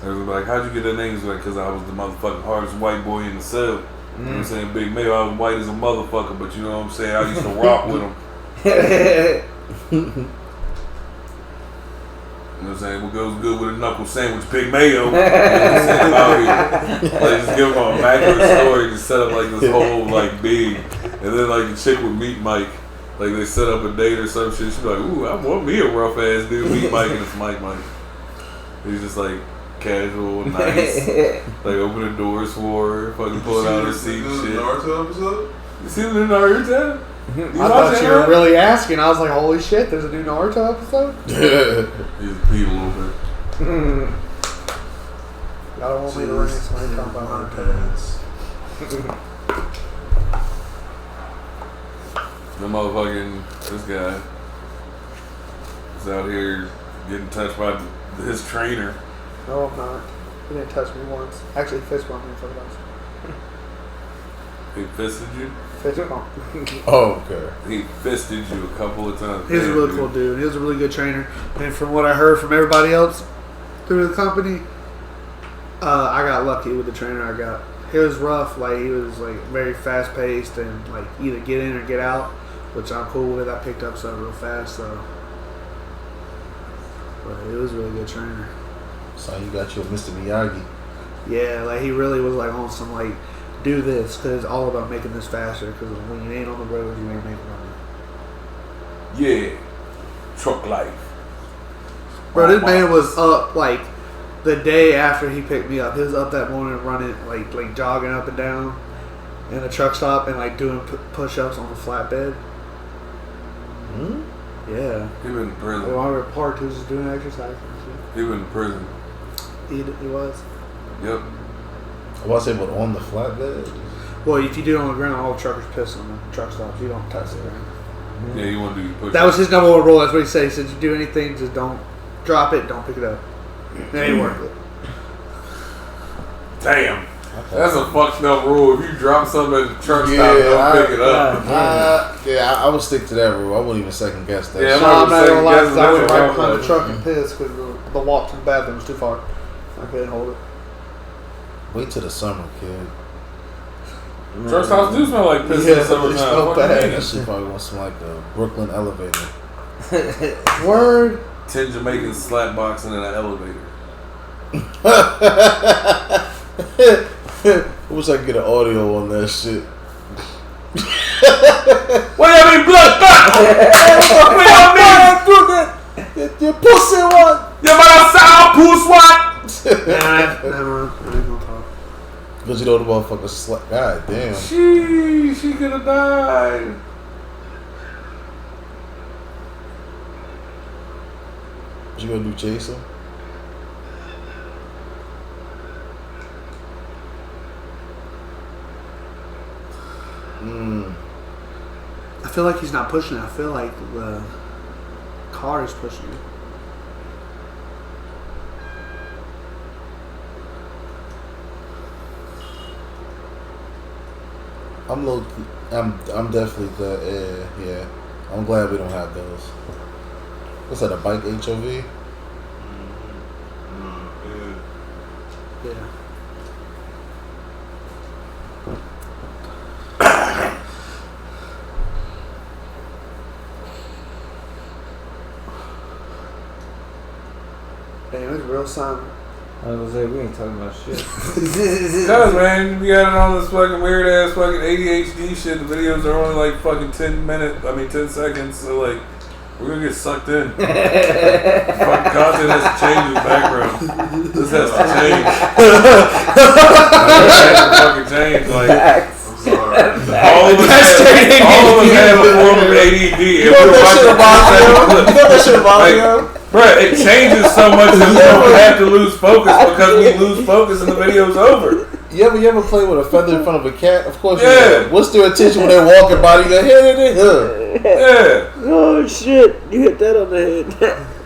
They was like, "How'd you get that name?" He's like, "Cause I was the motherfucking hardest white boy in the cell." You know what I'm saying? Big Mayo, I was white as a motherfucker, but you know what I'm saying? I used to rock with him. You know what I'm saying? What goes good with a knuckle sandwich, Big Mayo. You know what I'm saying? Out here. Like, just give him a immaculate story, just set up like this whole like big, and then like the chick would meet Mike, like they set up a date or some shit. She'd be like, "Ooh, I want me a rough ass dude." Meet Mike, and it's Mike. He's just like casual, nice, like opening doors for her, fucking pulling out her seat and shit. Naruto episode? You seen the Naruto? I thought you were really asking. I was like, holy shit, there's a new Naruto episode? He's peed a little bit. Y'all don't want me to ring somebody talking about Naruto. The motherfucking, this guy is out here getting touched by his trainer. No, I'm not. He didn't touch me once. Actually, fist bumped me for the last. He fisted you? Fist bump. Oh, okay. He fisted you a couple of times. He was a really cool dude. He was a really good trainer. And from what I heard from everybody else through the company, I got lucky with the trainer I got. He was rough. Like, he was like very fast paced and like either get in or get out, which I'm cool with. I picked up stuff real fast, so. But it was a really good trainer. So you got your Mr. Miyagi. Yeah, like he really was like on some like, do this because it's all about making this faster. Because when you ain't on the road, you ain't making money. Yeah. Truck life. Bro, this man was up like the day after he picked me up. He was up that morning running like jogging up and down in a truck stop and like doing push-ups on the flatbed. Yeah. He been in prison. While we were parked, he was just doing exercise and He been in prison. shit. He was. Yep. I was say, but on the flatbed. Well, if you do it on the ground, all truckers piss on the truck stops. You don't touch the ground. Yeah, you want to do your push. That was his number one rule. That's what he said. He said, you do anything, just don't drop it, don't pick it up. It ain't worth it. Damn. That's a fucked up rule. If you drop something at the truck stop, don't pick it up. I would stick to that rule. I wouldn't even second guess that. Yeah, shit. No, I'm not gonna lie, 'cause I went That's right a behind the wrong truck and pissed because the walk to the bathroom was too far. I couldn't hold it. Wait till the summer, kid. Truck stops do smell like piss in Yeah, the it smell summertime. What bad. do you That mean? shit probably wants some like a Brooklyn elevator. Word. 10 Jamaicans slapboxing in an elevator. I wish I could get an audio on that shit. What do you mean, blood? What do you mean? Your pussy one. You better sound puss what? Nah, never. I ain't gonna talk. Because you know the motherfucker slap. God damn. She could have died. What you gonna do, chase him? I feel like he's not pushing it. I feel like the car is pushing it. I'm definitely glad. Yeah. I'm glad we don't have those. What's that? A bike HOV? Yeah. Yeah. Damn, it's real silent. I was gonna say, we ain't talking about shit. Cause man, we got it on this fucking weird ass fucking ADHD shit. The videos are only like fucking 10 seconds. So like, we're gonna get sucked in. Fucking content has to change in the background. This has to change. It has to fucking change. Like, I'm sorry. all of us have a form of ADD. If we're watching a 5 second clip. You know that shit about Like, bruh, it changes so much that we don't have to lose focus because we lose focus and the video's over. You ever play with a feather in front of a cat? Of course you Yeah. do. What's their intention when they're walking by? You go, hey. Yeah. Oh shit! You hit that on the head.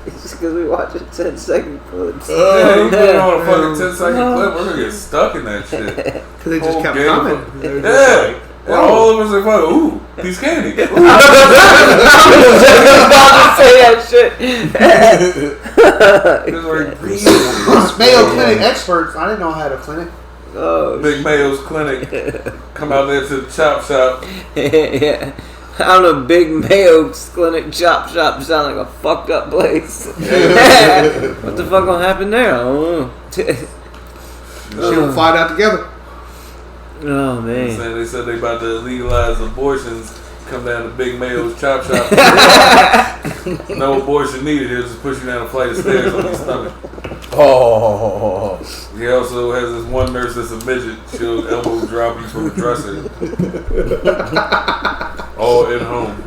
It's just because we watch a 10-second clips. Yeah, you put it on a fucking 10-second clip, we're gonna get stuck in that shit. Because they just Whole kept game. coming. They were just Yeah. like, And all of us are fucking, ooh, piece candy. Ooh. about to say that shit. It's like, Mayo Clinic experts. I didn't know I had a clinic. Oh, Big Mayo's Clinic. Come out there to the chop shop. yeah. I don't know, Big Mayo's Clinic Chop Shop sound like a fucked up place. What the fuck gonna happen there? I don't know. She'll find out together. Oh man. They said they about to legalize abortions. Come down to Big Mayo's Chop Shop. No abortion needed. He'll just push you down a flight of stairs on your stomach. Oh. He also has this one nurse that's a midget. She'll elbow drop you from a dresser. All in home.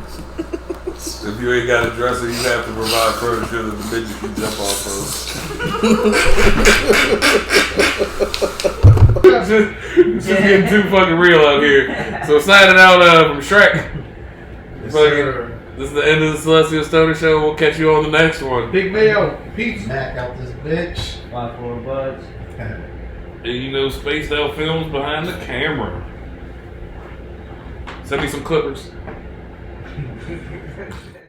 If you ain't got a dresser, you have to provide furniture that the midget can jump off of. It's just getting too fucking real out here. So signing out from Shrek. This is the end of the Celestial Stoner Show. We'll catch you on the next one. Big Mayo. Pizza. Smack out this bitch. 5-4 buds. And you know, Spaced Out Films behind the camera. Send me some clippers.